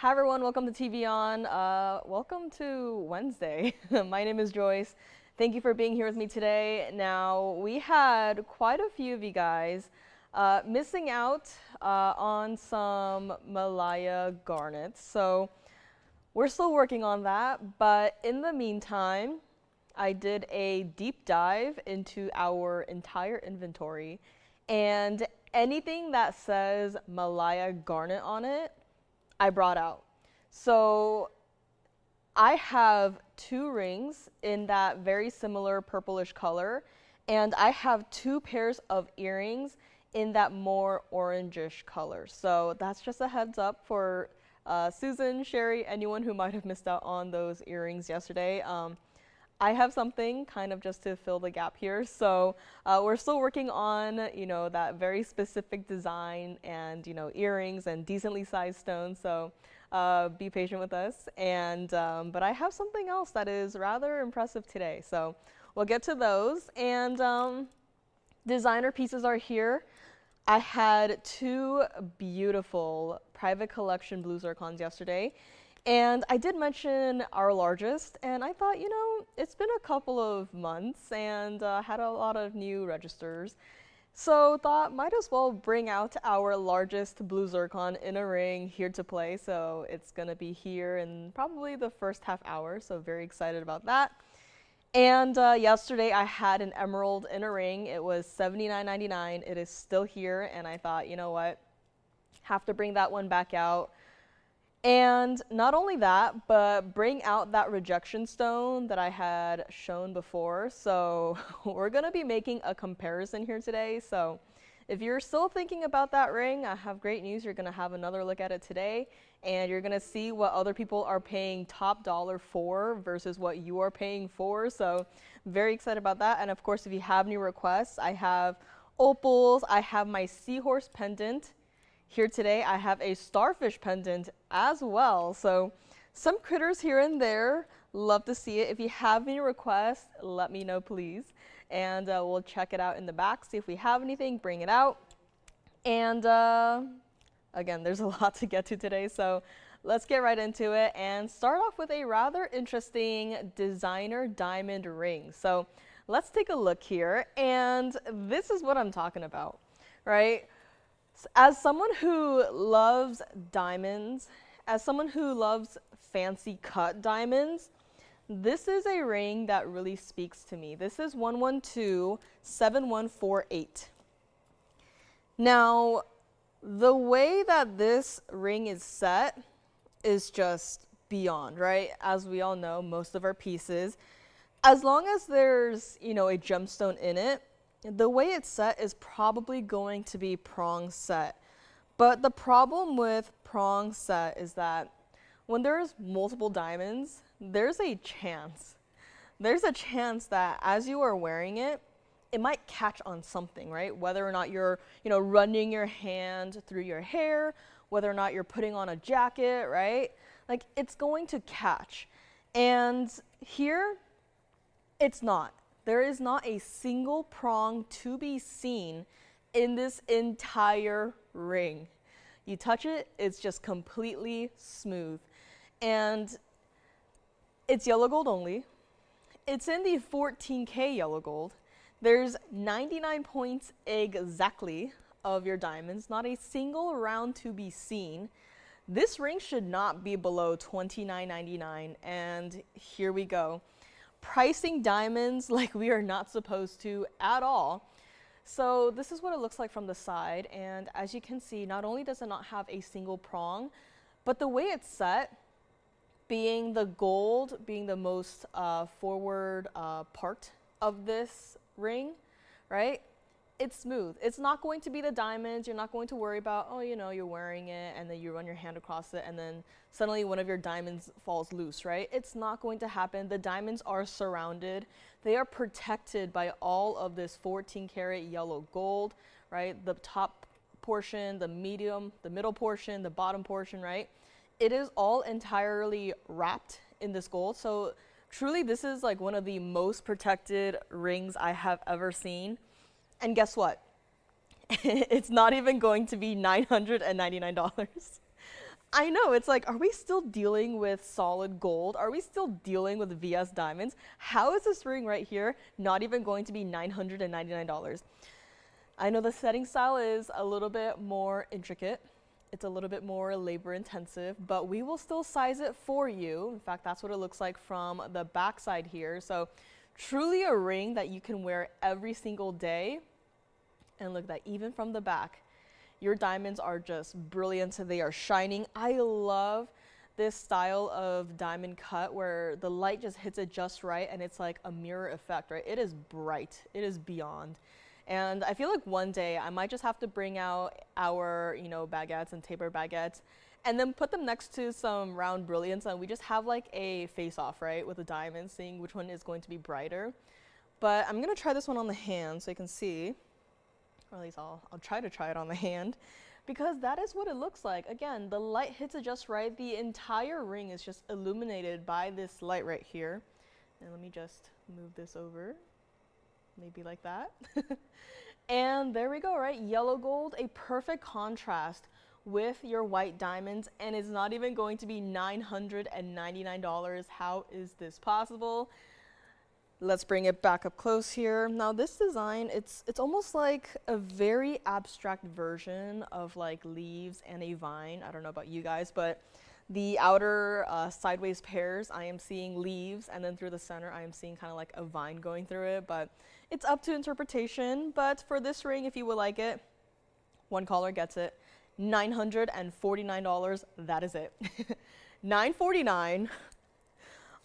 Hi everyone, welcome to TVON. Welcome to Wednesday. My name is Joyce. Thank you for being here with me today. Now, we had quite a few of you guys missing out on some Malaya garnets. So we're still working on that, but in the meantime, I did a deep dive into our entire inventory, and anything that says Malaya garnet on it, I brought out. So I have 2 rings in that very similar purplish color, and I have 2 pairs of earrings in that more orangish color. So that's just a heads up for Susan, Sherry, anyone who might have missed out on those earrings yesterday. I have something kind of just to fill the gap here. So we're still working on, that very specific design and, earrings and decently sized stones. So be patient with us. And but I have something else that is rather impressive today. So we'll get to those. And designer pieces are here. I had 2 beautiful private collection blue zircons yesterday. And I did mention our largest, and I thought, it's been a couple of months and had a lot of new registers. So thought might as well bring out our largest blue zircon in a ring here to play. So it's gonna be here in probably the first half hour, so very excited about that. And yesterday I had an emerald in a ring. It was $79.99. It is still here, and I thought, you know what, have to bring that one back out. And not only that, but bring out that rejection stone that I had shown before. So we're gonna be making a comparison here today. So if you're still thinking about that ring, I have great news. You're gonna have another look at it today, and you're gonna see what other people are paying top dollar for versus what you are paying for. So very excited about that. And of course, if you have new requests, I have opals, I have my Seahorse pendant. Here today, I have a Starfish pendant as well. So some critters here and there. Love to see it. If you have any requests, let me know, please. And we'll check it out in the back, see if we have anything, bring it out. And again, there's a lot to get to today, so let's get right into it and start off with a rather interesting designer diamond ring. So let's take a look here, and this is what I'm talking about, right? As someone who loves diamonds, as someone who loves fancy cut diamonds, this is a ring that really speaks to me. This is 112-7148. Now, the way that this ring is set is just beyond, right? As we all know, most of our pieces, as long as there's, a gemstone in it, the way it's set is probably going to be prong set. But the problem with prong set is that when there's multiple diamonds, there's a chance. There's a chance that as you are wearing it, it might catch on something, right? Whether or not you're, running your hand through your hair, whether or not you're putting on a jacket, right? Like, it's going to catch. And here, it's not. There is not a single prong to be seen in this entire ring. You touch it, it's just completely smooth. And it's yellow gold only. It's in the 14K yellow gold. There's 99 points exactly of your diamonds, not a single round to be seen. This ring should not be below $29.99, and here we go. Pricing diamonds like we are not supposed to at all. So this is what it looks like from the side, and as you can see, not only does it not have a single prong, but the way it's set, being the gold being the most forward part of this ring, right? It's smooth. It's not going to be the diamonds. You're not going to worry about, you're wearing it and then you run your hand across it and then suddenly one of your diamonds falls loose, right? It's not going to happen. The diamonds are surrounded. They are protected by all of this 14 karat yellow gold, right? The top portion, the medium, the middle portion, the bottom portion, right? It is all entirely wrapped in this gold. So truly, this is like one of the most protected rings I have ever seen. And guess what? It's not even going to be $999. I know, it's like, are we still dealing with solid gold? Are we still dealing with VS diamonds? How is this ring right here not even going to be $999? I know the setting style is a little bit more intricate. It's a little bit more labor intensive, but we will still size it for you. In fact, that's what it looks like from the back side here. So truly a ring that you can wear every single day. And look at that, even from the back, your diamonds are just brilliant. They are shining. I love this style of diamond cut where the light just hits it just right and it's like a mirror effect, right? It is bright. It is beyond. And I feel like one day I might just have to bring out our, baguettes and taper baguettes and then put them next to some round brilliants and we just have like a face-off, right, with the diamonds, seeing which one is going to be brighter. But I'm gonna try this one on the hand so you can see, or at least I'll try to try it on the hand, because that is what it looks like. Again, the light hits it just right. The entire ring is just illuminated by this light right here. And let me just move this over. Maybe like that. And there we go, right? Yellow gold, a perfect contrast with your white diamonds, and it's not even going to be $999. How is this possible? Let's bring it back up close here. Now this design, it's almost like a very abstract version of like leaves and a vine. I don't know about you guys, but the outer sideways pairs, I am seeing leaves, and then through the center, I am seeing kind of like a vine going through it, but it's up to interpretation. But for this ring, if you would like it, one caller gets it. $949, that is it. $949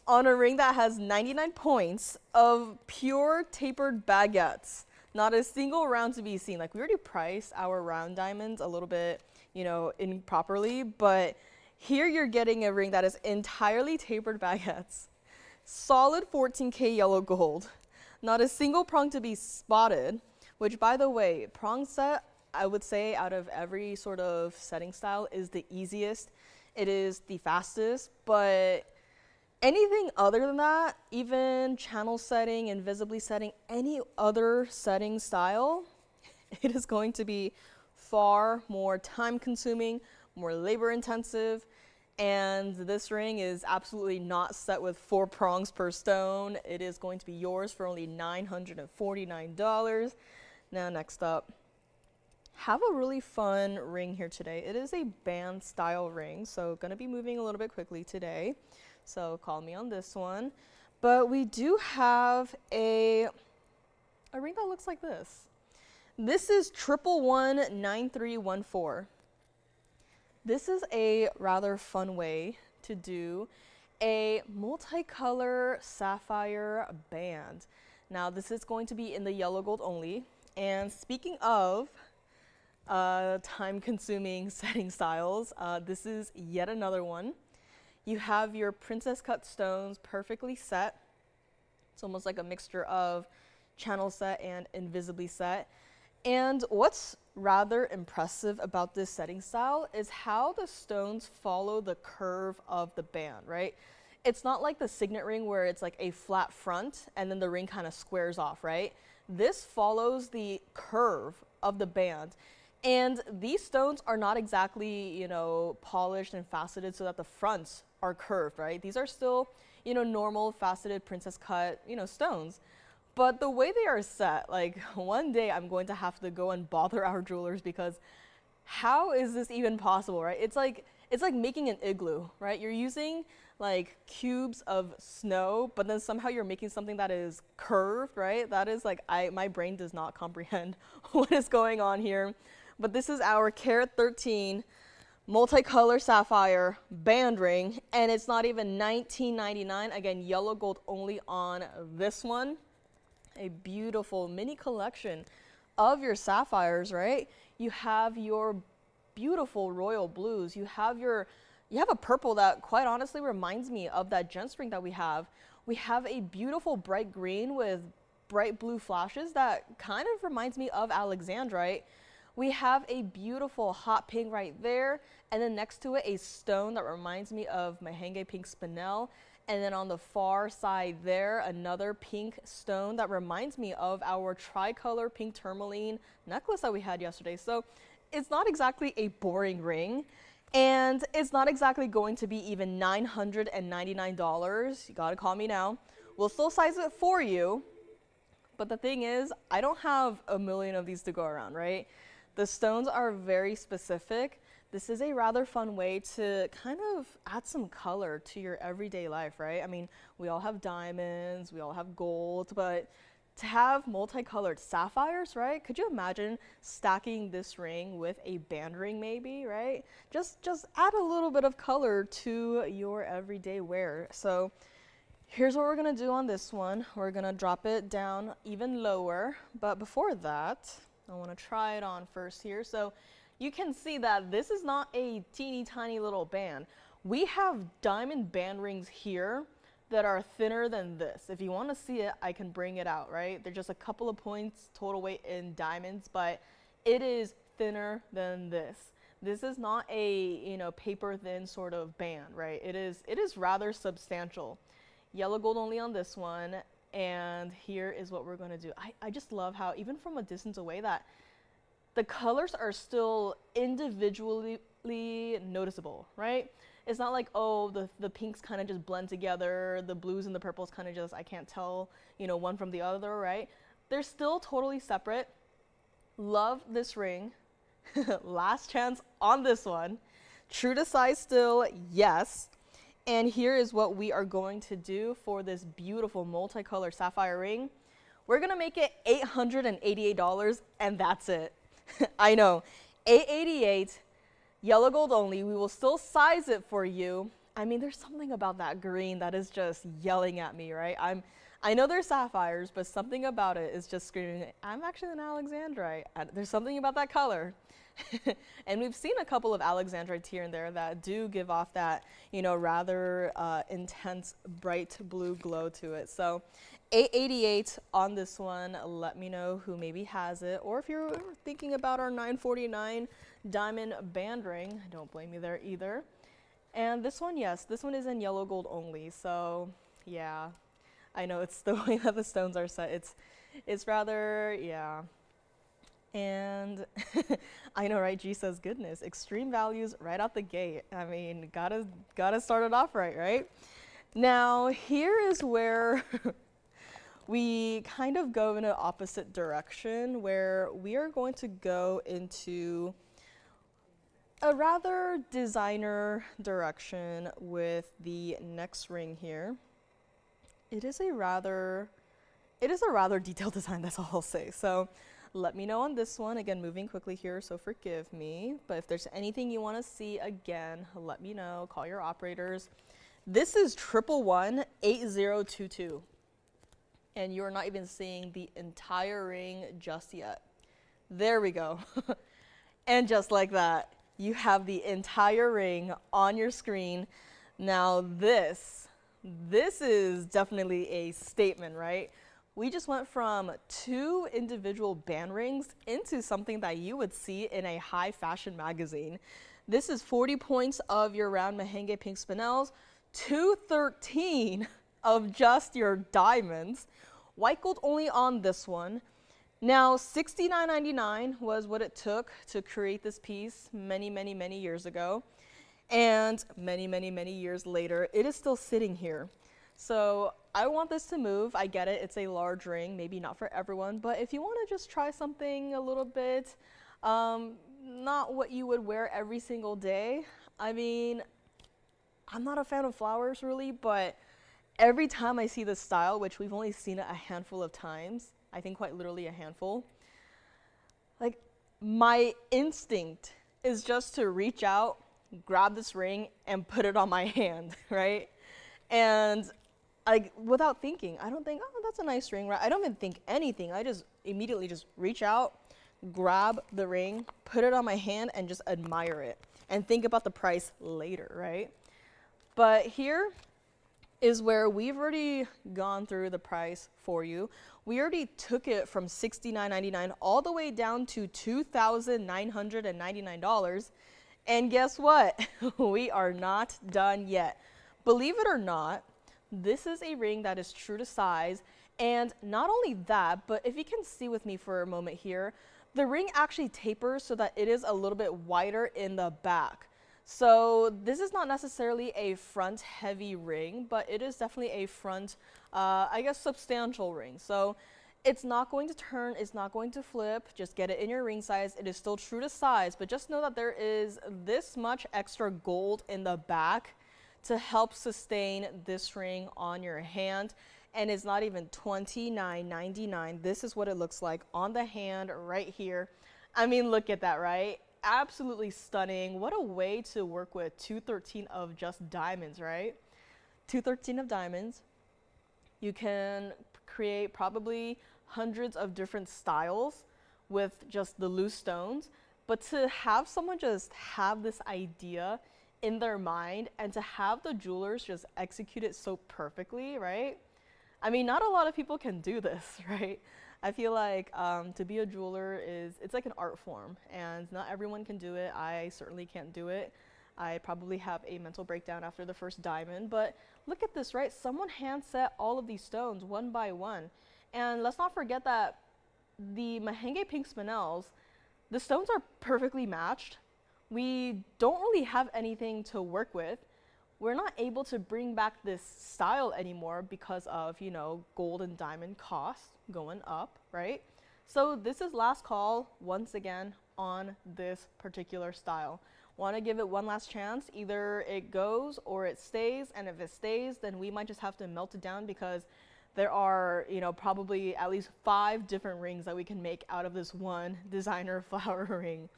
on a ring that has 99 points of pure tapered baguettes. Not a single round to be seen. Like, we already priced our round diamonds a little bit, improperly, but here you're getting a ring that is entirely tapered baguettes. Solid 14K yellow gold. Not a single prong to be spotted, which, by the way, prong set, I would say out of every sort of setting style is the easiest. It is the fastest, but anything other than that, even channel setting, invisibly setting, any other setting style, it is going to be far more time consuming, more labor intensive, and this ring is absolutely not set with 4 prongs per stone. It is going to be yours for only $949. Now next up, have a really fun ring here today. It is a band style ring, so gonna be moving a little bit quickly today, so call me on this one. But we do have a ring that looks like this. This is 1119314. This is a rather fun way to do a multicolor sapphire band. Now this is going to be in the yellow gold only. And speaking of time-consuming setting styles, this is yet another one. You have your princess cut stones perfectly set. It's almost like a mixture of channel set and invisibly set. And what's rather impressive about this setting style is how the stones follow the curve of the band, right? It's not like the signet ring where it's like a flat front and then the ring kind of squares off, right? This follows the curve of the band. And these stones are not exactly, polished and faceted so that the fronts are curved, right? These are still, normal faceted princess cut, stones. But the way they are set, like, one day I'm going to have to go and bother our jewelers, because how is this even possible, right? It's like making an igloo, right? You're using like cubes of snow, but then somehow you're making something that is curved, right? That is like, my brain does not comprehend what is going on here. But this is our carat 13 multicolor sapphire band ring, and it's not even $19.99. Again, yellow gold only on this one. A beautiful mini collection of your sapphires, right? You have your beautiful royal blues. You have a purple that quite honestly reminds me of that gents ring that we have. We have a beautiful bright green with bright blue flashes that kind of reminds me of alexandrite. We have a beautiful hot pink right there, and then next to it a stone that reminds me of Mahenge pink spinel. And then on the far side there, another pink stone that reminds me of our tricolor pink tourmaline necklace that we had yesterday. So it's not exactly a boring ring. And it's not exactly going to be even $999. You gotta call me now. We'll still size it for you. But the thing is, I don't have a million of these to go around, right? The stones are very specific. This is a rather fun way to kind of add some color to your everyday life, right? I mean, we all have diamonds, we all have gold, but to have multicolored sapphires, right? Could you imagine stacking this ring with a band ring maybe, right? Just add a little bit of color to your everyday wear. So here's what we're gonna do on this one. We're gonna drop it down even lower, but before that, I wanna try it on first here. So you can see that this is not a teeny tiny little band. We have diamond band rings here that are thinner than this. If you wanna see it, I can bring it out, right? They're just a couple of points total weight in diamonds, but it is thinner than this. This is not a, you know, paper thin sort of band, right? It is rather substantial. Yellow gold only on this one, and here is what we're gonna do. I just love how, even from a distance away, that the colors are still individually noticeable, right? It's not like, oh, the pinks kind of just blend together, the blues and the purples kind of just, I can't tell, you know, one from the other, right? They're still totally separate. Love this ring. Last chance on this one. True to size still, yes. And here is what we are going to do for this beautiful multicolor sapphire ring. We're gonna make it $888, and that's it. I know, $888, yellow gold only. We will still size it for you. I mean, there's something about that green that is just yelling at me, right? I know they're sapphires, but something about it is just screaming, I'm actually an alexandrite. There's something about that color. And we've seen a couple of alexandrites here and there that do give off that, you know, rather intense bright blue glow to it. So $888 on this one. Let me know who maybe has it, or if you're thinking about our $949 diamond band ring, don't blame me there either. And this one, yes, this one is in yellow gold only. So yeah, I know it's the way that the stones are set. It's rather, yeah. And I know, right? G says, goodness, extreme values right out the gate. I mean, gotta start it off right? Now, here is where we kind of go in an opposite direction, where we are going to go into a rather designer direction with the next ring here. It is a rather detailed design, that's all I'll say. So let me know on this one. Again, moving quickly here, so forgive me. But if there's anything you want to see again, let me know. Call your operators. This is 111-8022. And you're not even seeing the entire ring just yet. There we go. And just like that, you have the entire ring on your screen. Now this is definitely a statement, right? We just went from 2 individual band rings into something that you would see in a high fashion magazine. This is 40 points of your round merengue pink spinels, 213 of just your diamonds, white gold only on this one. Now, $69.99 was what it took to create this piece many years ago. And many years later, it is still sitting here. So I want this to move. I get it, it's a large ring, maybe not for everyone, but if you want to just try something a little bit, not what you would wear every single day. I mean, I'm not a fan of flowers really, but every time I see this style, which we've only seen it a handful of times, I think quite literally a handful, like my instinct is just to reach out, grab this ring, and put it on my hand, right? And without thinking, I don't think, oh, that's a nice ring, right? I don't even think anything. I just immediately just reach out, grab the ring, put it on my hand, and just admire it and think about the price later, right? But here is where we've already gone through the price for you. We already took it from $69.99 all the way down to $2,999. And guess what? We are not done yet. Believe it or not, this is a ring that is true to size, and not only that, but if you can see with me for a moment here, the ring actually tapers so that it is a little bit wider in the back. So this is not necessarily a front heavy ring, but it is definitely a front, I guess, substantial ring. So it's not going to turn, it's not going to flip, just get it in your ring size. It is still true to size, but just know that there is this much extra gold in the back to help sustain this ring on your hand. And it's not even $29.99. This is what it looks like on the hand right here. I mean, look at that, right? Absolutely stunning. What a way to work with 213 of just diamonds, right? 213 of diamonds. You can create probably hundreds of different styles with just the loose stones, but to have someone just have this idea in their mind and to have the jewelers just execute it so perfectly, right? I mean, not a lot of people can do this, right? I feel like to be a jeweler it's like an art form, and not everyone can do it. I certainly can't do it. I probably have a mental breakdown after the first diamond, but look at this, right? Someone hand set all of these stones one by one. And let's not forget that the Mahenge pink spinels, the stones are perfectly matched. We don't really have anything to work with. We're not able to bring back this style anymore because of, you know, gold and diamond costs going up, right? So this is last call once again on this particular style. Want to give it one last chance. Either it goes or it stays, and if it stays, then we might just have to melt it down because there are, you know, probably at least 5 different rings that we can make out of this one designer flower ring.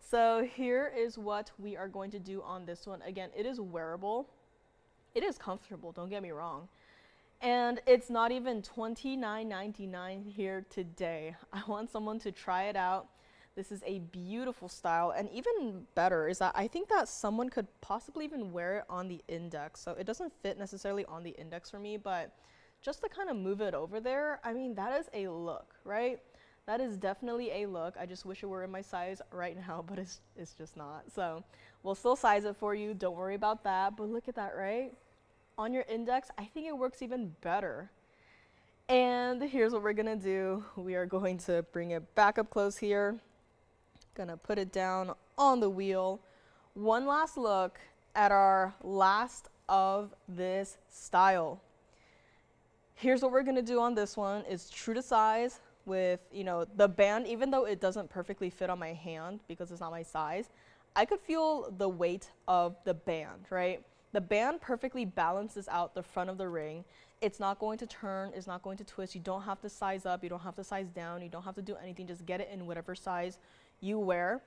So here is what we are going to do on this one. Again, it is wearable. It is comfortable, don't get me wrong. And it's not even $29.99 here today. I want someone to try it out. This is a beautiful style, and even better is that I think that someone could possibly even wear it on the index. So it doesn't fit necessarily on the index for me, but just to kind of move it over there, I mean, that is a look, right? That is definitely a look. I just wish it were in my size right now, but it's just not. So we'll still size it for you. Don't worry about that. But look at that, right? On your index, I think it works even better. And here's what we're gonna do. We are going to bring it back up close here. Gonna put it down on the wheel. One last look at our last of this style. Here's what we're gonna do on this one. Is true to size with, you know, the band, even though it doesn't perfectly fit on my hand because it's not my size, I could feel the weight of the band, right? The band perfectly balances out the front of the ring. It's not going to turn, it's not going to twist. You don't have to size up, you don't have to size down, you don't have to do anything. Just get it in whatever size you wear,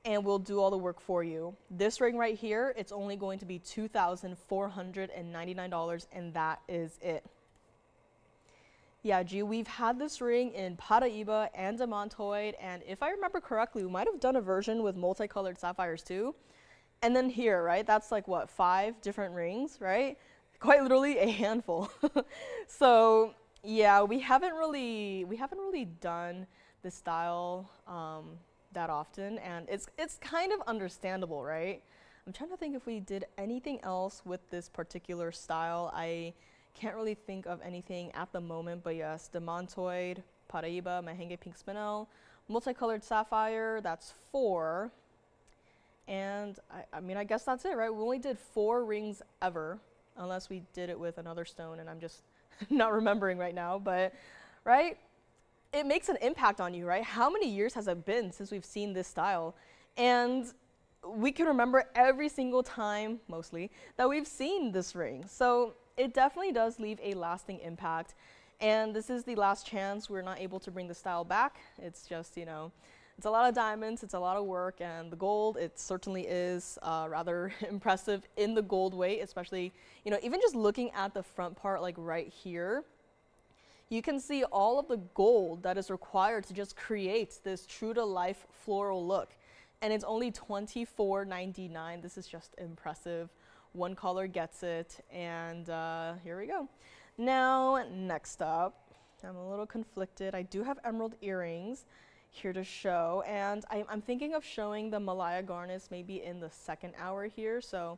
and we'll do all the work for you. This ring right here, it's only going to be $2,499, and that is it. Yeah, G, we've had this ring in Paraiba and Demontoid, and if I remember correctly, we might have done a version with multicolored sapphires too. And then here, right, that's like what, 5 different rings, right? Quite literally a handful. So yeah, we haven't really done this style that often, and it's kind of understandable, right? I'm trying to think if we did anything else with this particular style. I can't really think of anything at the moment, but yes, Demontoid, Paraiba, Mahenge pink spinel, multicolored sapphire, that's 4. And I mean, I guess that's it, right? We only did 4 rings ever, unless we did it with another stone, and I'm just not remembering right now, but, right? It makes an impact on you, right? How many years has it been since we've seen this style? And we can remember every single time, mostly, that we've seen this ring. So it definitely does leave a lasting impact. And this is the last chance. We're not able to bring the style back. It's just, you know, it's a lot of diamonds, it's a lot of work, and the gold, it certainly is rather impressive in the gold weight, especially, you know, even just looking at the front part, like right here, you can see all of the gold that is required to just create this true-to-life floral look. And it's only $24.99. This is just impressive. One color gets it, and here we go. Now, next up, I'm a little conflicted. I do have emerald earrings here to show, and I'm thinking of showing the Malaya garnets maybe in the second hour here. So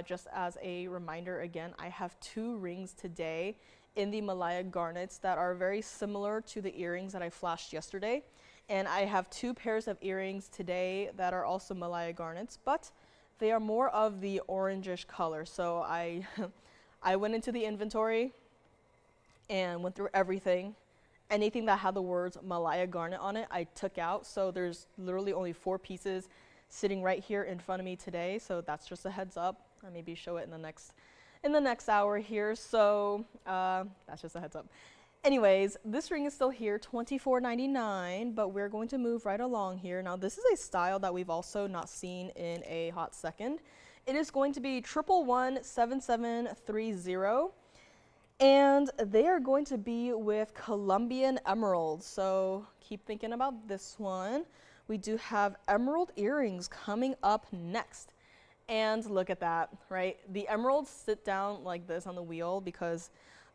just as a reminder again, I have 2 rings today in the Malaya garnets that are very similar to the earrings that I flashed yesterday. And I have 2 pairs of earrings today that are also Malaya garnets, but They are more of the orangish color. So I, I went into the inventory and went through everything. Anything that had the words Malaya garnet on it, I took out. So there's literally only 4 pieces sitting right here in front of me today. So that's just a heads up. I'll maybe show it in the next hour here. So that's just a heads up. Anyways, this ring is still here, $24.99, but we're going to move right along here. Now, this is a style that we've also not seen in a hot second. It is going to be 1117730. And they are going to be with Colombian emeralds. So keep thinking about this one. We do have emerald earrings coming up next. And look at that, right? The emeralds sit down like this on the wheel because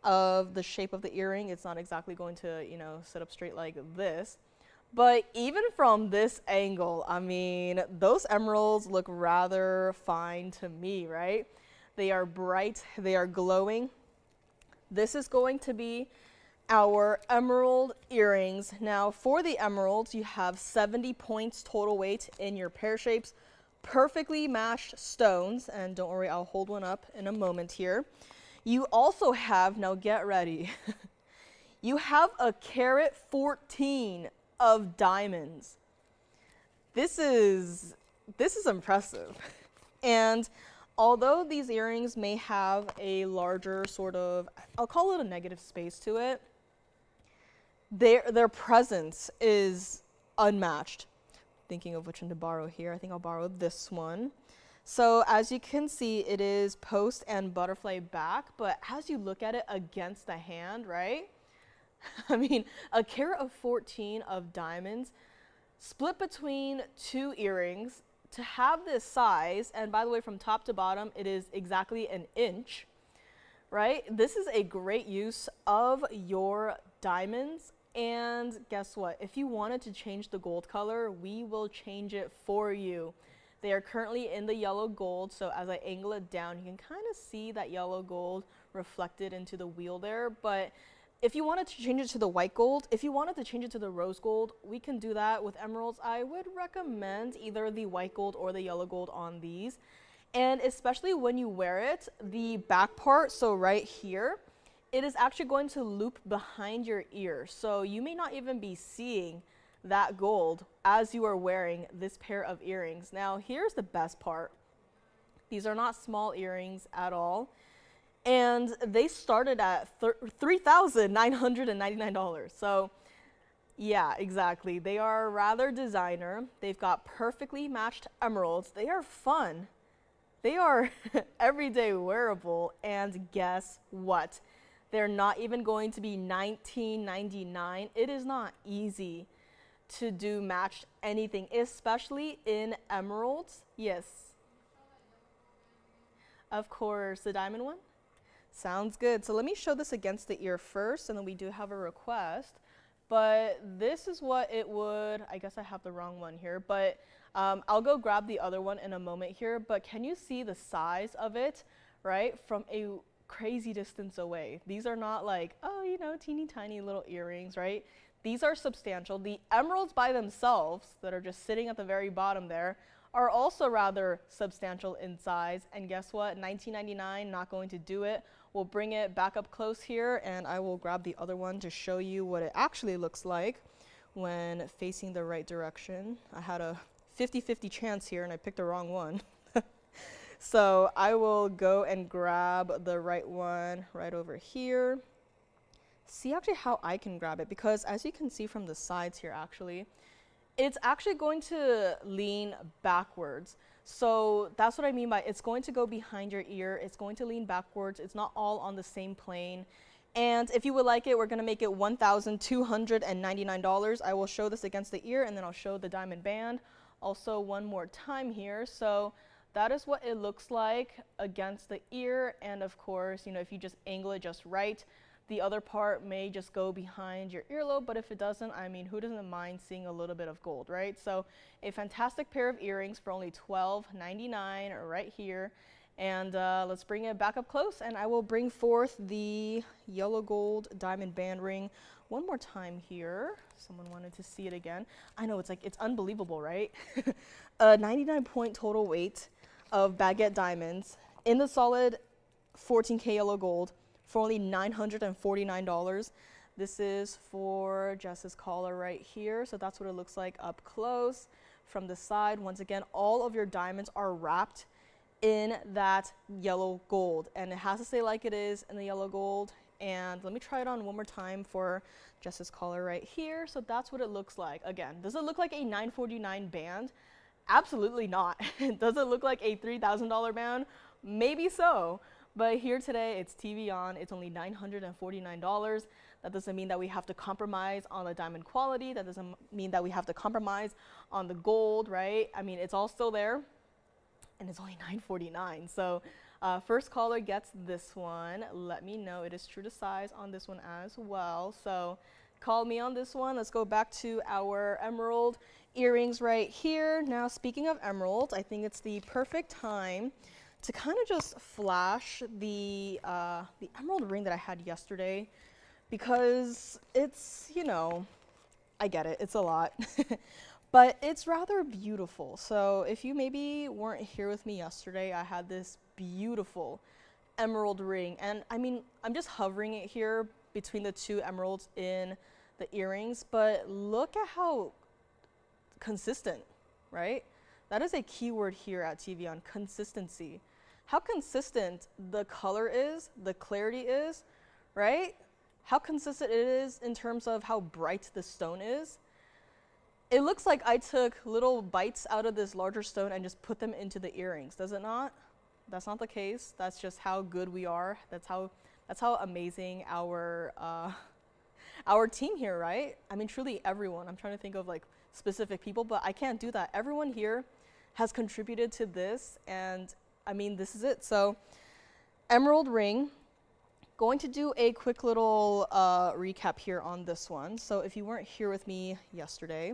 of the shape of the earring. It's not exactly going to, you know, sit up straight like this. But even from this angle, I mean, those emeralds look rather fine to me, right? They are bright, they are glowing. This is going to be our emerald earrings. Now for the emeralds, you have 70 points total weight in your pear shapes, perfectly matched stones, and don't worry, I'll hold one up in a moment here. You also have, now get ready, you have a carat 14 of diamonds. This is impressive. And although these earrings may have a larger sort of, I'll call it a negative space to it, their presence is unmatched. Thinking of which one to borrow here. I think I'll borrow this one. So as you can see, it is post and butterfly back, but as you look at it against the hand, right? I mean, a carat of 14 of diamonds split between 2 earrings. To have this size, and by the way, from top to bottom, it is exactly an inch, right? This is a great use of your diamonds. And guess what? If you wanted to change the gold color, we will change it for you. They are currently in the yellow gold, so as I angle it down, you can kind of see that yellow gold reflected into the wheel there. But if you wanted to change it to the white gold, if you wanted to change it to the rose gold, we can do that with emeralds. I would recommend either the white gold or the yellow gold on these. And especially when you wear it, the back part, so right here, it is actually going to loop behind your ear. So you may not even be seeing that gold as you are wearing this pair of earrings. Now, here's the best part. These are not small earrings at all. And they started at $3,999. So yeah, exactly. They are rather designer. They've got perfectly matched emeralds. They are fun. They are everyday wearable. And guess what? They're not even going to be $19.99. It is not easy to do matched anything, especially in emeralds. Yes. Of course, the diamond one. Sounds good. So let me show this against the ear first, and then we do have a request. But this is what it would, I guess I have the wrong one here, but I'll go grab the other one in a moment here. But can you see the size of it, right, from a crazy distance away? These are not like, oh, you know, teeny tiny little earrings, right? These are substantial. The emeralds by themselves that are just sitting at the very bottom there are also rather substantial in size. And guess what? $19.99, not going to do it. We'll bring it back up close here, and I will grab the other one to show you what it actually looks like when facing the right direction. I had a 50-50 chance here, and I picked the wrong one. So I will go and grab the right one right over here. See actually how I can grab it, because as you can see from the sides here, actually, it's actually going to lean backwards. So that's what I mean by it's going to go behind your ear. It's going to lean backwards. It's not all on the same plane. And if you would like it, we're going to make it $1,299. I will show this against the ear, and then I'll show the diamond band also one more time here. So that is what it looks like against the ear. And of course, you know, if you just angle it just right, the other part may just go behind your earlobe, but if it doesn't, I mean, who doesn't mind seeing a little bit of gold, right? So a fantastic pair of earrings for only $12.99 right here. And let's bring it back up close, and I will bring forth the yellow gold diamond band ring one more time here. Someone wanted to see it again. I know, it's like, it's unbelievable, right? 99 point total weight. of baguette diamonds in the solid 14K yellow gold for only $949. This is for Jess's collar right here. So that's what it looks like up close from the side. Once again, all of your diamonds are wrapped in that yellow gold, and it has to stay like it is in the yellow gold. And let me try it on one more time for Jess's collar right here. So that's what it looks like. Again, does it look like a $949 band? Absolutely not. Does it look like a $3,000 band? Maybe so. But here today, it's TVON. It's only $949. That doesn't mean that we have to compromise on the diamond quality. That doesn't mean that we have to compromise on the gold, right? I mean, it's all still there, and it's only $949. So first caller gets this one. Let me know. It is true to size on this one as well. So call me on this one. Let's go back to our emerald earrings right here. Now, speaking of emerald, I think it's the perfect time to kind of just flash the emerald ring that I had yesterday, because it's, you know, I get it, it's a lot, but it's rather beautiful. So if you maybe weren't here with me yesterday, I had this beautiful emerald ring, and I mean, I'm just hovering it here between the two emeralds in the earrings, but look at how consistent, right? That is a key word here at TVON, consistency. How consistent the color is, the clarity is, right? How consistent it is in terms of how bright the stone is. It looks like I took little bites out of this larger stone and just put them into the earrings, does it not? That's not the case. That's just how good we are. That's how amazing our team here, right? I mean, truly everyone. I'm trying to think of like specific people, but I can't do that. Everyone here has contributed to this, and I mean, this is it. So emerald ring. Going to do a quick little recap here on this one. So if you weren't here with me yesterday,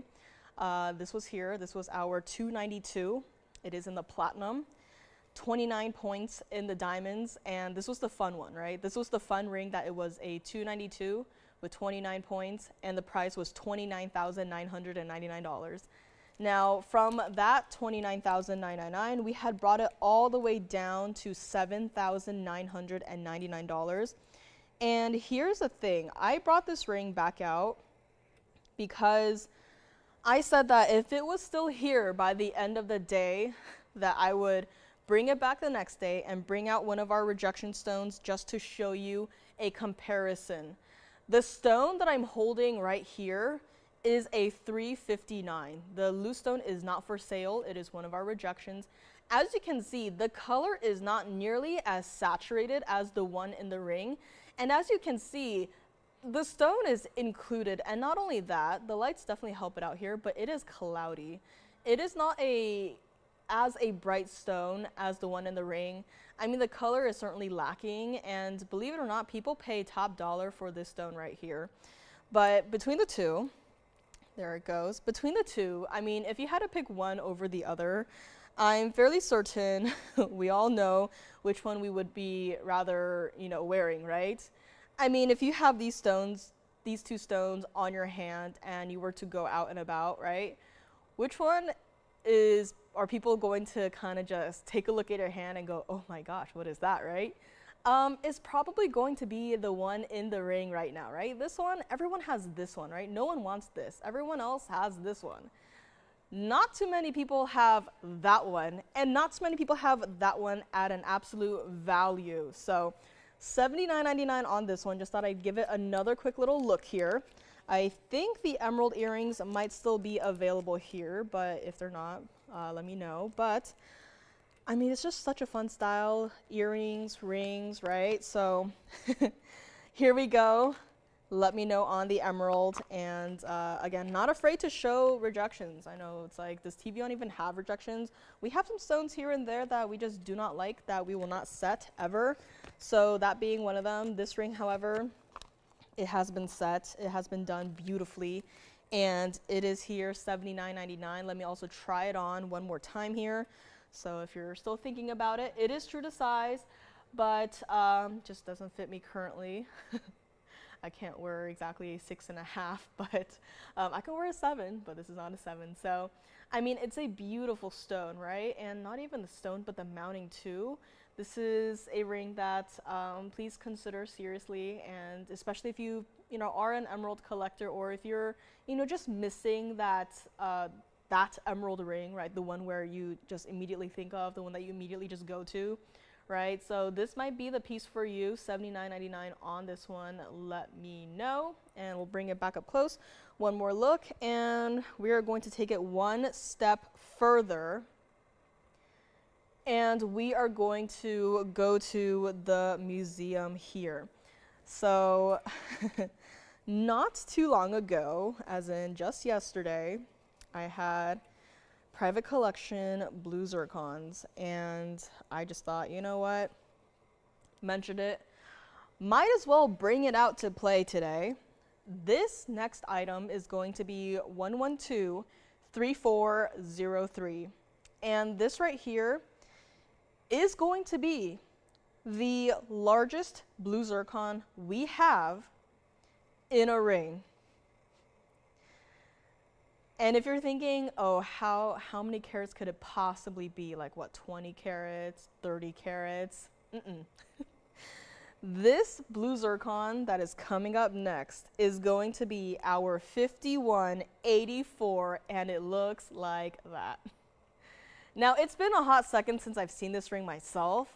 this was here. This was our 292. It is in the platinum, 29 points in the diamonds, and this was the fun one, right? This was the fun ring that it was a 292 with 29 points, and the price was $29,999. Now, from that $29,999, we had brought it all the way down to $7,999. And here's the thing. I brought this ring back out because I said that if it was still here by the end of the day, that I would bring it back the next day and bring out one of our rejection stones just to show you a comparison. The stone that I'm holding right here is a 359. The loose stone is not for sale. It is one of our rejections. As you can see, the color is not nearly as saturated as the one in the ring. And as you can see, the stone is included. And not only that, the lights definitely help it out here, but it is cloudy. It is not as a bright stone as the one in the ring. I mean, the color is certainly lacking, and believe it or not, people pay top dollar for this stone right here. But between the two, there it goes. Between the two, I mean, if you had to pick one over the other, I'm fairly certain we all know which one we would be rather, you know, wearing, right? I mean, if you have these stones, these two stones on your hand, and you were to go out and about, right? Which one are people going to kind of just take a look at your hand and go, oh my gosh, what is that, right? Is probably going to be the one in the ring right now, right? This one, everyone has this one, right? No one wants this. Everyone else has this one. Not too many people have that one, and not too many people have that one at an absolute value. So $79.99 on this one. Just thought I'd give it another quick little look here. I think the emerald earrings might still be available here, but if they're not, let me know. But I mean, it's just such a fun style, earrings, rings, right? So here we go. Let me know on the emerald. And again, not afraid to show rejections. I know it's like, does TVON even have rejections? We have some stones here and there that we just do not like, that we will not set ever. So that being one of them. This ring, however, it has been set. It has been done beautifully. And it is here, $79.99. Let me also try it on one more time here. So if you're still thinking about it, it is true to size, but just doesn't fit me currently. I can't wear exactly a 6.5, but I can wear a 7, but this is not a 7. So, I mean, it's a beautiful stone, right? And not even the stone, but the mounting too. This is a ring that please consider seriously, and especially if you are an emerald collector, or if you're just missing that that emerald ring, right? The one where you just immediately think of, the one that you immediately just go to, right? So this might be the piece for you. $79.99 on this one. Let me know, and we'll bring it back up close. One more look, and we are going to take it one step further. And we are going to go to the museum here. So not too long ago, as in just yesterday, I had private collection blue zircons, and I just thought, you know what, mentioned it, might as well bring it out to play today. This next item is going to be 112-3403, and this right here is going to be the largest blue zircon we have in a ring. And if you're thinking, oh, how many carats could it possibly be? Like what, 20 carats, 30 carats? This blue zircon that is coming up next is going to be our 5184, and it looks like that. Now, it's been a hot second since I've seen this ring myself,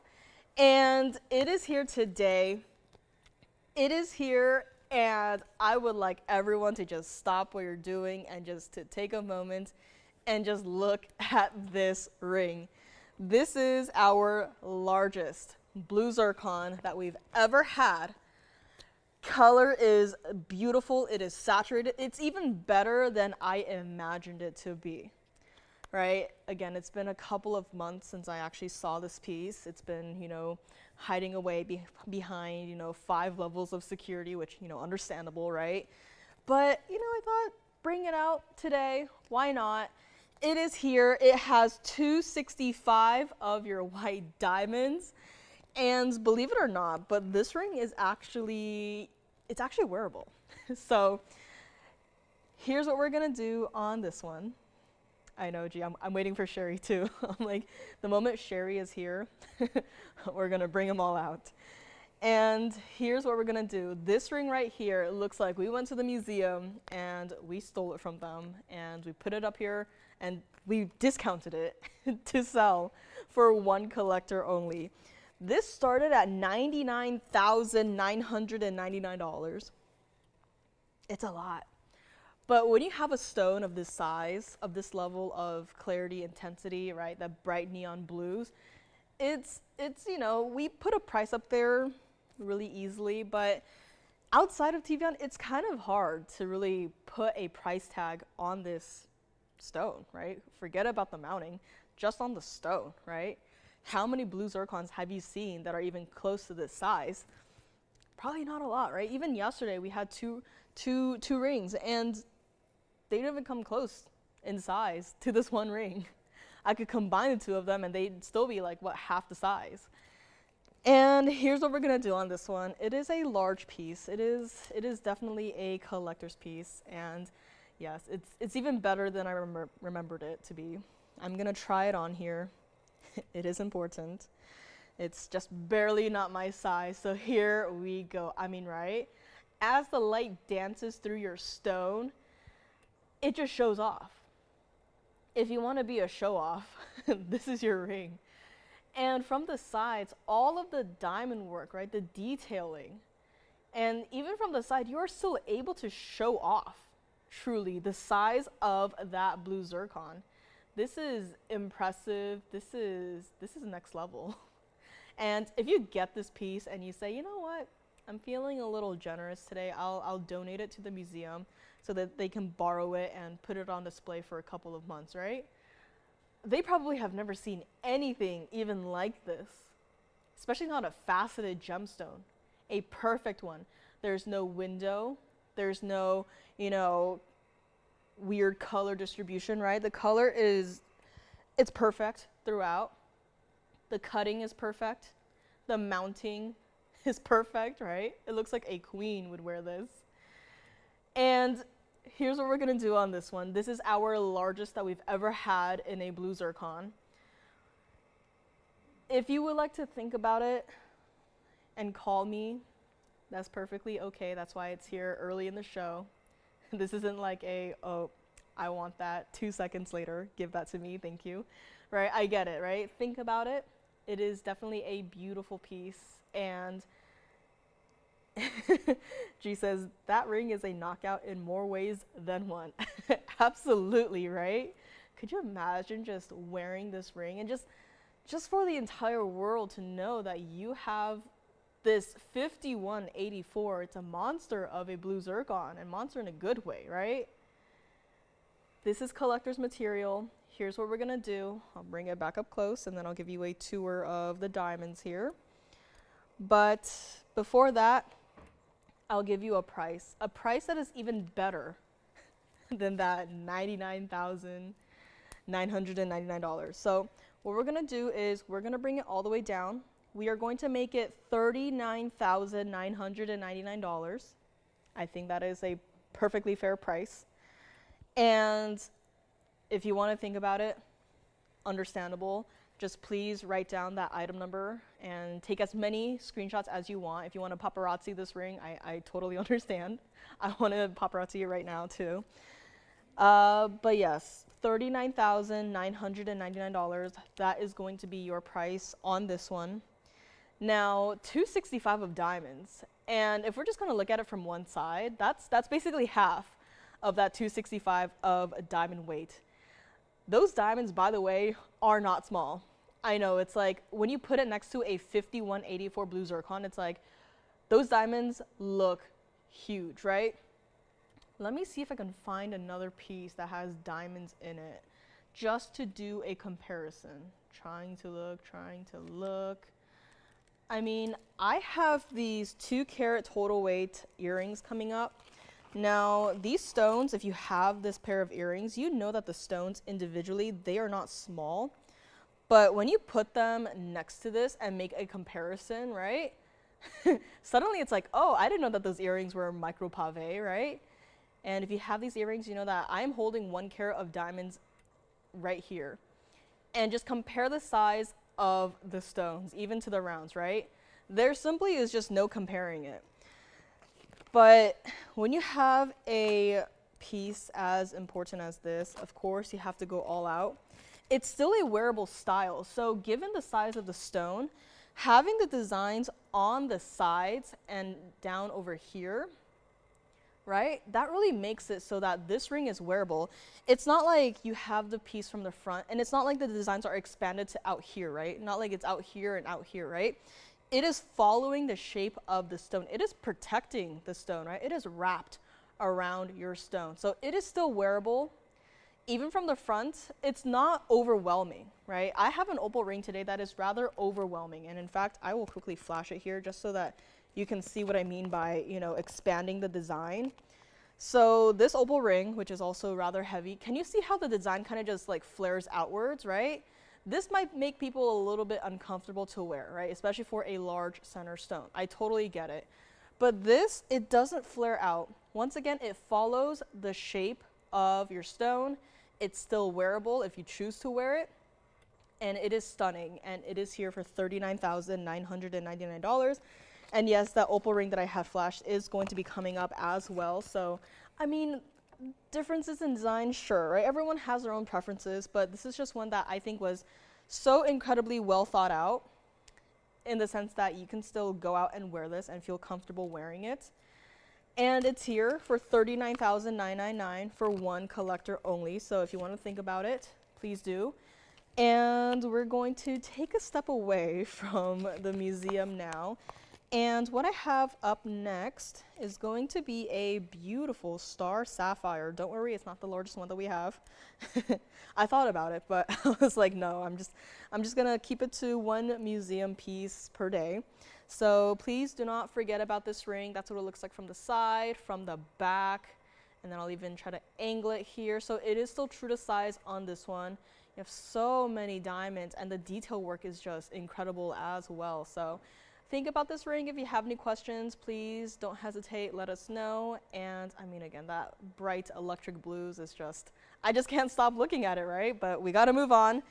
and it is here today. It is here, and I would like everyone to just stop what you're doing and just to take a moment and just look at this ring. This is our largest blue zircon that we've ever had. Color is beautiful. It is saturated. It's even better than I imagined it to be. Right? Again, it's been a couple of months since I actually saw this piece. It's been, hiding away behind, 5 levels of security, which, understandable, right? But, I thought, bring it out today. Why not? It is here. It has 265 of your white diamonds. And believe it or not, but this ring is actually wearable. So here's what we're going to do on this one. I know, G, I'm waiting for Sherry too. I'm like, the moment Sherry is here, we're gonna bring them all out. And here's what we're gonna do. This ring right here, it looks like we went to the museum and we stole it from them, and we put it up here and we discounted it to sell for one collector only. This started at $99,999. It's a lot. But when you have a stone of this size, of this level of clarity, intensity, right, that bright neon blues, it's we put a price up there really easily, but outside of TVON, it's kind of hard to really put a price tag on this stone, right? Forget about the mounting, just on the stone, right? How many blue zircons have you seen that are even close to this size? Probably not a lot, right? Even yesterday, we had two rings, and they didn't even come close in size to this one ring. I could combine the two of them and they'd still be like, what, half the size. And here's what we're gonna do on this one. It is a large piece. It is definitely a collector's piece, and yes, it's even better than I remembered it to be. I'm gonna try it on here. It is important. It's just barely not my size, so here we go. I mean, right? As the light dances through your stone, it just shows off. If you want to be a show-off, this is your ring. And from the sides, all of the diamond work, right, the detailing, and even from the side, you are still able to show off, truly, the size of that blue zircon. This is impressive. This is next level. And if you get this piece and you say, you know what, I'm feeling a little generous today, I'll donate it to the museum so that they can borrow it and put it on display for a couple of months, right? They probably have never seen anything even like this, especially not a faceted gemstone, a perfect one. There's no window, there's no, weird color distribution, right? The color it's perfect throughout. The cutting is perfect. The mounting is perfect, right? It looks like a queen would wear this. And here's what we're gonna do on this one. This is our largest that we've ever had in a blue zircon. If you would like to think about it and call me, that's perfectly okay. That's why it's here early in the show. This isn't like a, oh, I want that, 2 seconds later, give that to me, thank you. Right, I get it, right? Think about it. It is definitely a beautiful piece. And G says, that ring is a knockout in more ways than one. Absolutely, right? Could you imagine just wearing this ring and just for the entire world to know that you have this 5184, it's a monster of a blue zircon, and monster in a good way, right? This is collector's material. Here's what we're gonna do. I'll bring it back up close and then I'll give you a tour of the diamonds here. But before that, I'll give you a price that is even better than that $99,999. So what we're gonna do is we're gonna bring it all the way down. We are going to make it $39,999. I think that is a perfectly fair price. And if you want to think about it, understandable, just please write down that item number and take as many screenshots as you want. If you want to paparazzi this ring, I totally understand. I want to paparazzi it right now too. But yes, $39,999, that is going to be your price on this one. Now, 265 of diamonds, and if we're just going to look at it from one side, that's basically half of that 265 of diamond weight. Those diamonds, by the way, are not small. I know, it's like when you put it next to a 5184 blue zircon, it's like those diamonds look huge, right? Let me see if I can find another piece that has diamonds in it just to do a comparison. Trying to look. I mean, I have these 2 carat total weight earrings coming up. Now, these stones, if you have this pair of earrings, you know that the stones individually, they are not small. But when you put them next to this and make a comparison, right? Suddenly it's like, oh, I didn't know that those earrings were micro pave, right? And if you have these earrings, you know that I'm holding 1 carat of diamonds right here. And just compare the size of the stones, even to the rounds, right? There simply is just no comparing it. But when you have a piece as important as this, of course, you have to go all out. It's still a wearable style. So given the size of the stone, having the designs on the sides and down over here, right? That really makes it so that this ring is wearable. It's not like you have the piece from the front, and it's not like the designs are expanded to out here, right? Not like it's out here and out here, right? It is following the shape of the stone. It is protecting the stone, right? It is wrapped around your stone. So it is still wearable. Even from the front, it's not overwhelming, right? I have an opal ring today that is rather overwhelming. And in fact, I will quickly flash it here just so that you can see what I mean by, you know, expanding the design. So this opal ring, which is also rather heavy, can you see how the design kind of just like flares outwards, right? This might make people a little bit uncomfortable to wear, right? Especially for a large center stone. I totally get it. But this, it doesn't flare out. Once again, it follows the shape of your stone. It's still wearable if you choose to wear it. And it is stunning. And it is here for $39,999. And yes, that opal ring that I have flashed is going to be coming up as well. So, I mean, differences in design, sure, right? Everyone has their own preferences, but this is just one that I think was so incredibly well thought out in the sense that you can still go out and wear this and feel comfortable wearing it. And it's here for $39,999 for one collector only. So if you want to think about it, please do. And we're going to take a step away from the museum now. And what I have up next is going to be a beautiful star sapphire. Don't worry, it's not the largest one that we have. I thought about it, but I was like, no, I'm just gonna keep it to one museum piece per day. So please do not forget about this ring. That's what it looks like from the side, from the back, and then I'll even try to angle it here. So it is still true to size on this one. You have so many diamonds, and the detail work is just incredible as well. So think about this ring. If you have any questions, please don't hesitate, let us know. And I mean, again, that bright electric blues is just, I just can't stop looking at it, right? But we gotta move on.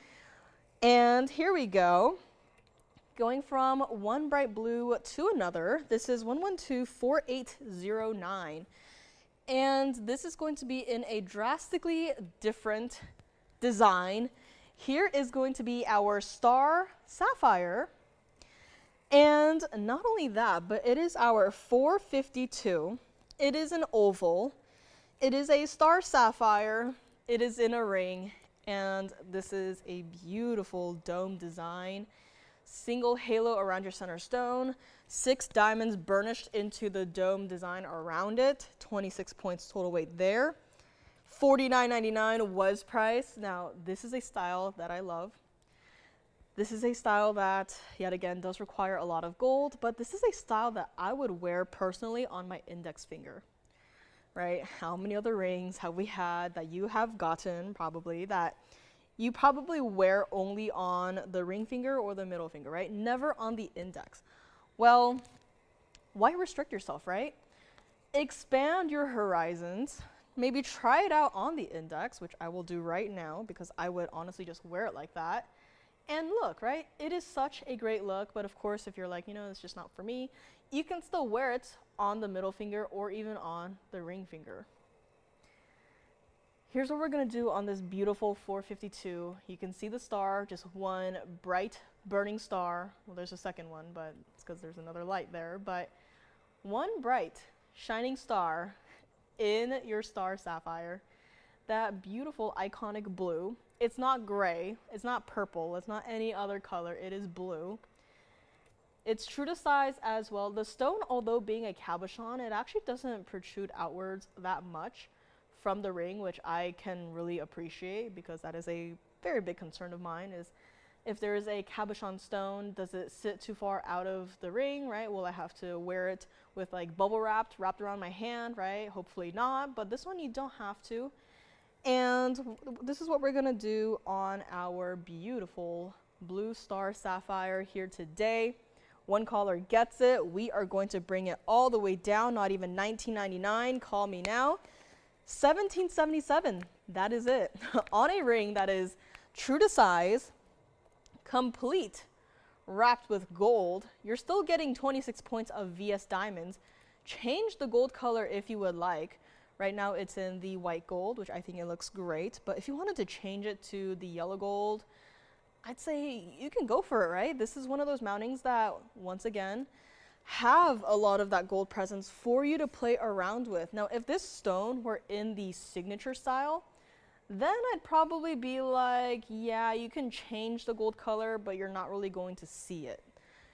And here we go. Going from one bright blue to another, this is 1124809. And this is going to be in a drastically different design. Here is going to be our star sapphire. And not only that, but it is our 452. It is an oval. It is a star sapphire. It is in a ring. And this is a beautiful dome design. Single halo around your center stone. 6 diamonds burnished into the dome design around it. 26 points total weight there. $49.99 was priced. Now, this is a style that I love. This is a style that, yet again, does require a lot of gold, but this is a style that I would wear personally on my index finger, right? How many other rings have we had that you have gotten, probably, that you probably wear only on the ring finger or the middle finger, right? Never on the index. Well, why restrict yourself, right? Expand your horizons. Maybe try it out on the index, which I will do right now because I would honestly just wear it like that. And look, right? It is such a great look, but of course, if you're like, you know, it's just not for me, you can still wear it on the middle finger or even on the ring finger. Here's what we're gonna do on this beautiful 452. You can see the star, just one bright burning star. Well, there's a second one, but it's because there's another light there. But one bright shining star in your star sapphire. That beautiful iconic blue. It's not gray, it's not purple, it's not any other color, it is blue. It's true to size as well. The stone, although being a cabochon, it actually doesn't protrude outwards that much from the ring, which I can really appreciate because that is a very big concern of mine, is if there is a cabochon stone, does it sit too far out of the ring, right? Will I have to wear it with like bubble wrapped around my hand, right? Hopefully not, but this one you don't have to. And this is what we're gonna do on our beautiful blue star sapphire here today. One caller gets it. We are going to bring it all the way down, not even $19.99. Call me now. $17.77. That is it. On a ring that is true to size, complete, wrapped with gold. You're still getting 26 points of VS diamonds. Change the gold color if you would like. Right now it's in the white gold, which I think it looks great. But if you wanted to change it to the yellow gold, I'd say you can go for it, right? This is one of those mountings that, once again, have a lot of that gold presence for you to play around with. Now, if this stone were in the signature style, then I'd probably be like, yeah, you can change the gold color, but you're not really going to see it.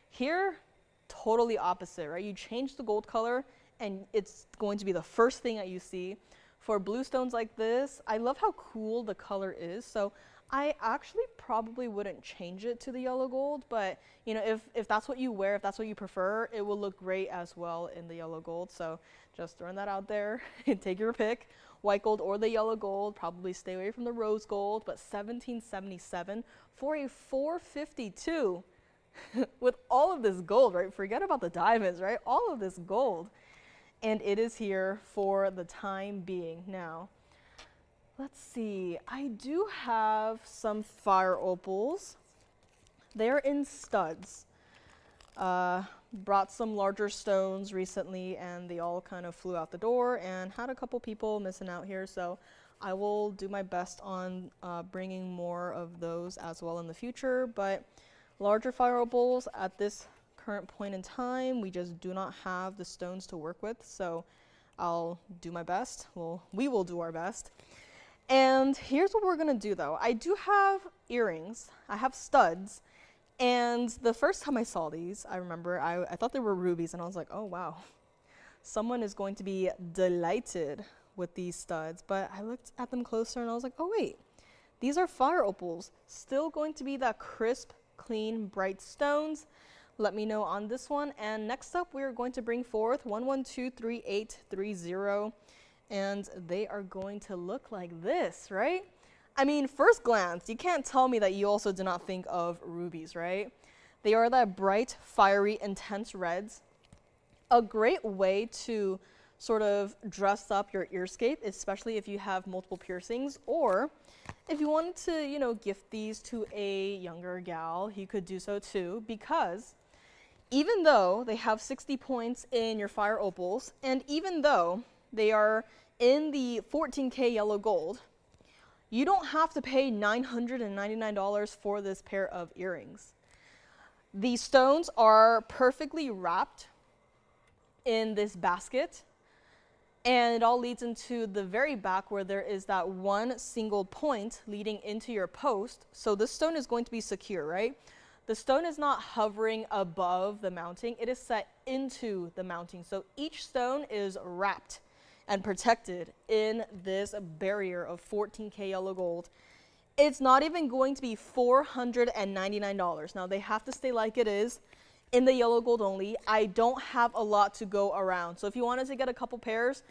Here, totally opposite, right? You change the gold color, and it's going to be the first thing that you see. For blue stones like this, I love how cool the color is. So I actually probably wouldn't change it to the yellow gold, but you know, if that's what you wear, if that's what you prefer, it will look great as well in the yellow gold. So just throwing that out there, take your pick, white gold or the yellow gold. Probably stay away from the rose gold, but $17.77 for a 452 with all of this gold, right? Forget about the diamonds, right? All of this gold. And it is here for the time being. Now, let's see. I do have some fire opals. They're in studs. Brought some larger stones recently, and they all kind of flew out the door, and had a couple people missing out here. So I will do my best on bringing more of those as well in the future. But larger fire opals at this current point in time, we just do not have the stones to work with, so I'll do my best. Well, we will do our best. And here's what we're gonna do though. I do have earrings, I have studs, and the first time I saw these, I remember I thought they were rubies, and I was like, oh wow, someone is going to be delighted with these studs. But I looked at them closer and I was like, oh wait, these are fire opals, still going to be that crisp, clean, bright stones. Let me know on this one. And next up, we're going to bring forth 1123830, and they are going to look like this, right? I mean, first glance, you can't tell me that you also did not think of rubies, right? They are that bright, fiery, intense reds. A great way to sort of dress up your earscape, especially if you have multiple piercings, or if you wanted to, you know, gift these to a younger gal, you could do so too, because even though they have 60 points in your fire opals, and even though they are in the 14K yellow gold, you don't have to pay $999 for this pair of earrings. The stones are perfectly wrapped in this basket, and it all leads into the very back where there is that one single point leading into your post. So this stone is going to be secure, right? The stone is not hovering above the mounting, it is set into the mounting. So each stone is wrapped and protected in this barrier of 14K yellow gold. It's not even going to be $499. Now they have to stay like it is in the yellow gold only. I don't have a lot to go around. So if you wanted to get a couple pairs,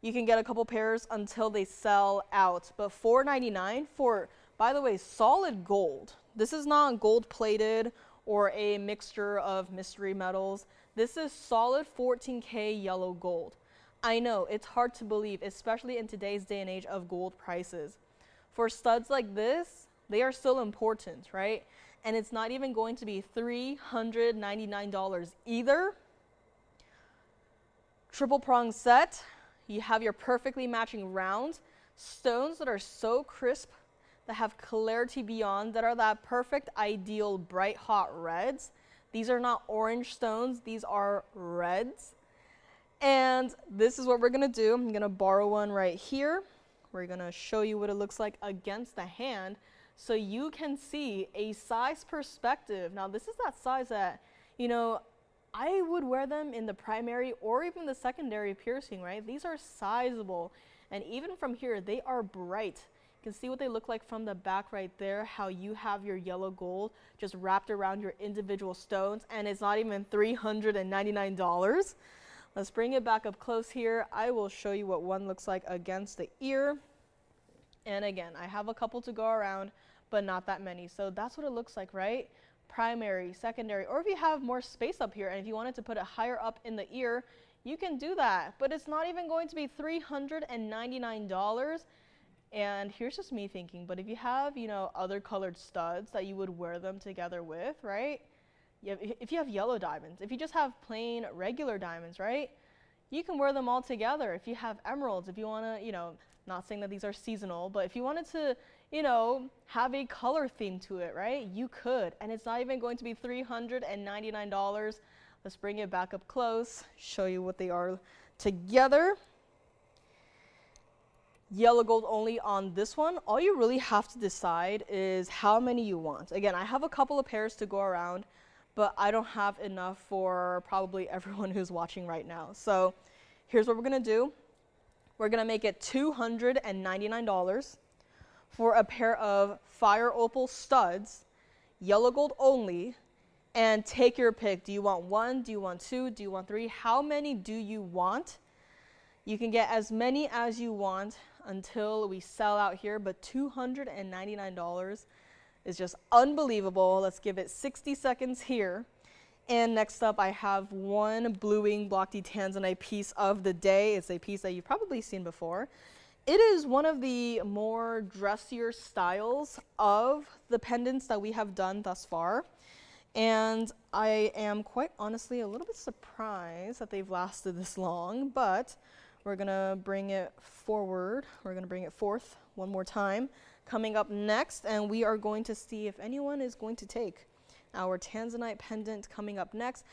you can get a couple pairs until they sell out. But $499 for, by the way, solid gold. This is not gold plated or a mixture of mystery metals. This is solid 14K yellow gold. I know it's hard to believe, especially in today's day and age of gold prices. For studs like this, they are still important, right? And it's not even going to be $399 either. Triple prong set. You have your perfectly matching round stones that are so crisp, that have clarity beyond, that are that perfect ideal bright hot reds. These are not orange stones, these are reds. And this is what we're gonna do. I'm gonna borrow one right here. We're gonna show you what it looks like against the hand so you can see a size perspective. Now this is that size that, you know, I would wear them in the primary or even the secondary piercing, right? These are sizable, and even from here, they are bright. You can see what they look like from the back right there, how you have your yellow gold just wrapped around your individual stones, and it's not even $399. Let's bring it back up close here. I will show you what one looks like against the ear. And again, I have a couple to go around, but not that many. So that's what it looks like, right? Primary, secondary, or if you have more space up here and if you wanted to put it higher up in the ear, you can do that. But it's not even going to be $399. And here's just me thinking, but if you have, you know, other colored studs that you would wear them together with, right? If you have yellow diamonds, if you just have plain regular diamonds, right? You can wear them all together. If you have emeralds, if you want to, you know, not saying that these are seasonal, but if you wanted to, you know, have a color theme to it, right? You could, and it's not even going to be $399. Let's bring it back up close, show you what they are together. Yellow gold only on this one. All you really have to decide is how many you want. Again, I have a couple of pairs to go around, but I don't have enough for probably everyone who's watching right now. So here's what we're gonna do. We're gonna make it $299 for a pair of fire opal studs, yellow gold only, and take your pick. Do you want one? Do you want two? Do you want three? How many do you want? You can get as many as you want until we sell out here, but $299 is just unbelievable. Let's give it 60 seconds here. And next up, I have one bluing block D Tanzanite piece of the day. It's a piece that you've probably seen before. It is one of the more dressier styles of the pendants that we have done thus far. And I am quite honestly a little bit surprised that they've lasted this long, but we're gonna bring it forward. We're gonna bring it forth one more time. Coming up next, and we are going to see if anyone is going to take our Tanzanite pendant coming up next.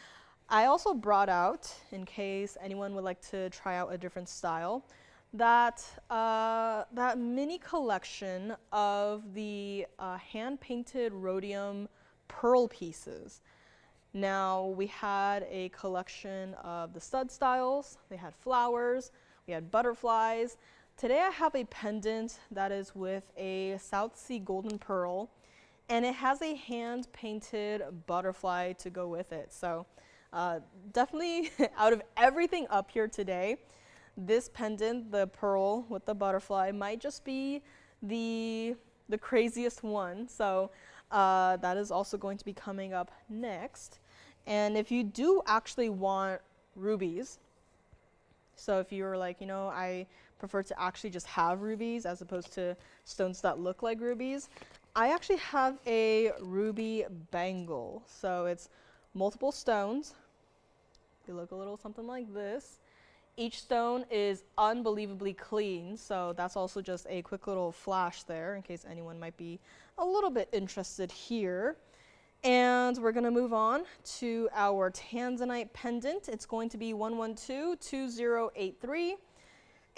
I also brought out, in case anyone would like to try out a different style, that mini collection of the hand-painted rhodium pearl pieces. Now, we had a collection of the stud styles, they had flowers, we had butterflies. Today I have a pendant that is with a South Sea golden pearl, and it has a hand-painted butterfly to go with it. So definitely out of everything up here today, this pendant, the pearl with the butterfly, might just be the craziest one. So That is also going to be coming up next. And if you do actually want rubies, so if you're like, you know, I prefer to actually just have rubies as opposed to stones that look like rubies, I actually have a ruby bangle. So it's multiple stones. They look a little something like this. Each stone is unbelievably clean, so that's also just a quick little flash there in case anyone might be a little bit interested here. And we're gonna move on to our Tanzanite pendant. It's going to be 112-2083.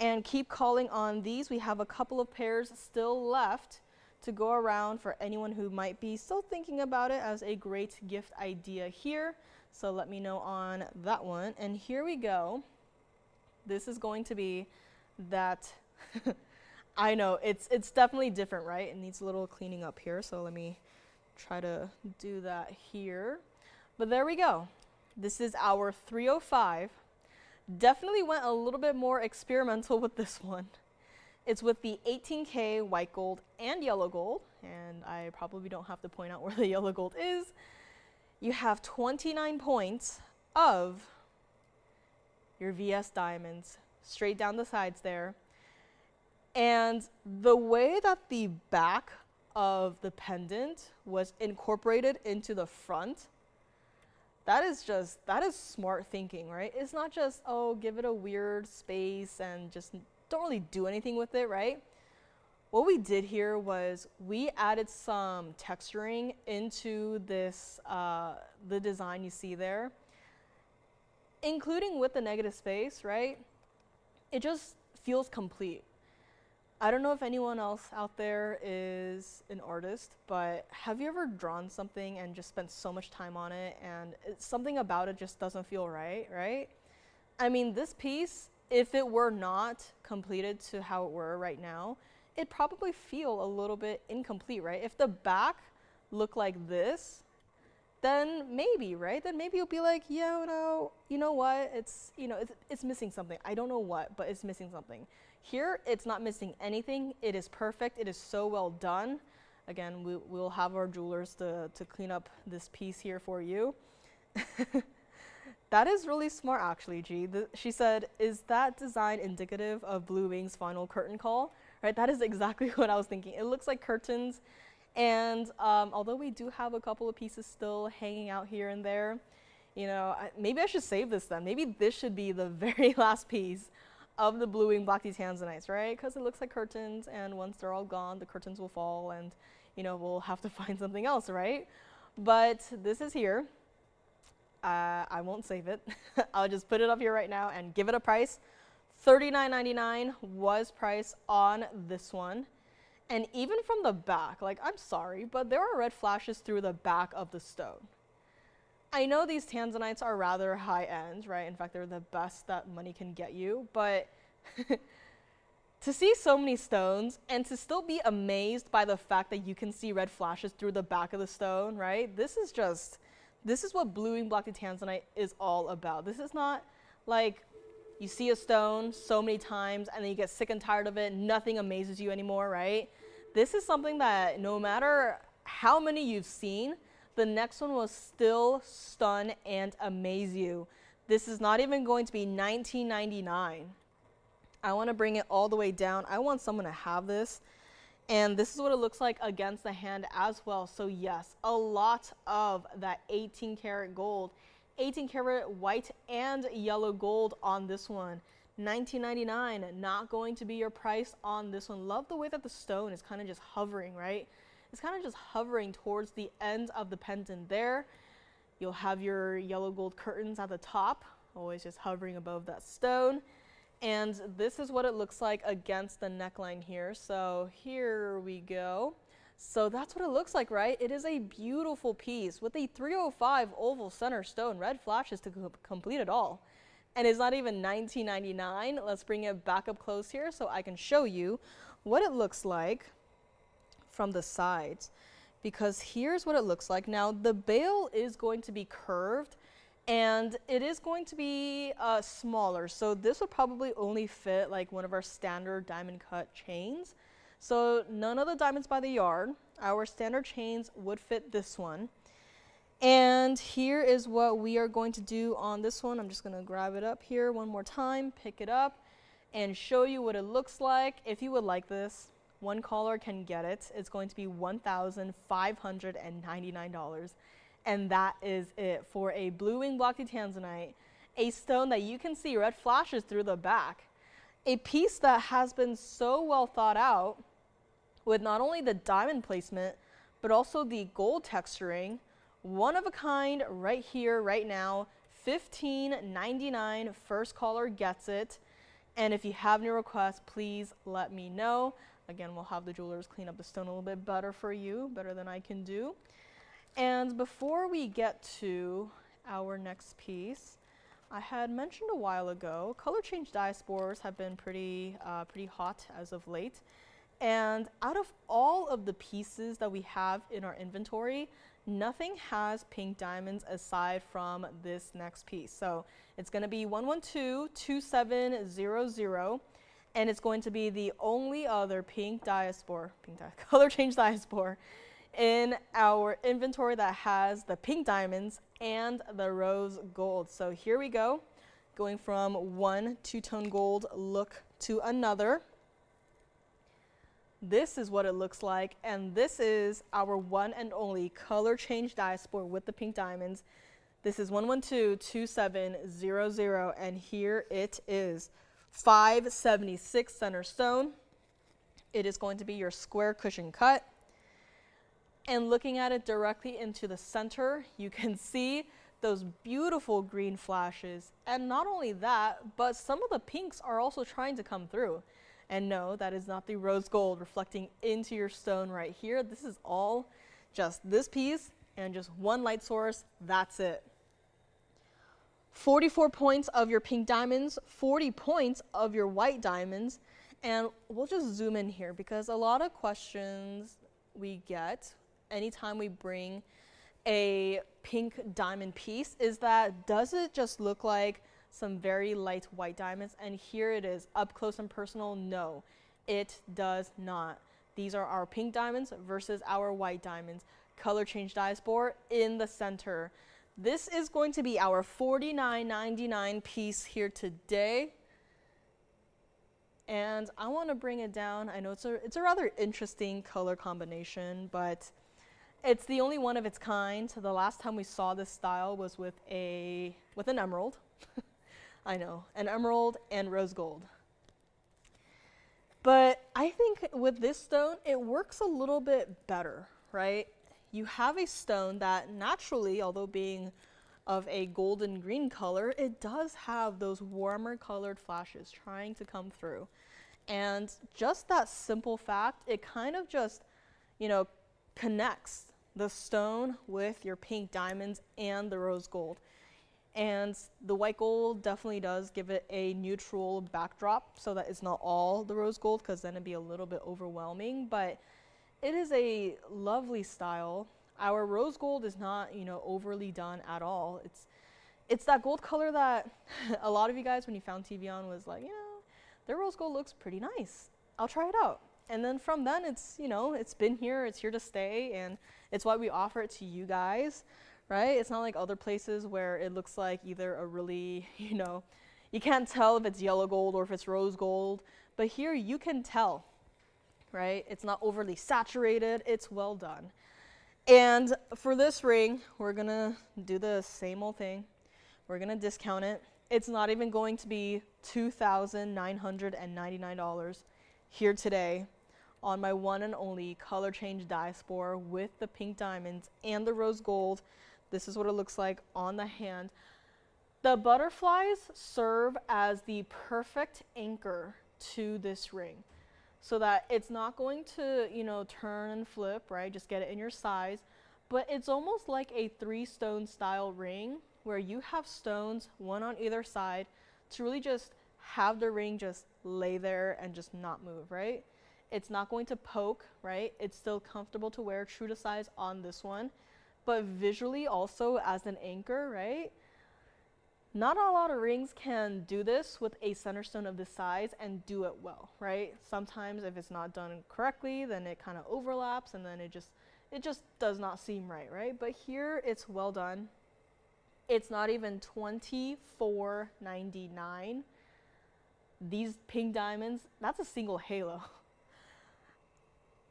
And keep calling on these. We have a couple of pairs still left to go around for anyone who might be still thinking about it as a great gift idea here. So let me know on that one. And here we go. This is going to be that, I know, it's definitely different, right? It needs a little cleaning up here, so let me try to do that here. But there we go. This is our 305. Definitely went a little bit more experimental with this one. It's with the 18K white gold and yellow gold, and I probably don't have to point out where the yellow gold is. You have 29 points of your VS diamonds straight down the sides there. And the way that the back of the pendant was incorporated into the front, that is smart thinking, right? It's not just, oh, give it a weird space and just don't really do anything with it, right? What we did here was we added some texturing into this, the design you see there, including with the negative space, right? It just feels complete. I don't know if anyone else out there is an artist, but have you ever drawn something and just spent so much time on it and something about it just doesn't feel right, right? I mean, this piece, if it were not completed to how it were right now, it'd probably feel a little bit incomplete, right? If the back looked like this, then maybe, right? Then maybe you'll be like, yeah, no, you know what? It's, you know, it's missing something. I don't know what, but it's missing something. Here, it's not missing anything. It is perfect. It is so well done. Again, we'll have our jewelers to clean up this piece here for you. That is really smart, actually, G. She said, is that design indicative of Blue Wing's final curtain call? Right, that is exactly what I was thinking. It looks like curtains. And although we do have a couple of pieces still hanging out here and there, you know, maybe I should save this then. Maybe this should be the very last piece of the Blue Wing Black Tea Tanzanites, right? Because it looks like curtains, and once they're all gone, the curtains will fall, and, you know, we'll have to find something else, right? But this is here. I won't save it. I'll just put it up here right now and give it a price. $39.99 was price on this one. And even from the back, like, I'm sorry, but there are red flashes through the back of the stone. I know these Tanzanites are rather high-end, right? In fact, they're the best that money can get you. But to see so many stones and to still be amazed by the fact that you can see red flashes through the back of the stone, right? This is what Blue Wing Black Tea Tanzanite is all about. This is not like you see a stone so many times and then you get sick and tired of it, nothing amazes you anymore, right? This is something that no matter how many you've seen, the next one will still stun and amaze you. This is not even going to be $19.99. I want to bring it all the way down. I want someone to have this. And this is what it looks like against the hand as well. So yes, a lot of that 18 karat gold, 18 karat white and yellow gold on this one. $19.99, not going to be your price on this one. Love the way that the stone is kind of just hovering, right? It's kind of just hovering towards the end of the pendant there. You'll have your yellow gold curtains at the top, always just hovering above that stone. And this is what it looks like against the neckline here. So here we go. So that's what it looks like, right? It is a beautiful piece with a 305 oval center stone, red flashes to complete it all. And it's not even $19.99. Let's bring it back up close here so I can show you what it looks like from the sides. Because here's what it looks like. Now, the bail is going to be curved, and it is going to be smaller. So this would probably only fit like one of our standard diamond cut chains. So none of the diamonds by the yard. Our standard chains would fit this one. And here is what we are going to do on this one. I'm just going to grab it up here one more time, pick it up, and show you what it looks like. If you would like this, one caller can get it. It's going to be $1,599. And that is it for a blue wing block Tanzanite, a stone that you can see red flashes through the back. A piece that has been so well thought out with not only the diamond placement, but also the gold texturing. One of a kind right here, right now, $15.99. First caller gets it. And if you have any requests, please let me know. Again, we'll have the jewelers clean up the stone a little bit better for you, better than I can do. And before we get to our next piece, I had mentioned a while ago, color change diaspores have been pretty hot as of late. And out of all of the pieces that we have in our inventory, nothing has pink diamonds aside from this next piece. So it's going to be 1122700, and it's going to be the only other color change diaspore in our inventory that has the pink diamonds and the rose gold. So here we go, going from one two-tone gold look to another. This is what it looks like, and this is our one and only color change diaspore with the pink diamonds. This is 1122700, and here it is. 576 center stone. It is going to be your square cushion cut. And looking at it directly into the center, you can see those beautiful green flashes. And not only that, but some of the pinks are also trying to come through. And no, that is not the rose gold reflecting into your stone right here. This is all just this piece and just one light source. That's it. 44 points of your pink diamonds, 40 points of your white diamonds. And we'll just zoom in here because a lot of questions we get anytime we bring a pink diamond piece is that, does it just look like some very light white diamonds? And here it is, up close and personal. No, it does not. These are our pink diamonds versus our white diamonds. Color change diaspore in the center. This is going to be our $49.99 piece here today. And I want to bring it down. I know it's a rather interesting color combination, but it's the only one of its kind. The last time we saw this style was with an emerald. I know, an emerald and rose gold. But I think with this stone, it works a little bit better, right? You have a stone that naturally, although being of a golden green color, it does have those warmer colored flashes trying to come through. And just that simple fact, it kind of just, connects the stone with your pink diamonds and the rose gold. And the white gold definitely does give it a neutral backdrop so that it's not all the rose gold, because then it'd be a little bit overwhelming. But it is a lovely style. Our rose gold is not, overly done at all. It's that gold color that a lot of you guys, when you found TVON, was like, their rose gold looks pretty nice. I'll try it out. And then from then, it's been here, it's here to stay, and it's why we offer it to you guys, right? It's not like other places where it looks like either a really, you can't tell if it's yellow gold or if it's rose gold, but here you can tell, right? It's not overly saturated, it's well done. And for this ring, we're gonna do the same old thing. We're gonna discount it. It's not even going to be $2,999 here today on my one and only color change diaspore with the pink diamonds and the rose gold. This is what it looks like on the hand. The butterflies serve as the perfect anchor to this ring so that it's not going to, turn and flip, right? Just get it in your size. But it's almost like a 3-stone style ring where you have stones, one on either side, to really just have the ring just lay there and just not move, right? It's not going to poke, right? It's still comfortable to wear, true to size on this one. But visually also as an anchor, right? Not a lot of rings can do this with a center stone of this size and do it well, right? Sometimes if it's not done correctly, then it kind of overlaps and then it just does not seem right, right? But here it's well done. It's not even $24.99. These pink diamonds, that's a single halo.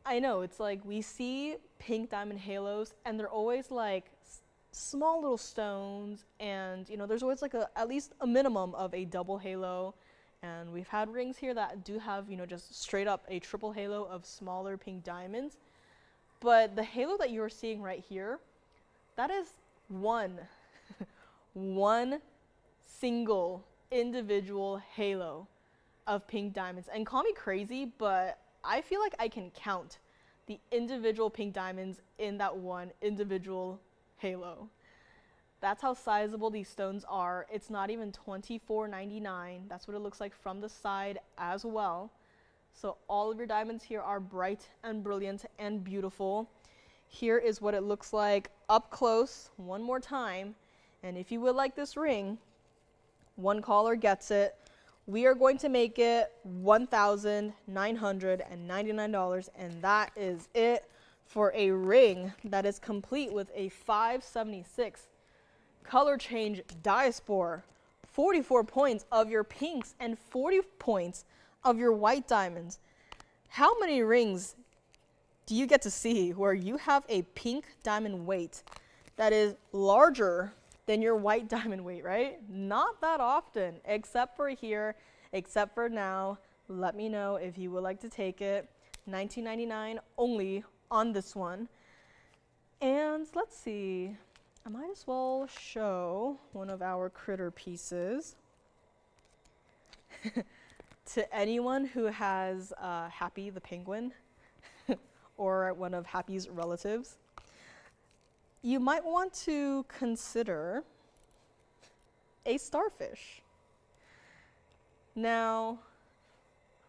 I know, it's like we see pink diamond halos and they're always like small little stones, and you know there's always like at least a minimum of a double halo, and we've had rings here that do have, you know, just straight up a triple halo of smaller pink diamonds. But the halo that you're seeing right here, that is one single individual halo of pink diamonds. And call me crazy, but I feel like I can count the individual pink diamonds in that one individual halo. That's how sizable these stones are. It's not even $24.99. That's what it looks like from the side as well. So all of your diamonds here are bright and brilliant and beautiful. Here is what it looks like up close one more time. And if you would like this ring, one caller gets it. We are going to make it $1,999, and that is it for a ring that is complete with a 576 color change diaspore, 44 points of your pinks and 40 points of your white diamonds. How many rings do you get to see where you have a pink diamond weight that is larger than your white diamond weight, right? Not that often, except for here, except for now. Let me know if you would like to take it. $19.99 only on this one. And let's see, I might as well show one of our critter pieces to anyone who has Happy the penguin or one of Happy's relatives. You might want to consider a starfish. Now,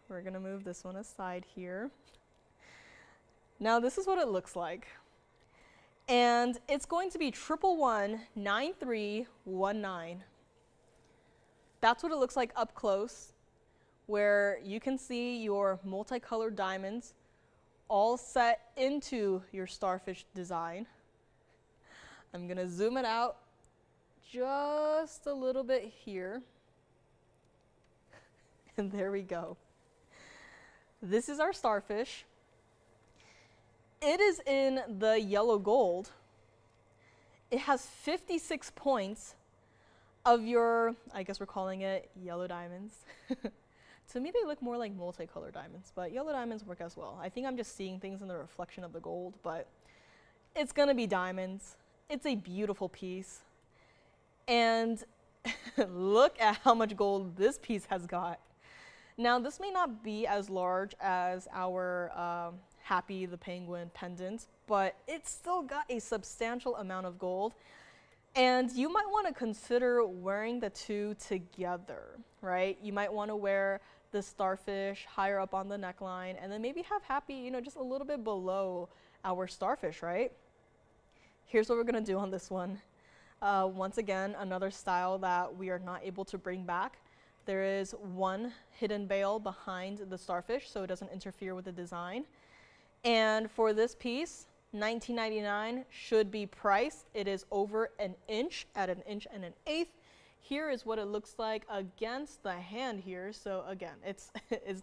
we're gonna move this one aside here. Now this is what it looks like. And it's going to be 1119319. That's what it looks like up close, where you can see your multicolored diamonds all set into your starfish design. I'm gonna zoom it out just a little bit here. And there we go. This is our starfish. It is in the yellow gold. It has 56 points of your, I guess we're calling it yellow diamonds. To me, they look more like multicolored diamonds, but yellow diamonds work as well. I think I'm just seeing things in the reflection of the gold, but it's gonna be diamonds. It's a beautiful piece. And look at how much gold this piece has got. Now, this may not be as large as our Happy the penguin pendant, but it's still got a substantial amount of gold. And you might want to consider wearing the two together, right? You might want to wear the starfish higher up on the neckline and then maybe have Happy, you know, just a little bit below our starfish, right? Here's what we're going to do on this one. Once again, another style that we are not able to bring back. There is one hidden veil behind the starfish so it doesn't interfere with the design. And for this piece, $19.99 should be priced. It is over an inch at 1 1/8 inches. Here is what it looks like against the hand here. So again, it's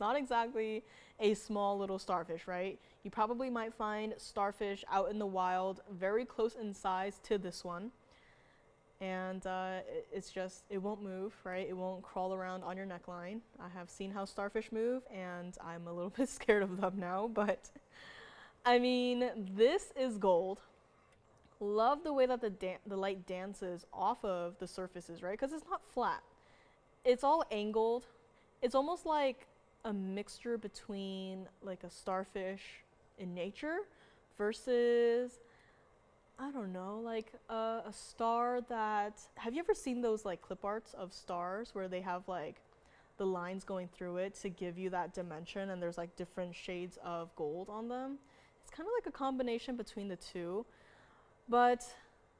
not exactly a small little starfish, right? You probably might find starfish out in the wild very close in size to this one. And it's just, it won't move, right? It won't crawl around on your neckline. I have seen how starfish move and I'm a little bit scared of them now, but I mean, this is gold. Love the way that the light dances off of the surfaces, right? Because it's not flat. It's all angled. It's almost like a mixture between like a starfish in nature versus, I don't know, like a star that, have you ever seen those like clip arts of stars where they have like the lines going through it to give you that dimension and there's like different shades of gold on them? It's kind of like a combination between the two, but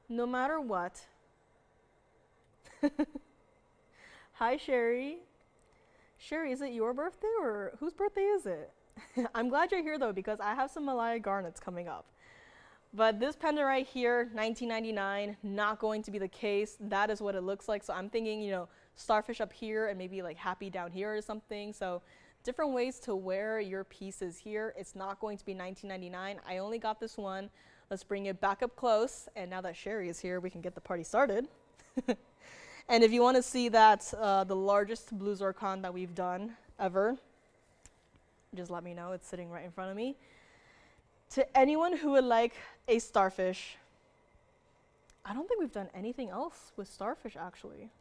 no matter what, Hi, Sherry. Sherry, is it your birthday or whose birthday is it? I'm glad you're here though, because I have some Malaya garnets coming up. But this pendant right here, $19.99, not going to be the case. That is what it looks like. So I'm thinking, you know, starfish up here and maybe like happy down here or something. So different ways to wear your pieces here. It's not going to be $19.99. I only got this one. Let's bring it back up close. And now that Sherry is here, we can get the party started. And if you want to see that, the largest blue zircon that we've done ever, just let me know. It's sitting right in front of me. To anyone who would like a starfish, I don't think we've done anything else with starfish actually.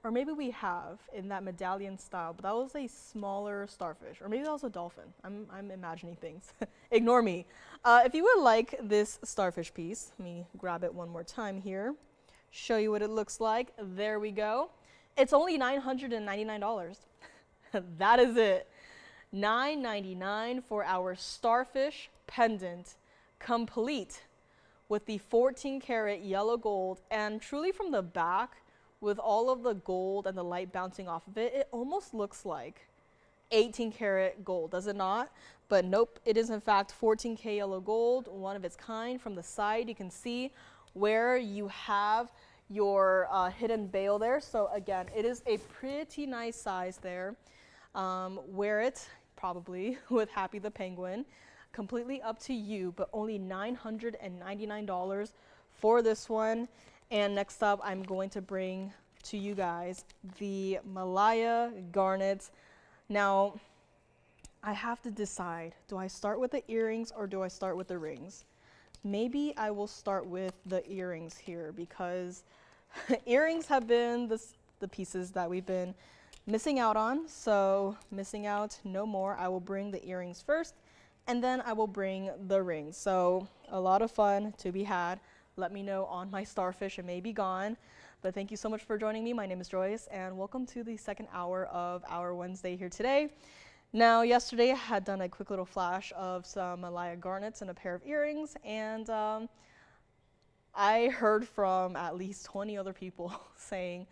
Or maybe we have in that medallion style, but that was a smaller starfish. Or maybe that was a dolphin. I'm imagining things. Ignore me. If you would like this starfish piece, let me grab it one more time here. Show you what it looks like. There we go. It's only $999. That is it. $9.99 for our starfish pendant, complete with the 14-karat yellow gold. And truly from the back, with all of the gold and the light bouncing off of it, it almost looks like 18-karat gold, does it not? But nope, it is in fact 14K yellow gold, one of its kind. From the side, you can see where you have your hidden bail there. So again, it is a pretty nice size there. Wear it probably with Happy the Penguin. Completely up to you, but only $999 for this one. And next up, I'm going to bring to you guys the Malaya garnets. Now, I have to decide, do I start with the earrings or do I start with the rings? Maybe I will start with the earrings here, because earrings have been the pieces that we've been missing out on. So missing out no more. I will bring the earrings first, and then I will bring the rings. So a lot of fun to be had. Let me know on my starfish. It may be gone, but thank you so much for joining me. My name is Joyce, and welcome to the second hour of our Wednesday here today. Now, yesterday I had done a quick little flash of some Malaya garnets and a pair of earrings, and I heard from at least 20 other people saying,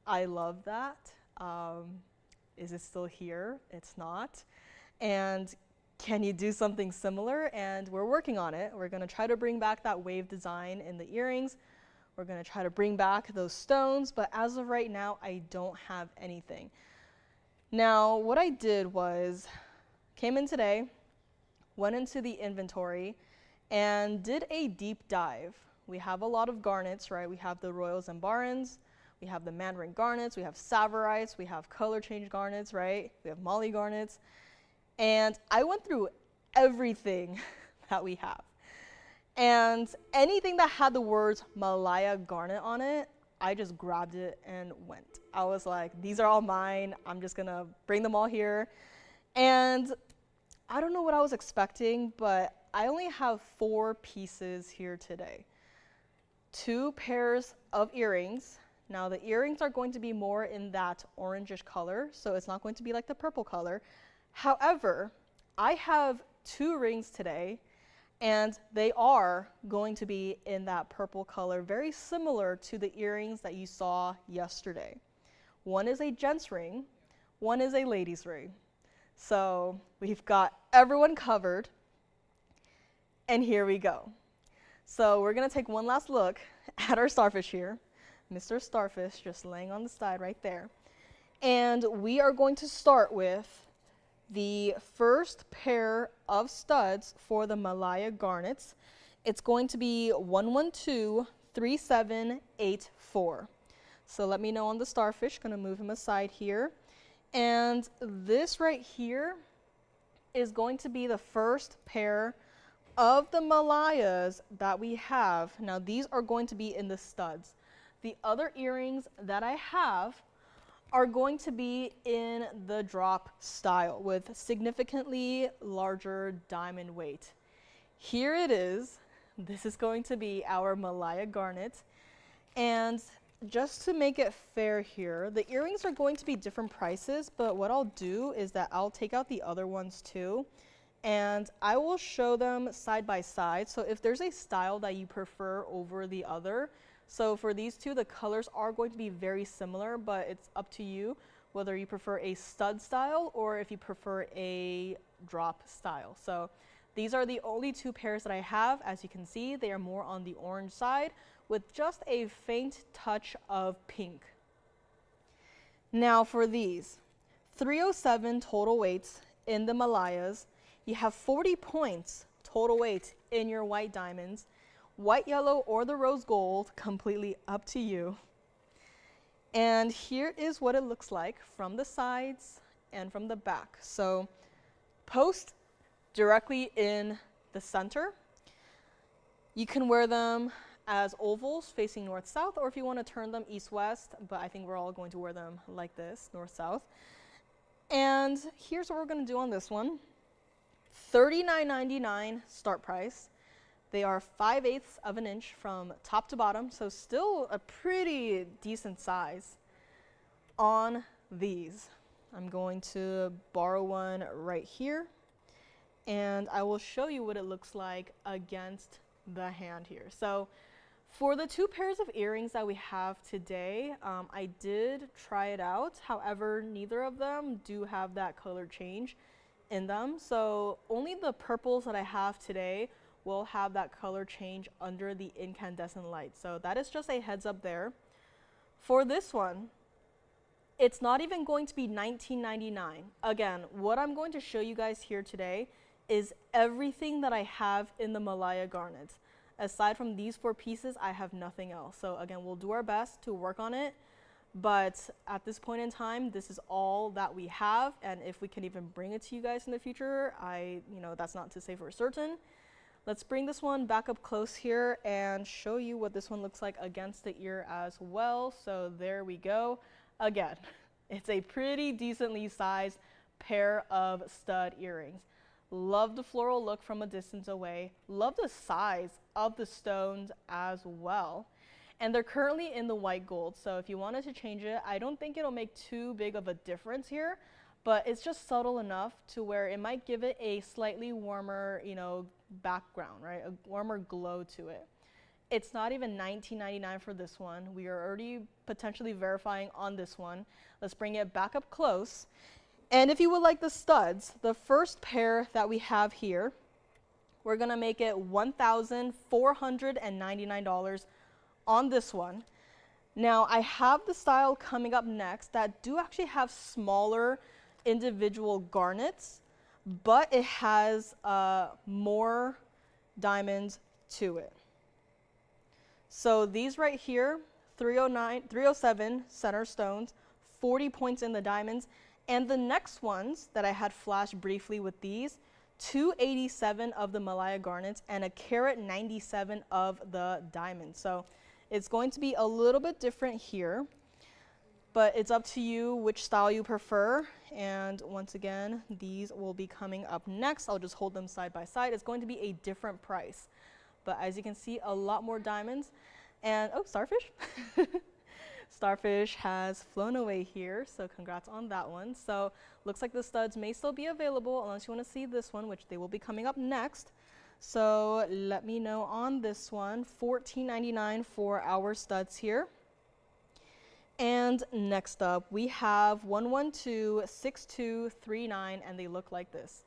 I love that. Is it still here? It's not. And can you do something similar? And we're working on it. We're going to try to bring back that wave design in the earrings. We're going to try to bring back those stones, but as of right now, I don't have anything. Now, what I did was, came in today, went into the inventory, and did a deep dive. We have a lot of garnets, right? We have the Royals and Barons, we have the Mandarin garnets, we have Savarites, we have color change garnets, right? We have Molly garnets. And I went through everything that we have. And anything that had the words Malaya garnet on it, I just grabbed it and went. I was like, these are all mine. I'm just gonna bring them all here. And I don't know what I was expecting, but I only have 4 pieces here today. 2 pairs of earrings. Now the earrings are going to be more in that orangish color, so it's not going to be like the purple color. However, I have 2 rings today, and they are going to be in that purple color, very similar to the earrings that you saw yesterday. One is a gents ring, one is a ladies ring. So we've got everyone covered, and here we go. So we're gonna take one last look at our starfish here. Mr. Starfish just laying on the side right there. And we are going to start with the first pair of studs for the Malaya garnets. It's going to be 1123784. So let me know on the starfish. Gonna move him aside here. And this right here is going to be the first pair of the Malayas that we have. Now these are going to be in the studs. The other earrings that I have are going to be in the drop style with significantly larger diamond weight. Here it is. This is going to be our Malaya garnet. And just to make it fair here, the earrings are going to be different prices, but what I'll do is that I'll take out the other ones too, and I will show them side by side. So if there's a style that you prefer over the other, So for these two, the colors are going to be very similar, but it's up to you whether you prefer a stud style or if you prefer a drop style. So these are the only two pairs that I have. As you can see, they are more on the orange side with just a faint touch of pink. Now for these, 307 total weights in the Malayas. You have 40 points total weight in your white diamonds. White, yellow, or the rose gold, completely up to you. And here is what it looks like from the sides and from the back. So post directly in the center. You can wear them as ovals facing north-south, or if you want to turn them east-west, but I think we're all going to wear them like this, north-south. And here's what we're going to do on this one. $39.99 start price. They are 5/8 of an inch from top to bottom, so still a pretty decent size on these. I'm going to borrow one right here, and I will show you what it looks like against the hand here. So for the two pairs of earrings that we have today, I did try it out. However, neither of them do have that color change in them. So only the purples that I have today will have that color change under the incandescent light. So that is just a heads up there. For this one, it's not even going to be $19.99. Again, what I'm going to show you guys here today is everything that I have in the Malaya garnet. Aside from these 4 pieces, I have nothing else. So again, we'll do our best to work on it. But at this point in time, this is all that we have. And if we can even bring it to you guys in the future, that's not to say for certain. Let's bring this one back up close here and show you what this one looks like against the ear as well. So there we go. Again, it's a pretty decently sized pair of stud earrings. Love the floral look from a distance away. Love the size of the stones as well. And they're currently in the white gold. So if you wanted to change it, I don't think it'll make too big of a difference here, but it's just subtle enough to where it might give it a slightly warmer, background, right? A warmer glow to it. It's not even $19.99 for this one. We are already potentially verifying on this one. Let's bring it back up close. And if you would like the studs, the first pair that we have here, we're gonna make it $1,499 on this one. Now I have the style coming up next that do actually have smaller individual garnets, but it has more diamonds to it. So these right here, 307 center stones, 40 points in the diamonds, and the next ones that I had flashed briefly with these, 287 of the Malaya garnets and a carat 97 of the diamonds. So it's going to be a little bit different here, but it's up to you which style you prefer. And once again, these will be coming up next. I'll just hold them side by side. It's going to be a different price, but as you can see, a lot more diamonds. And oh, Starfish. Starfish has flown away here, so congrats on that one. So looks like the studs may still be available unless you want to see this one, which they will be coming up next. So let me know on this one. $14.99 for our studs here. And next up, we have 1126239, and they look like this.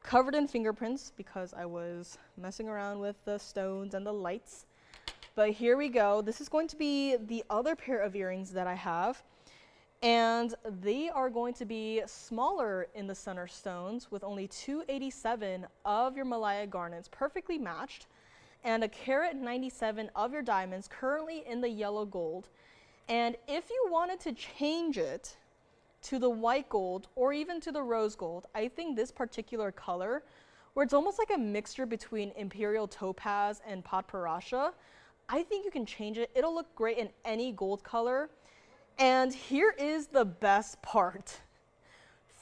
Covered in fingerprints because I was messing around with the stones and the lights. But here we go. This is going to be the other pair of earrings that I have. And they are going to be smaller in the center stones with only 287 of your Malaya garnets perfectly matched, and a carat 97 of your diamonds currently in the yellow gold. And if you wanted to change it to the white gold or even to the rose gold, I think this particular color, where it's almost like a mixture between imperial topaz and padparasha, I think you can change it. It'll look great in any gold color. And here is the best part.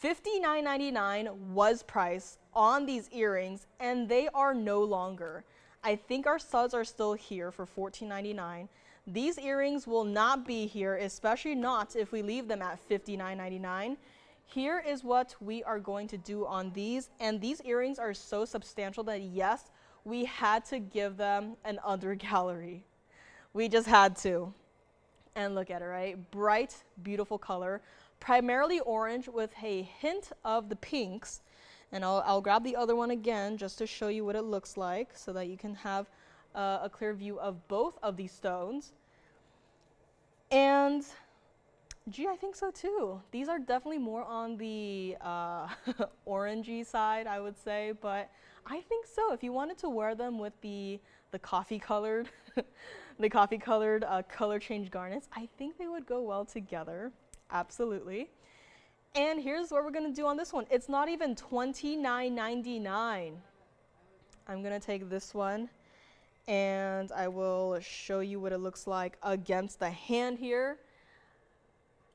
$59.99 was priced on these earrings, and they are no longer. I think our studs are still here for $14.99. These earrings will not be here, especially not if we leave them at $59.99. Here is what we are going to do on these, and these earrings are so substantial that yes, we had to give them an under gallery. We just had to. And look at it, right? Bright, beautiful color, primarily orange with a hint of the pinks. And I'll grab the other one again just to show you what it looks like so that you can have a clear view of both of these stones. And gee, I think so too. These are definitely more on the orangey side, I would say, but I think so. If you wanted to wear them with the coffee colored color change garnets, I think they would go well together. Absolutely. And here's what we're gonna do on this one. It's not even $29.99. I'm gonna take this one and I will show you what it looks like against the hand here.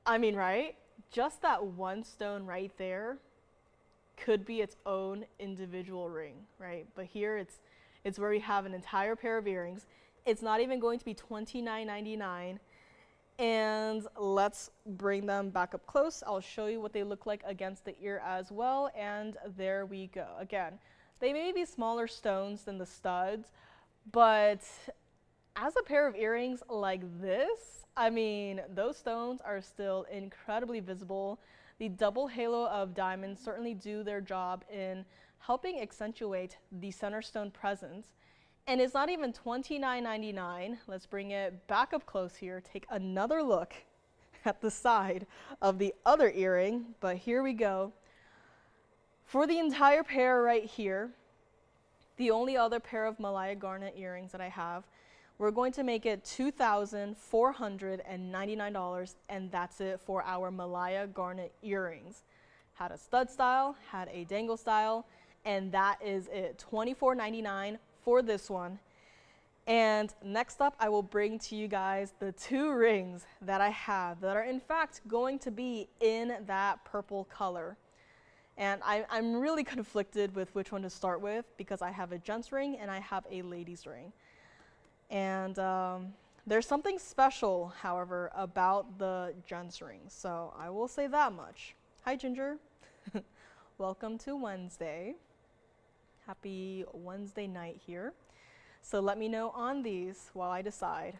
I mean, right? Just that one stone right there could be its own individual ring, right? But here it's where we have an entire pair of earrings. It's not even going to be $29.99. And let's bring them back up close. I'll show you what they look like against the ear as well. And there we go. Again, they may be smaller stones than the studs, but as a pair of earrings like this, I mean, those stones are still incredibly visible. The double halo of diamonds certainly do their job in helping accentuate the center stone presence. And it's not even $29.99. Let's bring it back up close here. Take another look at the side of the other earring. But here we go. For the entire pair right here, the only other pair of Malaya garnet earrings that I have, we're going to make it $2,499, and that's it for our Malaya garnet earrings. Had a stud style, had a dangle style, and that is it. $24.99 for this one. And next up, I will bring to you guys the two rings that I have that are in fact going to be in that purple color. And I'm really conflicted with which one to start with because I have a gents ring and I have a ladies ring. And there's something special, however, about the gents ring. So I will say that much. Hi, Ginger. Welcome to Wednesday. Happy Wednesday night here. So let me know on these while I decide.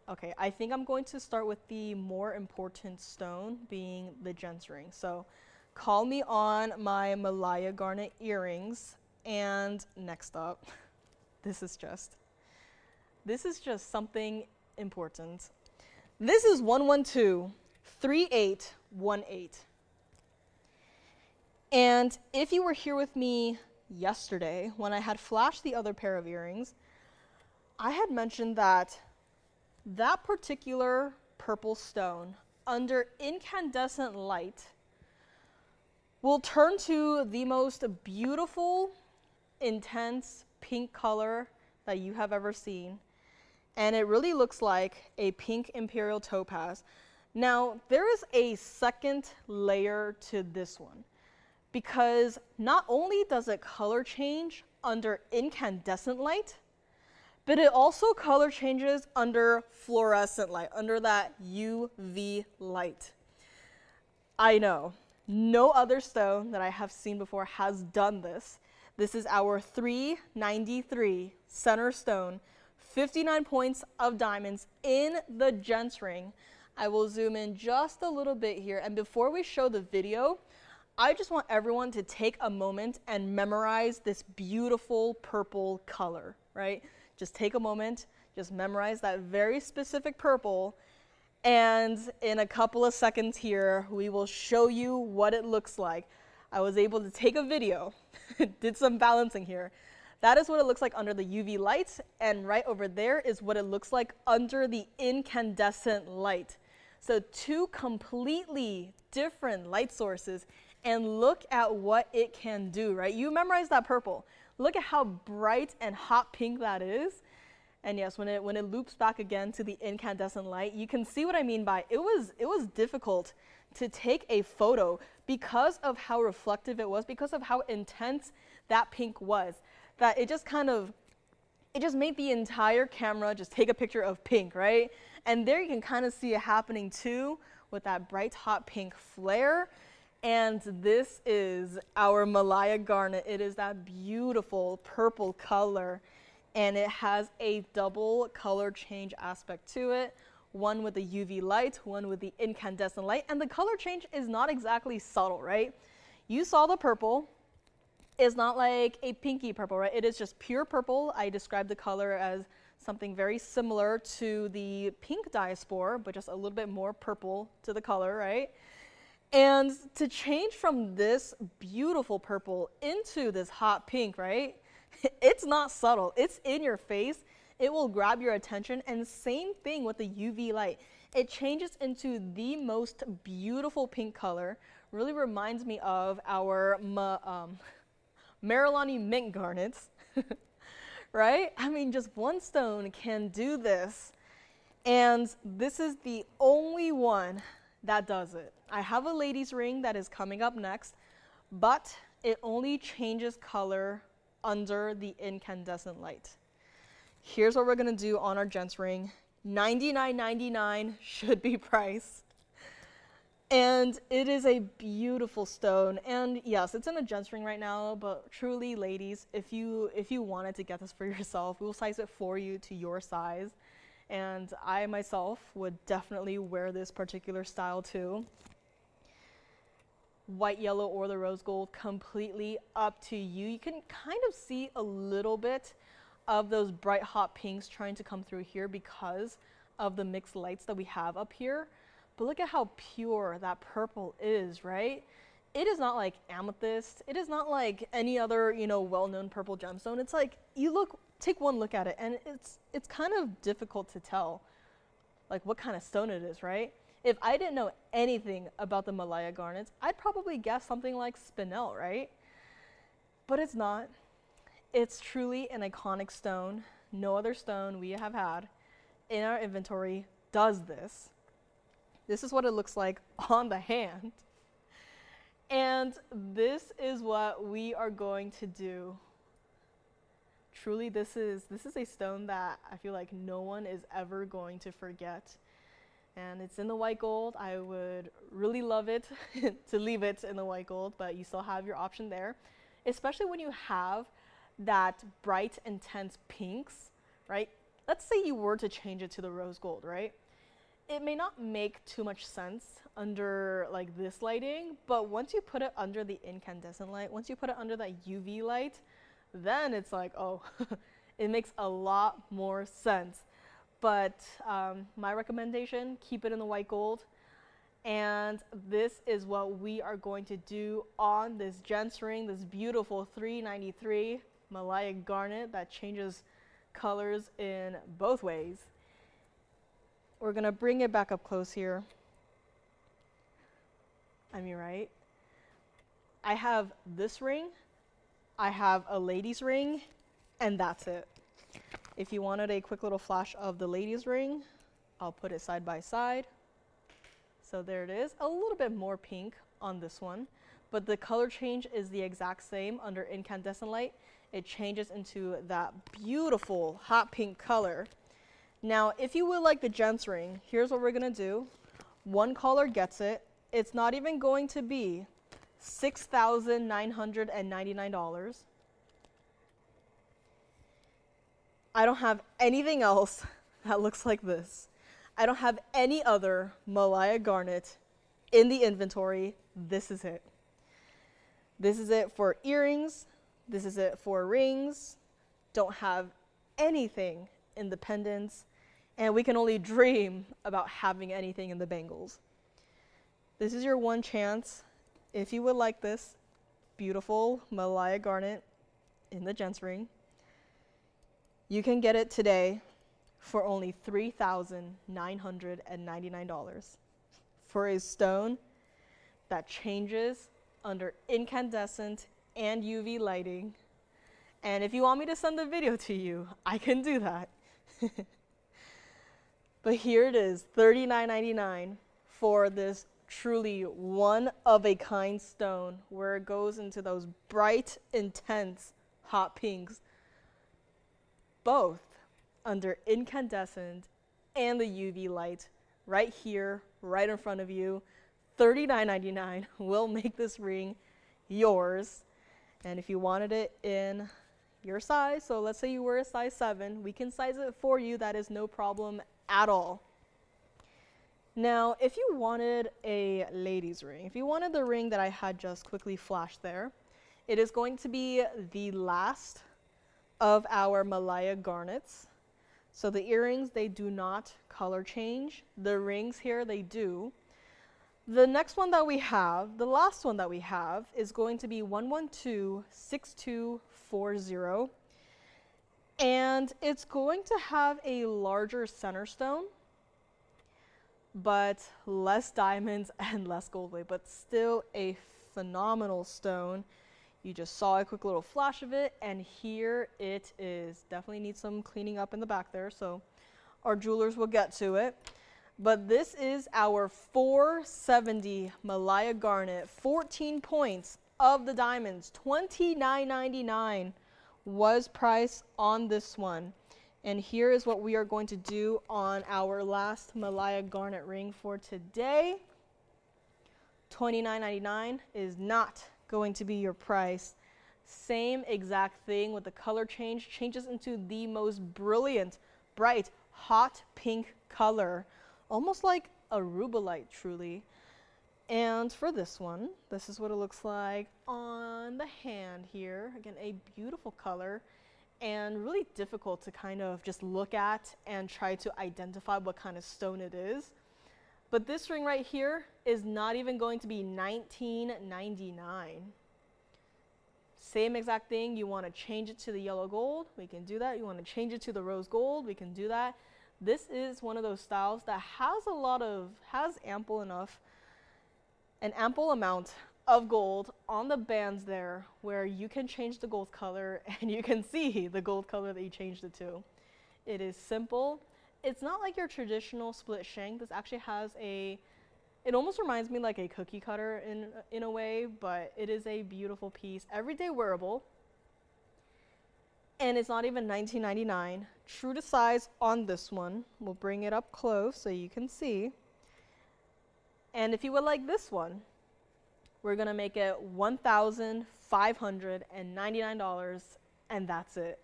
Okay, I think I'm going to start with the more important stone being the gents ring. So call me on my Malaya garnet earrings. And next up, this is just something important. This is 112-3818. And if you were here with me yesterday when I had flashed the other pair of earrings, I had mentioned that that particular purple stone under incandescent light will turn to the most beautiful, intense pink color that you have ever seen. And it really looks like a pink imperial topaz. Now, there is a second layer to this one, because not only does it color change under incandescent light, but it also color changes under fluorescent light, under that UV light. I know, no other stone that I have seen before has done this. This is our 393 center stone, 59 points of diamonds in the gents ring. I will zoom in just a little bit here. And before we show the video, I just want everyone to take a moment and memorize this beautiful purple color, right? Just take a moment, just memorize that very specific purple. And in a couple of seconds here, we will show you what it looks like. I was able to take a video, did some balancing here. That is what it looks like under the UV light, and right over there is what it looks like under the incandescent light. So two completely different light sources, and look at what it can do, right? You memorize that purple. Look at how bright and hot pink that is. And yes, when it loops back again to the incandescent light, you can see what I mean by it was difficult to take a photo because of how reflective it was, because of how intense that pink was, that it just made the entire camera just take a picture of pink, right? And there you can kind of see it happening too with that bright hot pink flare. And this is our Malaya garnet. It is that beautiful purple color. and it has a double color change aspect to it. One with the UV light, one with the incandescent light, and the color change is not exactly subtle, right? You saw the purple. It's not like a pinky purple, right? It is just pure purple. I described the color as something very similar to the pink diaspore, but just a little bit more purple to the color, right? And to change from this beautiful purple into this hot pink, right? It's not subtle. It's in your face. It will grab your attention. And same thing with the UV light. It changes into the most beautiful pink color. Really reminds me of our Marilani mint garnets, right? I mean, just one stone can do this. And this is the only one that does it. I have a ladies ring that is coming up next, but it only changes color under the incandescent light. Here's what we're gonna do on our gents ring. $99.99 should be priced. And it is a beautiful stone. And yes, it's in a gents ring right now, but truly, ladies, if you wanted to get this for yourself, we'll size it for you to your size. And I myself would definitely wear this particular style too. White, yellow, or the rose gold, completely up to you. You can kind of see a little bit of those bright hot pinks trying to come through here because of the mixed lights that we have up here. But look at how pure that purple is, right? It is not like amethyst. It is not like any other, well-known purple gemstone. It's like, take one look at it, and it's kind of difficult to tell, like, what kind of stone it is, right? If I didn't know anything about the Malaya garnets, I'd probably guess something like spinel, right? But it's not. It's truly an iconic stone. No other stone we have had in our inventory does this. This is what it looks like on the hand. And this is what we are going to do. Truly, this is a stone that I feel like no one is ever going to forget. And it's in the white gold. I would really love it to leave it in the white gold, but you still have your option there. Especially when you have that bright, intense pinks, right? Let's say you were to change it to the rose gold, right? It may not make too much sense under like this lighting, but once you put it under the incandescent light, once you put it under that UV light, then it's like, oh, it makes a lot more sense. But my recommendation, keep it in the white gold. And this is what we are going to do on this gents ring, this beautiful $393 Malaya garnet that changes colors in both ways. We're gonna bring it back up close here. I mean, right? I have this ring, I have a ladies ring, and that's it. If you wanted a quick little flash of the ladies ring, I'll put it side by side. So there it is, a little bit more pink on this one, but the color change is the exact same under incandescent light. It changes into that beautiful hot pink color. Now, if you would like the gents ring, here's what we're gonna do. One caller gets it. It's not even going to be $6,999. I don't have anything else that looks like this. I don't have any other Malaya garnet in the inventory. This is it. This is it for earrings. This is it for rings. Don't have anything in the pendants, and we can only dream about having anything in the bangles. This is your one chance. If you would like this beautiful Malaya garnet in the gents ring, you can get it today for only $3,999 for a stone that changes under incandescent and UV lighting. And if you want me to send the video to you, I can do that. But here it is, $39.99 for this truly one-of-a-kind stone where it goes into those bright, intense, hot pinks, both under incandescent and the UV light, right here, right in front of you. $39.99 will make this ring yours. And if you wanted it in your size. So let's say you were a size 7, we can size it for you. That is no problem at all. Now, if you wanted a lady's ring, if you wanted the ring that I had just quickly flashed there, it is going to be the last of our Malaya garnets. So the earrings, they do not color change. The rings here, they do. The next one that we have, the last one that we have, is going to be 1126240. And it's going to have a larger center stone, but less diamonds and less gold weight, but still a phenomenal stone. You just saw a quick little flash of it, and here it is. Definitely needs some cleaning up in the back there, so our jewelers will get to it. But this is our 470 Malaya garnet, 14 points of the diamonds, $29.99 was price on this one. And here is what we are going to do on our last Malaya garnet ring for today. $29.99 is not going to be your price. Same exact thing with the color change, changes into the most brilliant, bright, hot pink color, almost like a rubellite truly. And for this one, this is what it looks like on the hand here. Again, a beautiful color and really difficult to kind of just look at and try to identify what kind of stone it is. But this ring right here is not even going to be $19.99. Same exact thing, you want to change it to the yellow gold, we can do that. You want to change it to the rose gold, we can do that. This is one of those styles that has an ample amount of gold on the bands there where you can change the gold color and you can see the gold color that you changed it to. It is simple. It's not like your traditional split shank. This actually has it almost reminds me like a cookie cutter in a way, but it is a beautiful piece, everyday wearable. And it's not even $19.99. True to size on this one. We'll bring it up close so you can see. And if you would like this one, we're gonna make it $1,599, and that's it.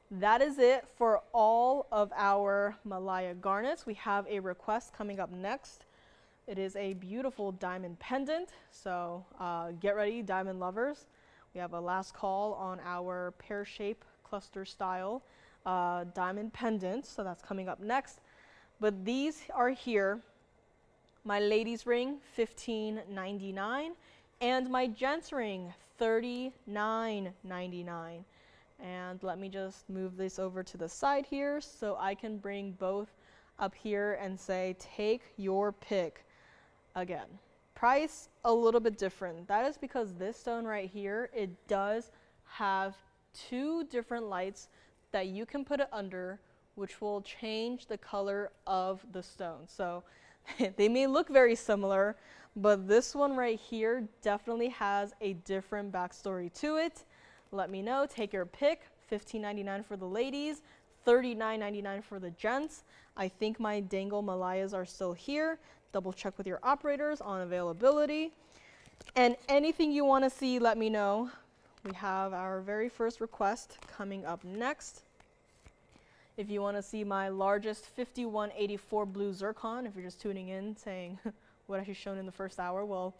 That is it for all of our Malaya garnets. We have a request coming up next. It is a beautiful diamond pendant, so get ready, diamond lovers. We have a last call on our pear shape cluster style diamond pendant, so that's coming up next. But these are here. My ladies ring, $15.99, and my gents ring, $39.99. And let me just move this over to the side here so I can bring both up here and say, take your pick. Again, price a little bit different. That is because this stone right here, it does have 2 different lights that you can put it under, which will change the color of the stone. So they may look very similar, but this one right here definitely has a different backstory to it. Let me know, take your pick. $15.99 for the ladies, $39.99 for the gents. I think my dangle Malayas are still here. Double check with your operators on availability. And anything you want to see, let me know. We have our very first request coming up next. If you want to see my largest 5184 blue zircon, if you're just tuning in saying what I just shown in the first hour, well,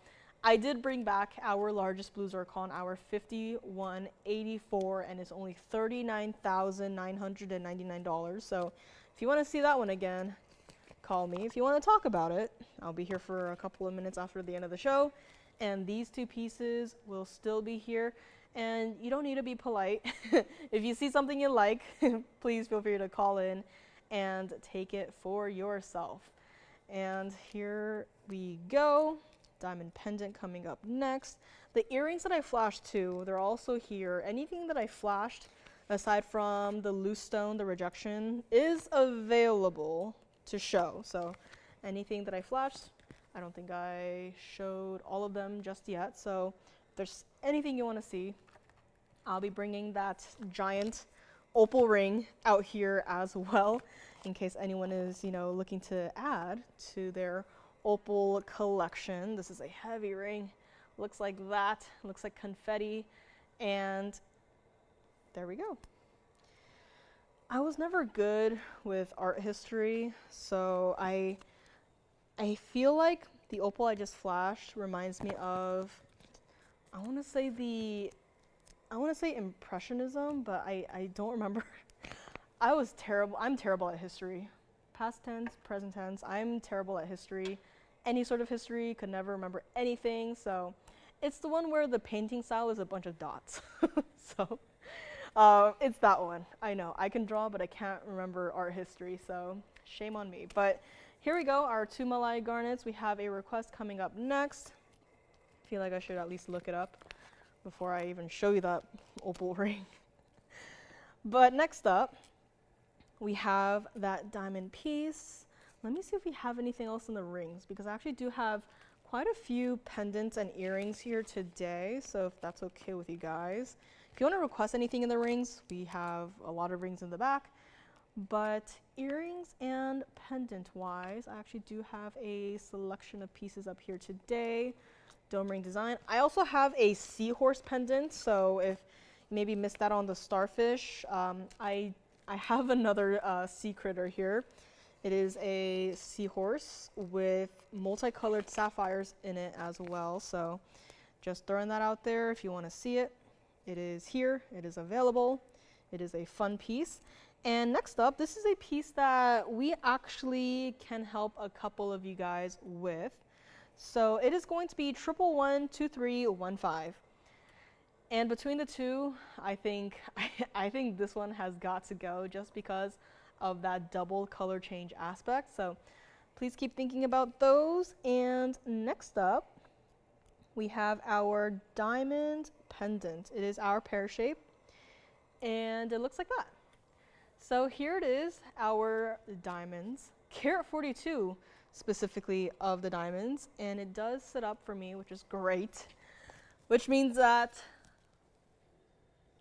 I did bring back our largest blue zircon, our 5184, and it's only $39,999. So if you want to see that one again, call me. If you want to talk about it, I'll be here for a couple of minutes after the end of the show. And these 2 pieces will still be here. And you don't need to be polite. If you see something you like, please feel free to call in and take it for yourself. And here we go. Diamond pendant coming up next. The earrings that I flashed too, they're also here. Anything that I flashed, aside from the loose stone, the rejection, is available to show. So anything that I flashed, I don't think I showed all of them just yet. So if there's anything you want to see, I'll be bringing that giant opal ring out here as well, in case anyone is, looking to add to their opal collection. This is a heavy ring. Looks like that. Looks like confetti. And there we go. I was never good with art history, so I feel like the opal I just flashed reminds me of, I want to say Impressionism, but I don't remember. I'm terrible at history. Past tense, present tense, I'm terrible at history. Any sort of history, could never remember anything, so it's the one where the painting style is a bunch of dots. So it's that one. I know, I can draw, but I can't remember art history, so shame on me. But here we go, our 2 Malaya garnets. We have a request coming up next. I feel like I should at least look it up before I even show you that opal ring. But next up, we have that diamond piece. Let me see if we have anything else in the rings, because I actually do have quite a few pendants and earrings here today, so if that's okay with you guys. If you want to request anything in the rings, we have a lot of rings in the back, but earrings and pendant wise, I actually do have a selection of pieces up here today. Dome ring design. I also have a Seahorse pendant, so if you maybe missed that on the Starfish, I have another sea critter here. It is a Seahorse with multicolored sapphires in it as well, so just throwing that out there if you want to see it. It is here, it is available, it is a fun piece. And next up, this is a piece that we actually can help a couple of you guys with. So it is going to be 1112315. And between the two, I think this one has got to go just because of that double color change aspect. So please keep thinking about those. And next up, we have our diamond pendant. It is our pear shape, and it looks like that. So here it is, our diamonds, carat 42 specifically of the diamonds, and it does sit up for me, which is great, which means that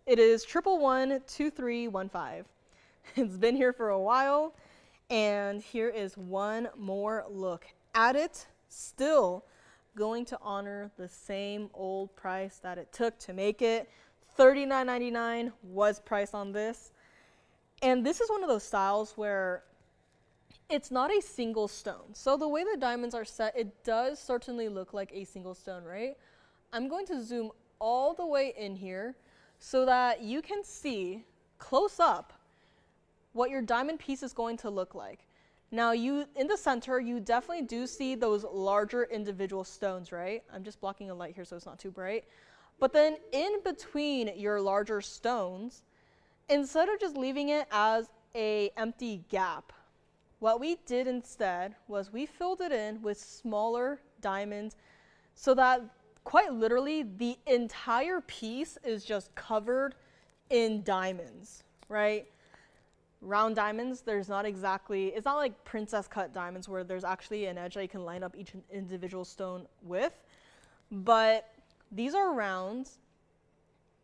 it is 1112315. It's been here for a while, and here is one more look at it. Still going to honor the same old price that it took to make it. $39.99 was priced on this. And this is one of those styles where it's not a single stone. So the way the diamonds are set, it does certainly look like a single stone, right? I'm going to zoom all the way in here so that you can see close up what your diamond piece is going to look like. Now in the center, you definitely do see those larger individual stones, right? I'm just blocking a light here so it's not too bright. But then in between your larger stones, instead of just leaving it as an empty gap, what we did instead was we filled it in with smaller diamonds so that quite literally the entire piece is just covered in diamonds, right? Round diamonds, it's not like princess cut diamonds where there's actually an edge that you can line up each individual stone with, but these are rounds.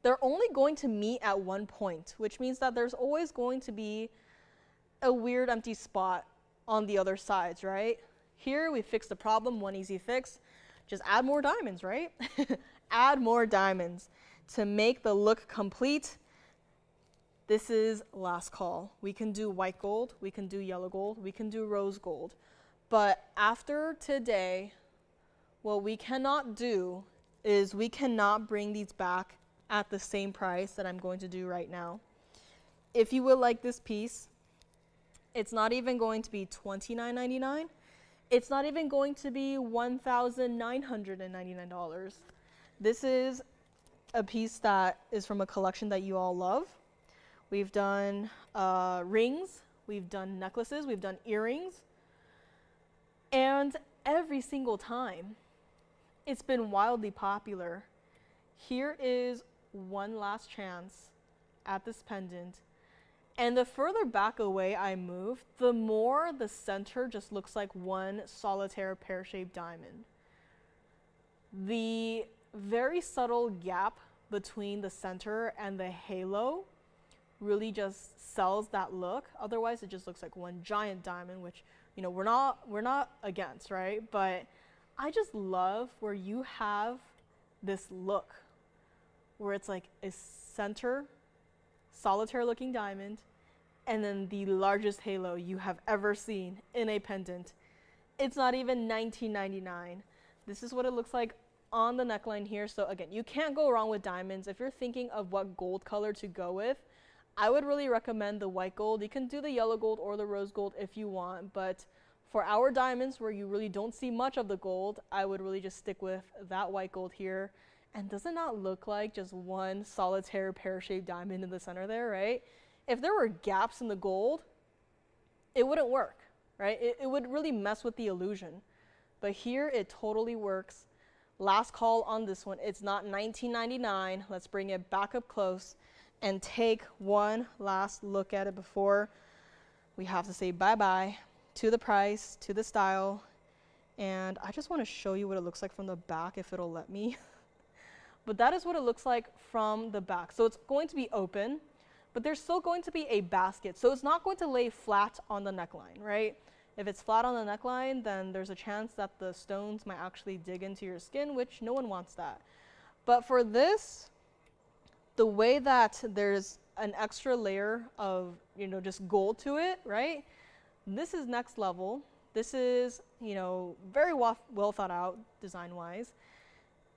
They're only going to meet at one point, which means that there's always going to be a weird empty spot on the other sides, right? Here we fixed the problem, one easy fix. Just add more diamonds, right? Add more diamonds to make the look complete. This is last call. We can do white gold, we can do yellow gold, we can do rose gold. But after today, what we cannot do is we cannot bring these back at the same price that I'm going to do right now. If you would like this piece, it's not even going to be $29.99. It's not even going to be $1,999. This is a piece that is from a collection that you all love. We've done rings, we've done necklaces, we've done earrings, and every single time it's been wildly popular. Here is one last chance at this pendant, and the further back away I move, the more the center just looks like one solitaire pear-shaped diamond. The very subtle gap between the center and the halo really just sells that look. Otherwise it just looks like one giant diamond, which, you know, we're not against, right? But I just love where you have this look where it's like a center solitaire looking diamond, and then the largest halo you have ever seen in a pendant. It's not even $19.99. This is what it looks like on the neckline here. So again, you can't go wrong with diamonds. If you're thinking of what gold color to go with, I would really recommend the white gold. You can do the yellow gold or the rose gold if you want, but for our diamonds where you really don't see much of the gold, I would really just stick with that white gold here. And does it not look like just one solitaire pear-shaped diamond in the center there, right? If there were gaps in the gold, it wouldn't work, right? It would really mess with the illusion. But here it totally works. Last call on this one. It's not $19.99. Let's bring it back up close and take one last look at it before we have to say bye-bye to the price, to the style. And I just want to show you what it looks like from the back if it'll let me. But that is what it looks like from the back. So it's going to be open, but there's still going to be a basket. So it's not going to lay flat on the neckline, right? If it's flat on the neckline, then there's a chance that the stones might actually dig into your skin, which no one wants that. But for this, the way that there's an extra layer of, just gold to it, right? This is next level. This is, very well thought out design-wise.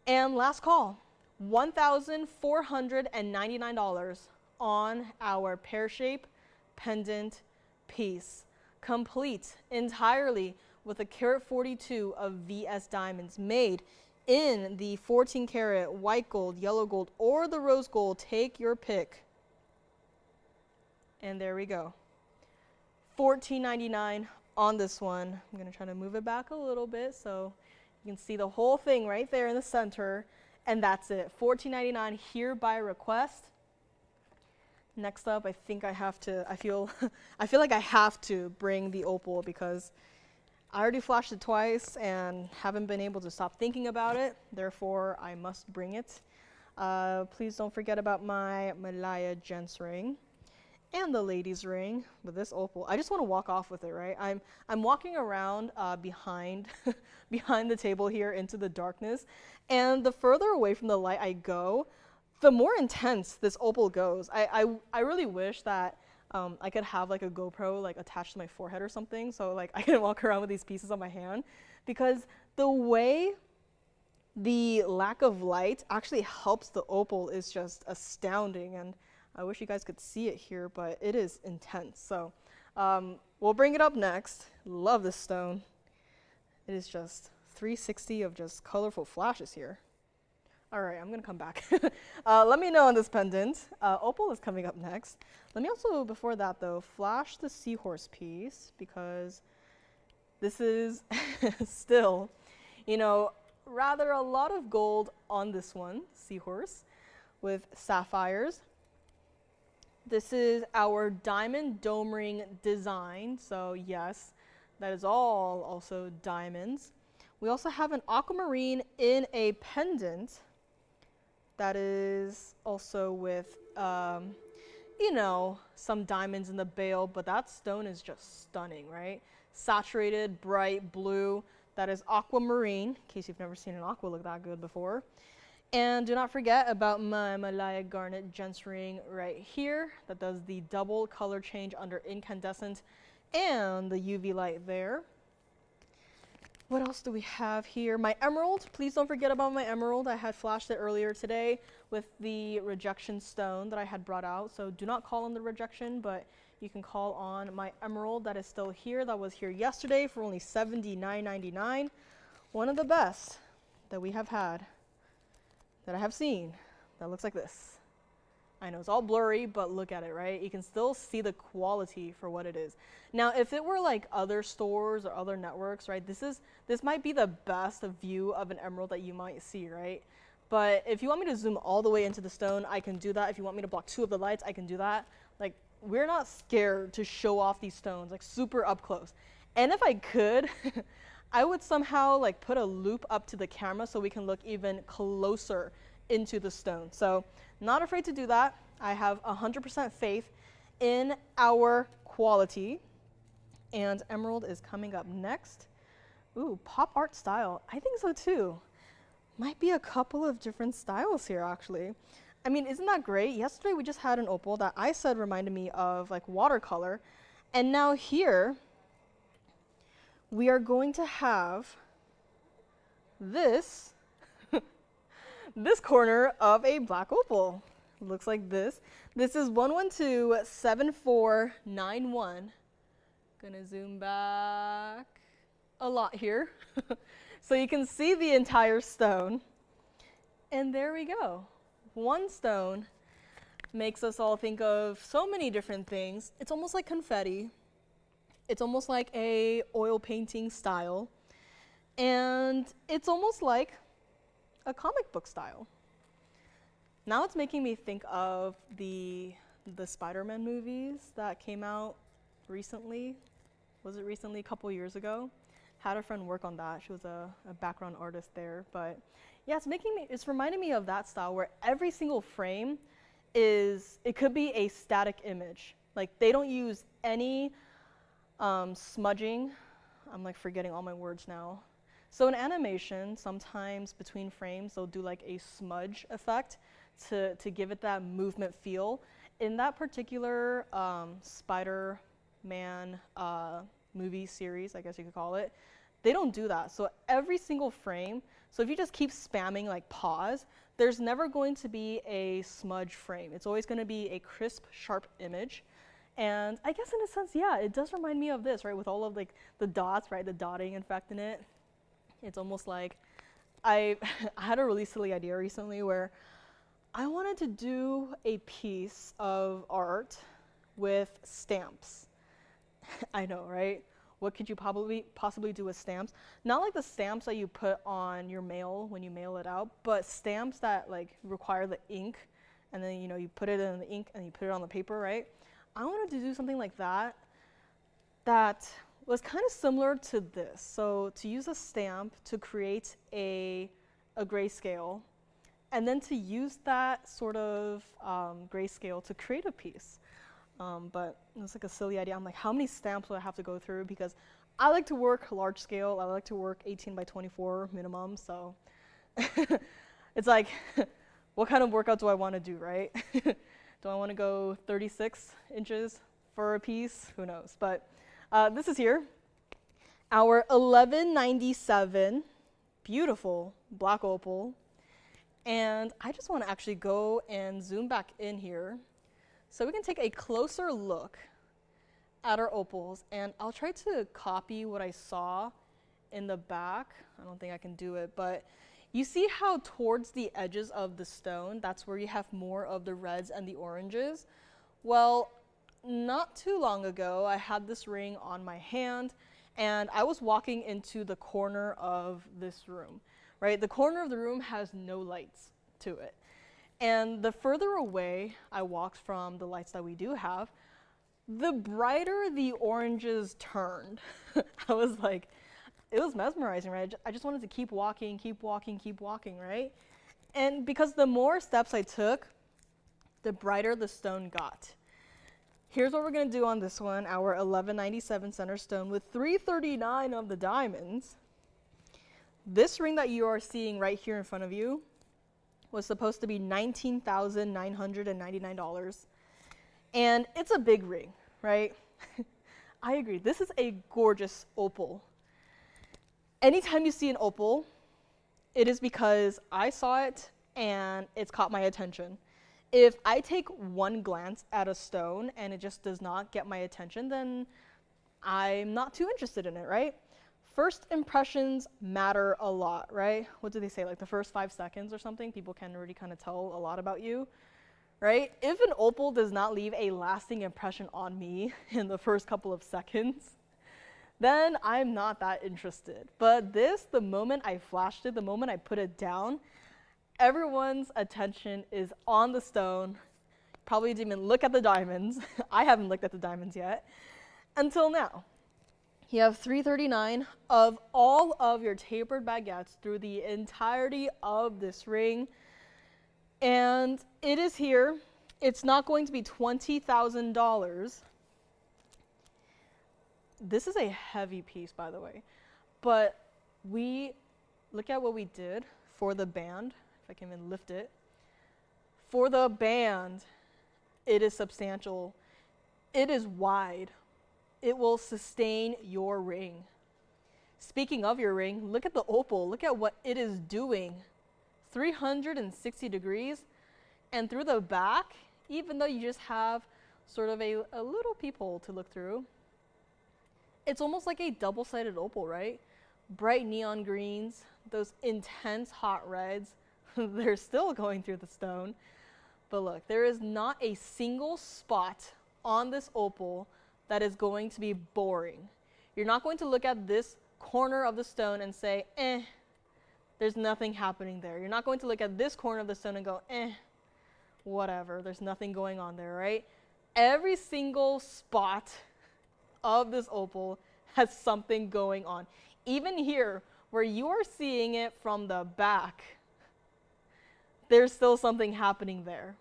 And last call, $1,499 on our pear-shaped pendant piece. Complete entirely with a carat 42 of VS diamonds made in the 14 karat white gold, yellow gold, or the rose gold. Take your pick. And there we go. $14.99 on this one. I'm going to try to move it back a little bit so you can see the whole thing right there in the center. And that's it. $14.99 here by request. Next up, I think I have to, I feel like I have to bring the opal because I already flashed it twice and haven't been able to stop thinking about it. Therefore, I must bring it. Please don't forget about my Malaya gents ring and the ladies ring with this opal. I just want to walk off with it, right? I'm walking around behind behind the table here into the darkness, and the further away from the light I go, the more intense this opal goes. I really wish that I could have like a GoPro like attached to my forehead or something, so like I can walk around with these pieces on my hand, because the way the lack of light actually helps the opal is just astounding. And I wish you guys could see it here, but it is intense. So we'll bring it up next. Love this stone. It is just 360 of just colorful flashes here. All right, I'm gonna come back. Let me know on this pendant. Opal is coming up next. Let me also, before that though, flash the Seahorse piece, because this is still, rather a lot of gold on this one, Seahorse, with sapphires. This is our diamond dome ring design, so yes, that is all also diamonds. We also have an aquamarine in a pendant that is also with, some diamonds in the bail, but that stone is just stunning, right? Saturated, bright blue. That is aquamarine, in case you've never seen an aqua look that good before. And do not forget about my Malaya garnet gents ring right here that does the double color change under incandescent and the UV light there. What else do we have here? My emerald. Please don't forget about my emerald. I had flashed it earlier today with the rejection stone that I had brought out. So do not call on the rejection, but you can call on my emerald that is still here. That was here yesterday for only $79.99. One of the best that we have had, that I have seen, that looks like this. I know it's all blurry, but look at it, right? You can still see the quality for what it is. Now, if it were like other stores or other networks, right, this might be the best view of an emerald that you might see, right? But if you want me to zoom all the way into the stone, I can do that. If you want me to block 2 of the lights, I can do that. Like, we're not scared to show off these stones, like super up close. And if I could, I would somehow like put a loop up to the camera so we can look even closer into the stone. So not afraid to do that. I have 100% faith in our quality. And emerald is coming up next. Ooh, pop art style. I think so too. Might be a couple of different styles here actually. I mean, isn't that great? Yesterday we just had an opal that I said reminded me of like watercolor. And now here, we are going to have this, this corner of a black opal. Looks like this. This is 112-7491. Gonna zoom back a lot here. So you can see the entire stone. And there we go. One stone makes us all think of so many different things. It's almost like confetti. It's almost like a oil painting style. And it's almost like a comic book style. Now it's making me think of the Spider-Man movies that came out recently. Was it recently? A couple years ago. Had a friend work on that. She was a background artist there. But yeah, it's reminding me of that style where every single frame it could be a static image. Like they don't use any smudging. I'm like forgetting all my words now. So in animation, sometimes between frames, they'll do like a smudge effect to give it that movement feel. In that particular Spider-Man movie series, I guess you could call it, they don't do that. So every single frame, so if you just keep spamming like pause, there's never going to be a smudge frame. It's always going to be a crisp, sharp image. And I guess in a sense, yeah, it does remind me of this, right? With all of like the dots, right? The dotting effect in it. It's almost like I had a really silly idea recently where I wanted to do a piece of art with stamps. I know, right? What could you possibly do with stamps? Not like the stamps that you put on your mail when you mail it out, but stamps that like require the ink, and then you put it in the ink and you put it on the paper, right? I wanted to do something like that was kind of similar to this. So to use a stamp to create a grayscale, and then to use that sort of grayscale to create a piece. But it was like a silly idea. I'm like, how many stamps will I have to go through? Because I like to work large scale. I like to work 18 by 24 minimum. So it's like, what kind of workout do I want to do, right? Do I want to go 36 inches for a piece? Who knows? But this is here, our 1197 beautiful black opal. And I just want to actually go and zoom back in here so we can take a closer look at our opals. And I'll try to copy what I saw in the back. I don't think I can do it, but you see how towards the edges of the stone, that's where you have more of the reds and the oranges? Well, not too long ago, I had this ring on my hand, and I was walking into the corner of this room, right? The corner of the room has no lights to it. And the further away I walked from the lights that we do have, the brighter the oranges turned. I was like, it was mesmerizing, right? I just wanted to keep walking, right? And because the more steps I took, the brighter the stone got. Here's what we're gonna do on this one, our 1197 center stone with 339 of the diamonds. This ring that you are seeing right here in front of you was supposed to be $19,999. And it's a big ring, right? I agree, this is a gorgeous opal. Anytime you see an opal, it is because I saw it and it's caught my attention. If I take one glance at a stone and it just does not get my attention, then I'm not too interested in it, right? First impressions matter a lot, right? What do they say, like the first 5 seconds or something? People can already kind of tell a lot about you, right? If an opal does not leave a lasting impression on me in the first couple of seconds, then I'm not that interested. But this, the moment I flashed it, the moment I put it down, everyone's attention is on the stone. Probably didn't even look at the diamonds. I haven't looked at the diamonds yet, until now. You have 339 of all of your tapered baguettes through the entirety of this ring. And it is here. It's not going to be $20,000. This is a heavy piece, by the way. But look at what we did for the band, if I can even lift it. For the band, it is substantial. It is wide. It will sustain your ring. Speaking of your ring, look at the opal. Look at what it is doing. 360 degrees. And through the back, even though you just have sort of a little peephole to look through, it's almost like a double-sided opal, right? Bright neon greens, those intense hot reds, they're still going through the stone. But look, there is not a single spot on this opal that is going to be boring. You're not going to look at this corner of the stone and say, there's nothing happening there. You're not going to look at this corner of the stone and go, whatever, there's nothing going on there, right? Every single spot of this opal has something going on. Even here, where you are seeing it from the back, there's still something happening there.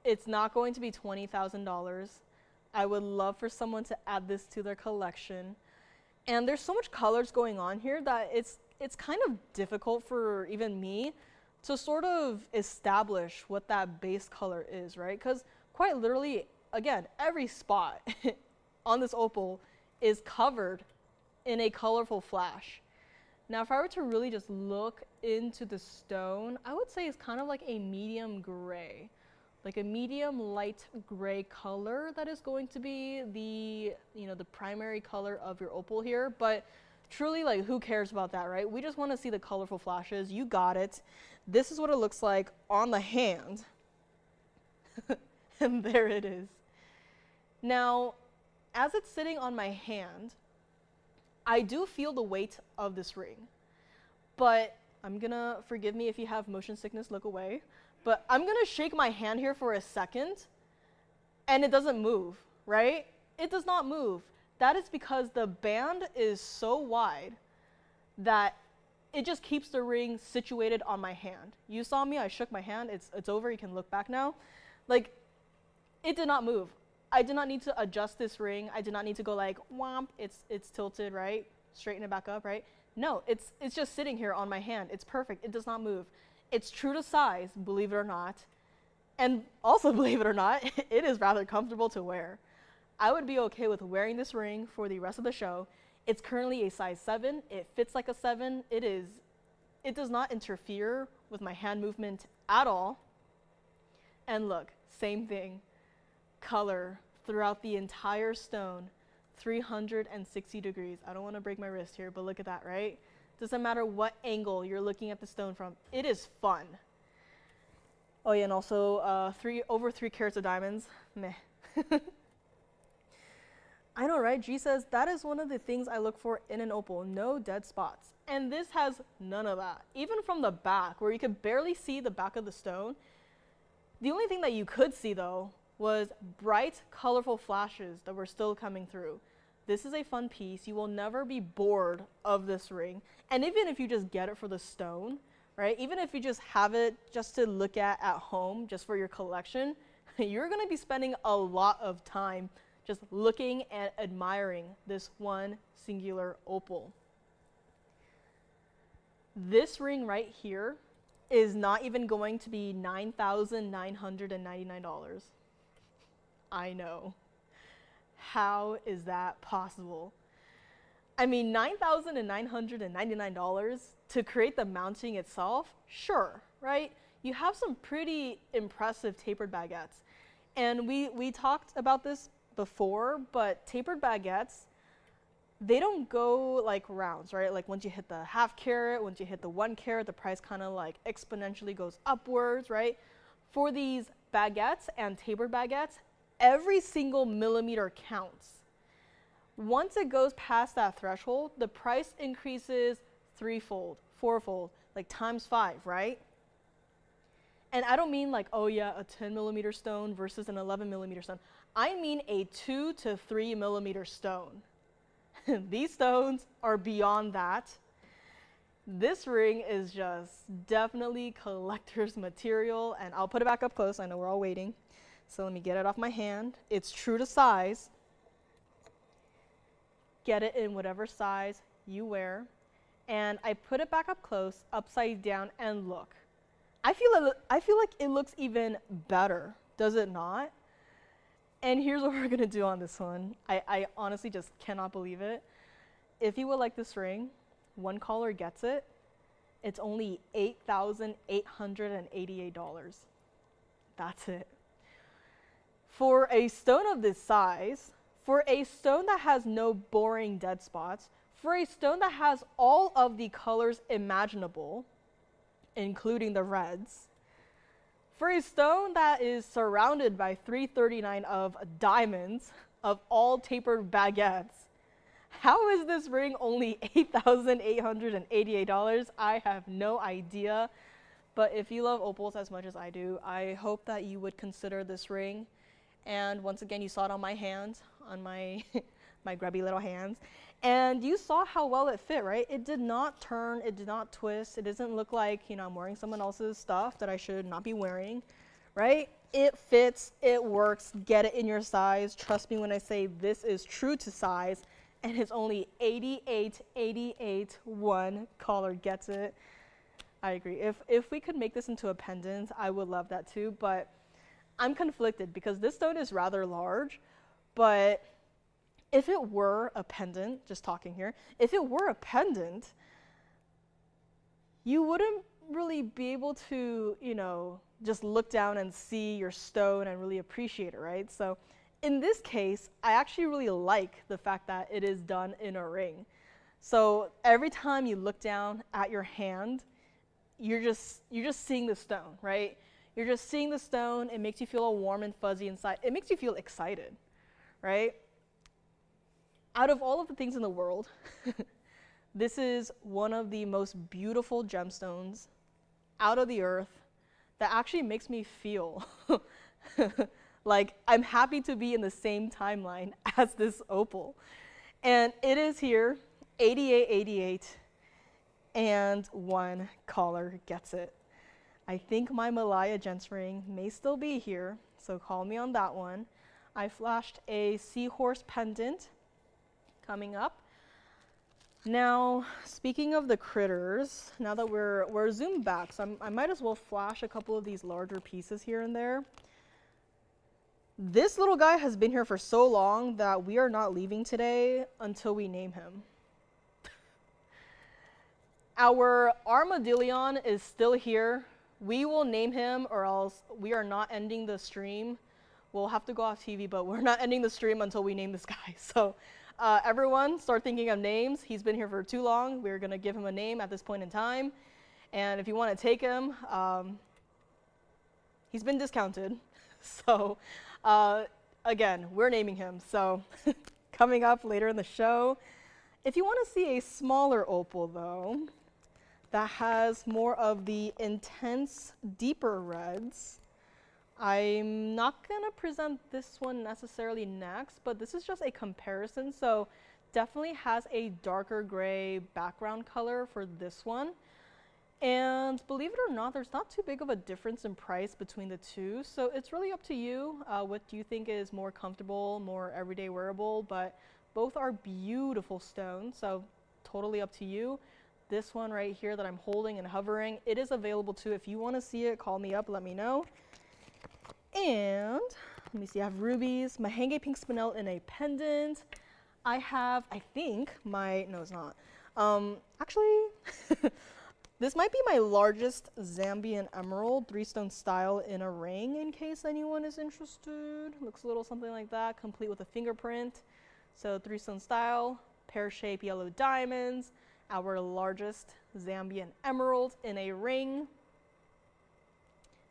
It's not going to be $20,000. I would love for someone to add this to their collection. And there's so much colors going on here that it's kind of difficult for even me to sort of establish what that base color is, right? Because quite literally, again, every spot on this opal is covered in a colorful flash. Now, if I were to really just look into the stone, I would say it's kind of like a medium gray, like a medium light gray color that is going to be the primary color of your opal here. But truly, like, who cares about that, right? We just want to see the colorful flashes. You got it. This is what it looks like on the hand. And there it is. Now, as it's sitting on my hand, I do feel the weight of this ring. But I'm gonna, forgive me if you have motion sickness, look away. But I'm gonna shake my hand here for a second, and it doesn't move, right? It does not move. That is because the band is so wide that it just keeps the ring situated on my hand. You saw me, I shook my hand, it's over, you can look back now. Like, it did not move. I did not need to adjust this ring. I did not need to go like, womp, it's tilted, right? Straighten it back up, right? No, it's just sitting here on my hand. It's perfect, it does not move. It's true to size, believe it or not. And also, believe it or not, it is rather comfortable to wear. I would be okay with wearing this ring for the rest of the show. It's currently a size 7. It fits like a 7. It does not interfere with my hand movement at all. And look, same thing. Color throughout the entire stone, 360 degrees. I don't want to break my wrist here, but look at that, right? Doesn't matter what angle you're looking at the stone from. It is fun. Oh yeah, and also over 3 carats of diamonds. Meh. I know, right? G says, that is one of the things I look for in an opal, no dead spots. And this has none of that. Even from the back, where you could barely see the back of the stone, the only thing that you could see, though, was bright, colorful flashes that were still coming through. This is a fun piece. You will never be bored of this ring. And even if you just get it for the stone, right? Even if you just have it just to look at home, just for your collection, you're going to be spending a lot of time just looking and admiring this one singular opal. This ring right here is not even going to be $9,999. I know. How is that possible? I mean, $9,999 to create the mounting itself? Sure, right? You have some pretty impressive tapered baguettes. And we talked about this before, but tapered baguettes, they don't go like rounds, right? Like once you hit the ½ carat, once you hit the 1 carat, the price kind of like exponentially goes upwards, right? For these baguettes and tapered baguettes, every single millimeter counts. Once it goes past that threshold, the price increases 3-fold, 4-fold, like ×5, right? And I don't mean like, oh yeah, a 10 millimeter stone versus an 11 millimeter stone. I mean a 2 to 3 millimeter stone. These stones are beyond that. This ring is just definitely collector's material, and I'll put it back up close. I know we're all waiting. So let me get it off my hand. It's true to size. Get it in whatever size you wear. And I put it back up close, upside down, and look. I feel like it looks even better, does it not? And here's what we're gonna do on this one. I honestly just cannot believe it. If you would like this ring, one caller gets it. It's only $8,888. That's it. For a stone of this size, for a stone that has no boring dead spots, for a stone that has all of the colors imaginable, including the reds, for a stone that is surrounded by 339 of diamonds of all tapered baguettes, how is this ring only $8,888? I have no idea. But if you love opals as much as I do, I hope that you would consider this ring. And once again, you saw it on my hands, on my my grubby little hands. And you saw how well it fit, right? It did not turn, it did not twist. It doesn't look like, you know, I'm wearing someone else's stuff that I should not be wearing, right? It fits, it works, get it in your size. Trust me when I say this is true to size, and it's only $88.88. One caller gets it. I agree. If we could make this into a pendant, I would love that too, but I'm conflicted because this stone is rather large, but if it were a pendant, just talking here, if it were a pendant, you wouldn't really be able to, you know, just look down and see your stone and really appreciate it, right? So in this case, I actually really like the fact that it is done in a ring. So every time you look down at your hand, you're just seeing the stone, right? You're just seeing the stone. It makes you feel all warm and fuzzy inside. It makes you feel excited, right? Out of all of the things in the world, this is one of the most beautiful gemstones out of the earth that actually makes me feel like I'm happy to be in the same timeline as this opal. And it is here, $88.88, and one caller gets it. I think my Malaya Gents ring may still be here, so call me on that one. I flashed a Seahorse pendant coming up. Now, speaking of the critters, now that we're zoomed back, so I might as well flash a couple of these larger pieces here and there. This little guy has been here for so long that we are not leaving today until we name him. Our armadillion is still here. We will name him or else we are not ending the stream. We'll have to go off TV, but we're not ending the stream until we name this guy. So everyone start thinking of names. He's been here for too long. We're gonna give him a name at this point in time. And if you wanna take him, he's been discounted. So again, we're naming him. So coming up later in the show. If you wanna see a smaller opal though, that has more of the intense, deeper reds, I'm not gonna present this one necessarily next, but this is just a comparison. So definitely has a darker gray background color for this one. And believe it or not, there's not too big of a difference in price between the two. So it's really up to you. What do you think is more comfortable, more everyday wearable, but both are beautiful stones. So totally up to you. This one right here that I'm holding and hovering, it is available too. If you wanna see it, call me up, let me know. And let me see, I have rubies, Mahenge pink spinel in a pendant. I have, I think, no it's not. Actually, this might be my largest Zambian emerald, 3-stone style in a ring in case anyone is interested. Looks a little something like that, complete with a fingerprint. So 3-stone style, pear-shaped yellow diamonds, our largest Zambian emerald in a ring.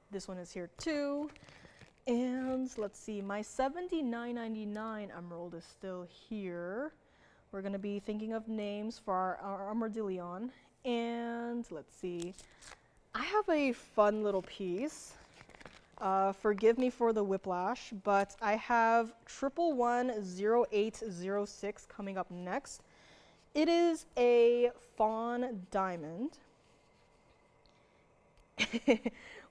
This one is here too. And let's see, my $79.99 emerald is still here. We're gonna be thinking of names for our armadillion. And let's see, I have a fun little piece. Forgive me for the whiplash, but I have 1110806 coming up next. It is a Fawn diamond.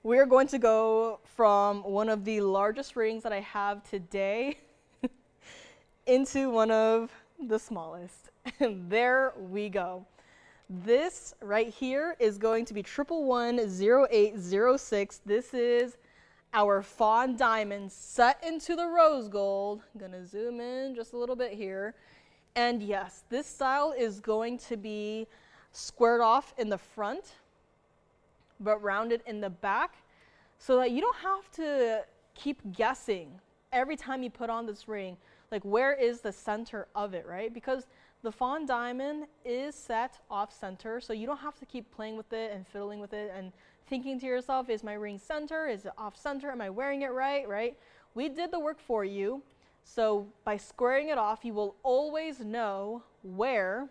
We're going to go from one of the largest rings that I have today into one of the smallest. And there we go. This right here is going to be 1110806. This is our Fawn diamond set into the rose gold. I'm gonna zoom in just a little bit here. And yes, this style is going to be squared off in the front, but rounded in the back, so that you don't have to keep guessing every time you put on this ring, like where is the center of it, right? Because the Fawn diamond is set off center, so you don't have to keep playing with it and fiddling with it and thinking to yourself, is my ring center? Is it off center? Am I wearing it right, right? We did the work for you. So by squaring it off, you will always know where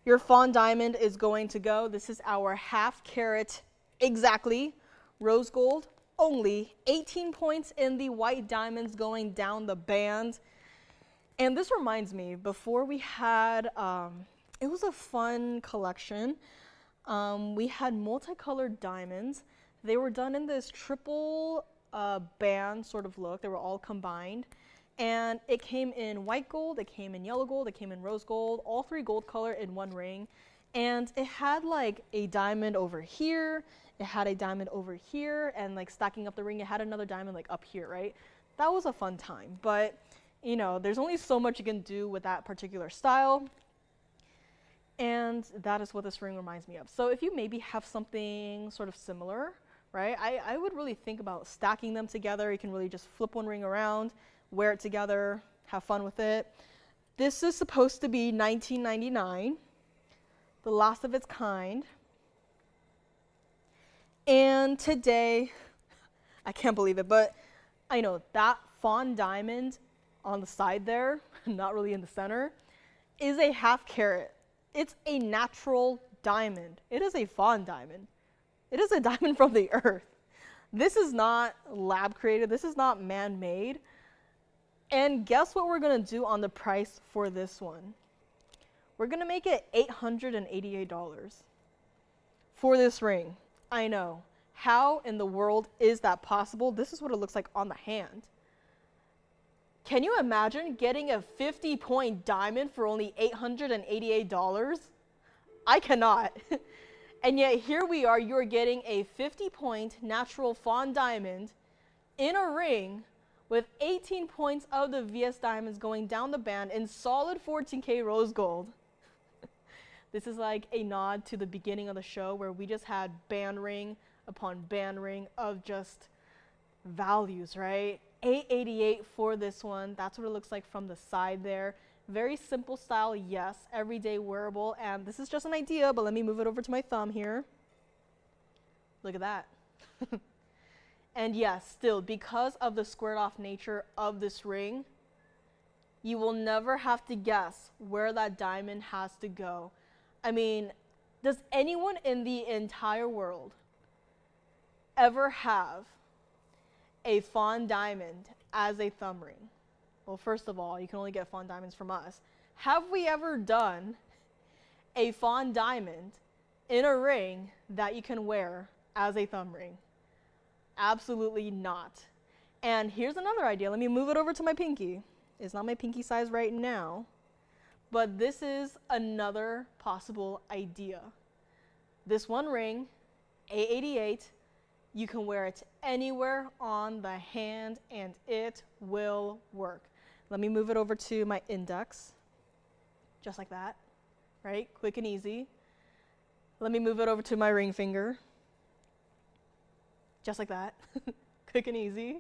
your Fawn diamond is going to go. This is our 1/2 carat exactly rose gold, only 18 points in the white diamonds going down the band. And this reminds me, before we had, it was a fun collection. We had multicolored diamonds. They were done in this triple band sort of look. They were all combined. And it came in white gold, it came in yellow gold, it came in rose gold, all 3 gold color in one ring. And it had like a diamond over here, it had a diamond over here, and like stacking up the ring, it had another diamond like up here, right? That was a fun time, but you know, there's only so much you can do with that particular style. And that is what this ring reminds me of. So if you maybe have something sort of similar, right? I would really think about stacking them together. You can really just flip one ring around, wear it together, have fun with it. This is supposed to be $19.99, the last of its kind. And today, I can't believe it, but I know that Fawn diamond on the side there, not really in the center, is a 1/2 carat. It's a natural diamond. It is a Fawn diamond. It is a diamond from the earth. This is not lab created. This is not man-made. And guess what we're gonna do on the price for this one? We're gonna make it $888 for this ring. I know. How in the world is that possible? This is what it looks like on the hand. Can you imagine getting a 50-point diamond for only $888? I cannot. And yet here we are, you're getting a 50-point natural Fawn diamond in a ring with 18 points of the VS diamonds going down the band in solid 14K rose gold. This is like a nod to the beginning of the show where we just had band ring upon band ring of just values, right? $888 for this one. That's what it looks like from the side there. Very simple style, yes, everyday wearable. And this is just an idea, but let me move it over to my thumb here. Look at that. And yes, still, because of the squared off nature of this ring, you will never have to guess where that diamond has to go. I mean, does anyone in the entire world ever have a Fawn diamond as a thumb ring? Well, first of all, you can only get Fawn diamonds from us. Have we ever done a Fawn diamond in a ring that you can wear as a thumb ring? Absolutely not. And here's another idea. Let me move it over to my pinky. It's not my pinky size right now, but this is another possible idea. This one ring, $888, you can wear it anywhere on the hand and it will work. Let me move it over to my index, just like that, right? Quick and easy. Let me move it over to my ring finger, just like that, quick and easy.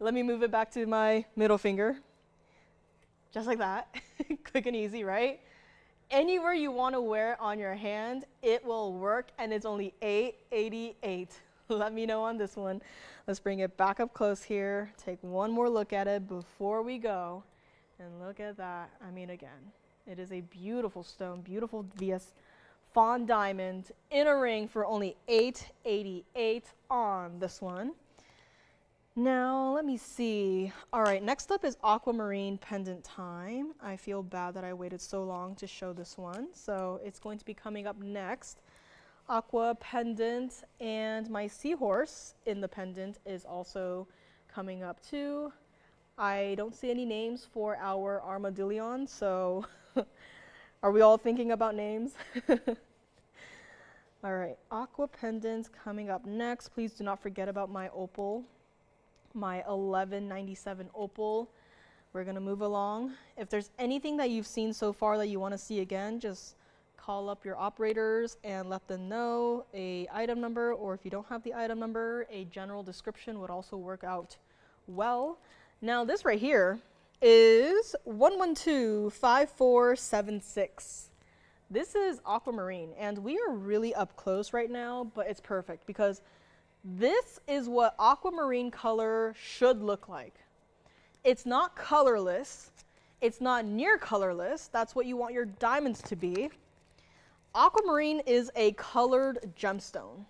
Let me move it back to my middle finger, just like that, quick and easy, right? Anywhere you want to wear it on your hand, it will work, and it's only $888. Let me know on this one. Let's bring it back up close here, take one more look at it before we go, and look at that. I mean, again, it is a beautiful stone, beautiful VS Fawn diamond in a ring for only $888 on this one. Now, let me see. All right, next up is Aquamarine pendant time. I feel bad that I waited so long to show this one, so it's going to be coming up next. Aqua pendant, and my Seahorse in the pendant is also coming up too. I don't see any names for our armadillion, so Are we all thinking about names? All right, aqua pendants coming up next. Please do not forget about my opal, my 1197 opal. We're gonna move along. If there's anything that you've seen so far that you wanna see again, just call up your operators and let them know a item number, or if you don't have the item number, a general description would also work out well. Now this right here is 1125476. This is Aquamarine, and we are really up close right now, but it's perfect because this is what aquamarine color should look like. It's not colorless. It's not near colorless. That's what you want your diamonds to be. Aquamarine is a colored gemstone.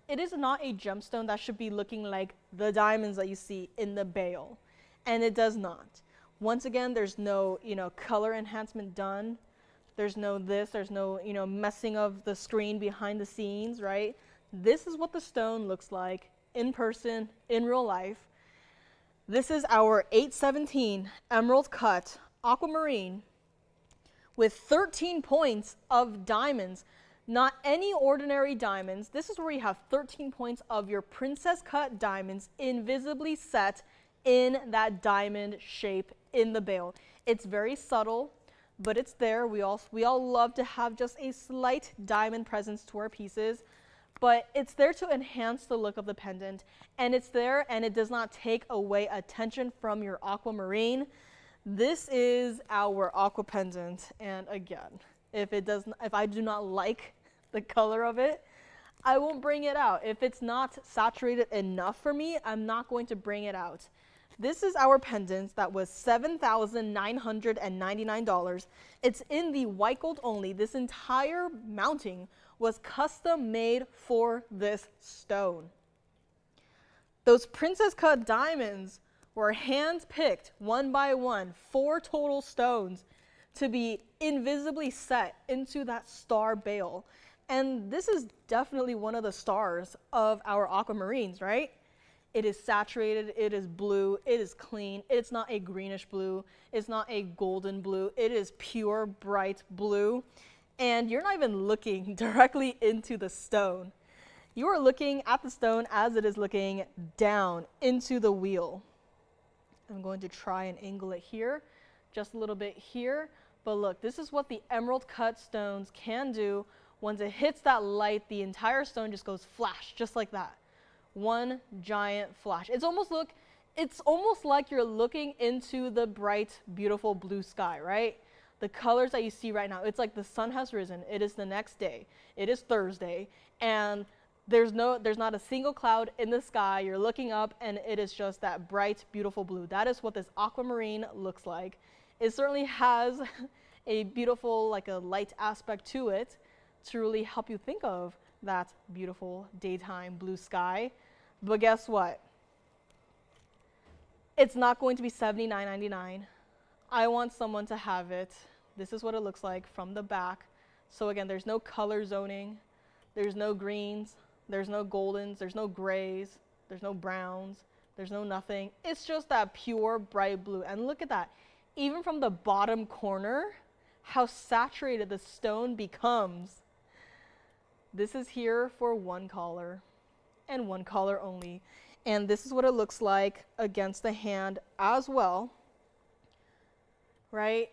It is not a gemstone that should be looking like the diamonds that you see in the bale, and it does not. Once again, there's no, color enhancement done. There's no this, there's no, messing of the screen behind the scenes, right? This is what the stone looks like in person, in real life. This is our 817 emerald cut aquamarine with 13 points of diamonds, not any ordinary diamonds. This is where you have 13 points of your princess cut diamonds invisibly set in that diamond shape in the bale. It's very subtle, but it's there. We all love to have just a slight diamond presence to our pieces, but it's there to enhance the look of the pendant, and it's there, and it does not take away attention from your aquamarine. This is our aqua pendant, and again, if I do not like the color of it, I won't bring it out. If it's not saturated enough for me, I'm not going to bring it out. This is our pendant that was $7,999. It's in the white gold only. This entire mounting was custom made for this stone. Those princess cut diamonds were hand picked one by one, 4 total stones to be invisibly set into that star bale. And this is definitely one of the stars of our aquamarines, right? It is saturated, it is blue, it is clean, it's not a greenish blue, it's not a golden blue, it is pure bright blue. And you're not even looking directly into the stone. You are looking at the stone as it is looking down into the wheel. I'm going to try and angle it here, just a little bit here. But look, this is what the emerald cut stones can do. Once it hits that light, the entire stone just goes flash, just like that. One giant flash. It's almost like you're looking into the bright, beautiful blue sky, right? The colors that you see right now, it's like the sun has risen. It is the next day. It is Thursday, and there's not a single cloud in the sky. You're looking up, and it is just that bright, beautiful blue. That is what this aquamarine looks like. It certainly has a beautiful, like a light aspect to it to really help you think of that beautiful daytime blue sky. But guess what? It's not going to be $79.99. I want someone to have it. This is what it looks like from the back. So again, there's no color zoning. There's no greens. There's no goldens. There's no grays. There's no browns. There's no nothing. It's just that pure bright blue. And look at that. Even from the bottom corner, how saturated the stone becomes. This is here for one color and one color only. And this is what it looks like against the hand as well, right?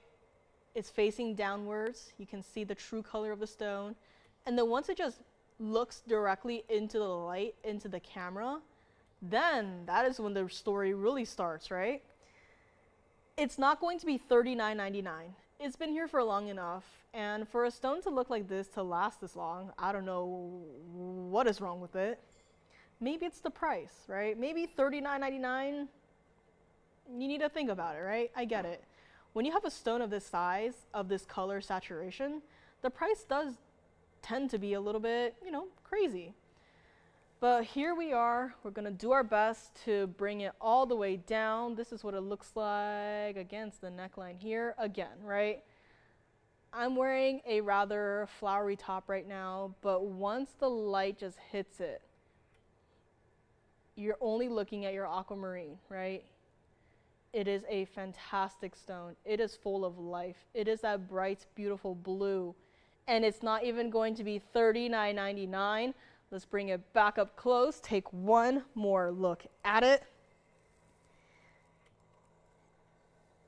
It's facing downwards. You can see the true color of the stone. And then once it just looks directly into the light, into the camera, then that is when the story really starts, right? It's not going to be $39.99. It's been here for long enough, and for a stone to look like this, to last this long, I don't know what is wrong with it. Maybe it's the price, right? Maybe $39.99, you need to think about it, right? I get it. When you have a stone of this size, of this color saturation, the price does tend to be a little bit, crazy. But here we are. We're going to do our best to bring it all the way down. This is what it looks like against the neckline here. Again, right? I'm wearing a rather flowery top right now, but once the light just hits it, you're only looking at your aquamarine, right? it is a fantastic stone. It is full of life. It is that bright, beautiful blue. And it's not even going to be $39.99. Let's bring it back up close. Take one more look at it.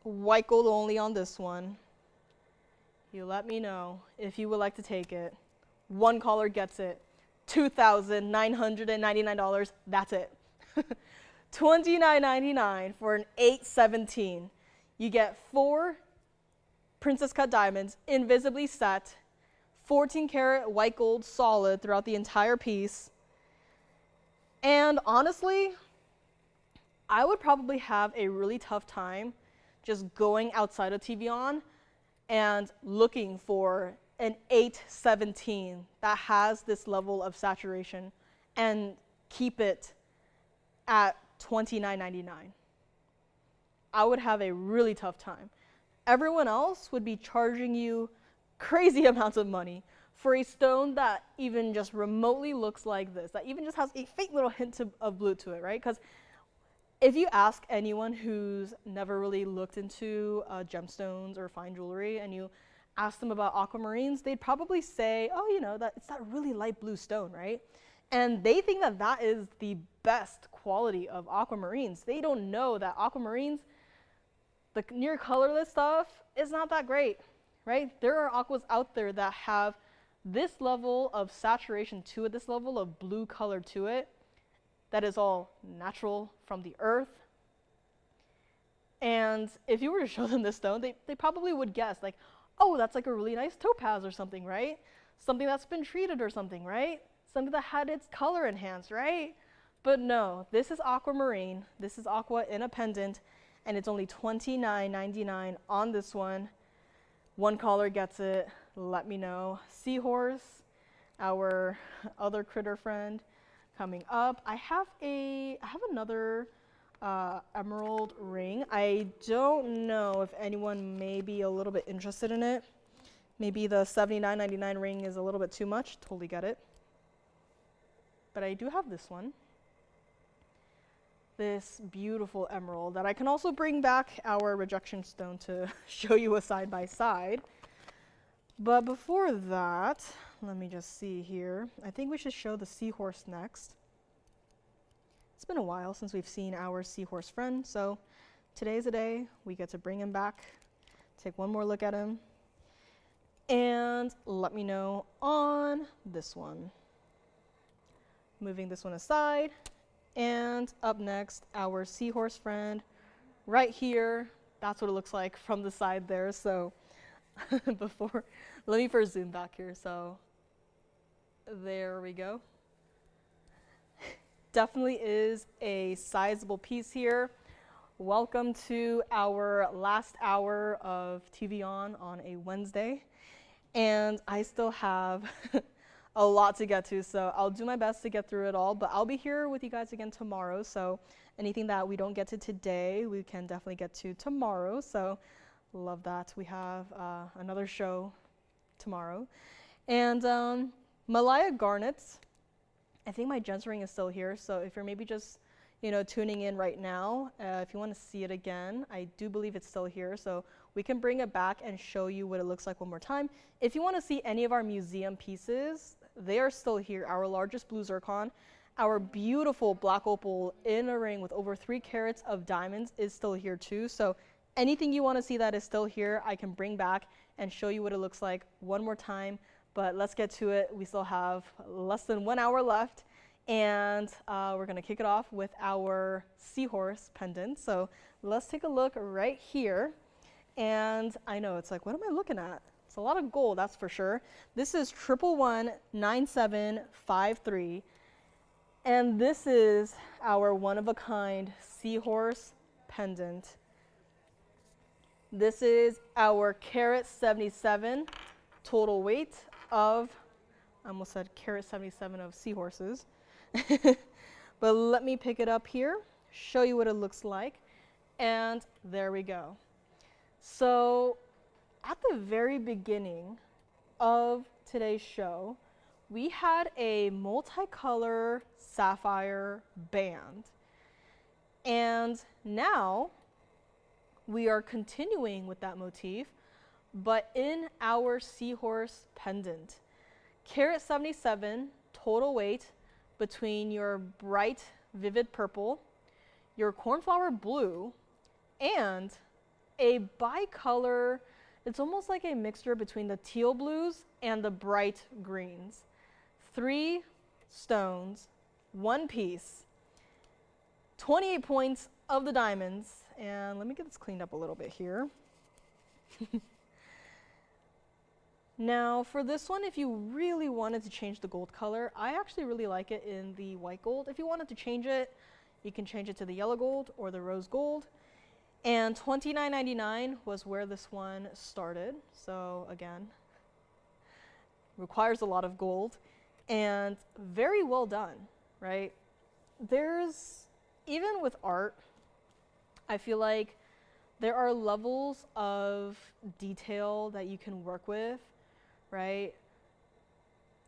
White gold only on this one. You let me know if you would like to take it. One caller gets it. $2,999. That's it. $29.99 for an 817. You get 4 princess cut diamonds, invisibly set, 14 karat white gold solid throughout the entire piece. And honestly, I would probably have a really tough time just going outside of TVON and looking for an 817 that has this level of saturation and keep it at $29.99. I would have a really tough time. Everyone else would be charging you crazy amounts of money for a stone that even just remotely looks like this, that even just has a faint little hint of blue to it, right? Because if you ask anyone who's never really looked into gemstones or fine jewelry and you ask them about aquamarines, they'd probably say, oh, you know, that it's that really light blue stone, right? And they think that that is the best quality of aquamarines. They don't know that aquamarines, the near colorless stuff, is not that great, right? There are aquas out there that have this level of saturation to it, this level of blue color to it, that is all natural from the earth. And if you were to show them this stone, they probably would guess, like, oh, that's like a really nice topaz or something, right? Something that's been treated or something, right? Something that had its color enhanced, right? But no, this is aquamarine. This is aqua in a pendant, and it's only $29.99 on this one. One caller gets it. Let me know. Seahorse, our other critter friend, coming up. I have another emerald ring. I don't know if anyone may be a little bit interested in it. Maybe the $79.99 ring is a little bit too much. Totally get it. But I do have this one. This beautiful emerald that I can also bring back our rejection stone to show you a side by side. But before that, let me just see here. I think we should show the Seahorse next. It's been a while since we've seen our Seahorse friend, so today's the day we get to bring him back, take one more look at him, and let me know on this one. Moving this one aside, and up next, our Seahorse friend right here. That's what it looks like from the side there. So let me first zoom back here. So there we go. Definitely is a sizable piece here. Welcome to our last hour of TVON on a Wednesday. And I still have a lot to get to, so I'll do my best to get through it all, but I'll be here with you guys again tomorrow, so anything that we don't get to today, we can definitely get to tomorrow, so love that. We have another show tomorrow. And Malaya garnets, I think my Gents ring is still here, so if you're maybe just tuning in right now, if you want to see it again, I do believe it's still here, so we can bring it back and show you what it looks like one more time. If you want to see any of our museum pieces, they are still here. Our largest blue zircon, our beautiful black opal in a ring with over 3 carats of diamonds is still here too. So anything you want to see that is still here, I can bring back and show you what it looks like one more time. But let's get to it. We still have less than 1 hour left. And we're going to kick it off with our Seahorse pendant. So let's take a look right here. And I know it's like, what am I looking at? It's a lot of gold, that's for sure. This is 1119753. And this is our one-of-a-kind Seahorse pendant. This is our carat 77 total weight of, I almost said carat 77 of seahorses. But let me pick it up here, show you what it looks like, and there we go. So at the very beginning of today's show, we had a multicolor sapphire band. And now we are continuing with that motif, but in our Seahorse pendant. Carat 77 total weight between your bright, vivid purple, your cornflower blue, and a bicolor. It's almost like a mixture between the teal blues and the bright greens. 3 stones, 1 piece, 28 points of the diamonds. And let me get this cleaned up a little bit here. Now for this one, if you really wanted to change the gold color, I actually really like it in the white gold. If you wanted to change it, you can change it to the yellow gold or the rose gold. And $29.99 was where this one started. So again, requires a lot of gold and very well done, right? There's, even with art, I feel like there are levels of detail that you can work with, right?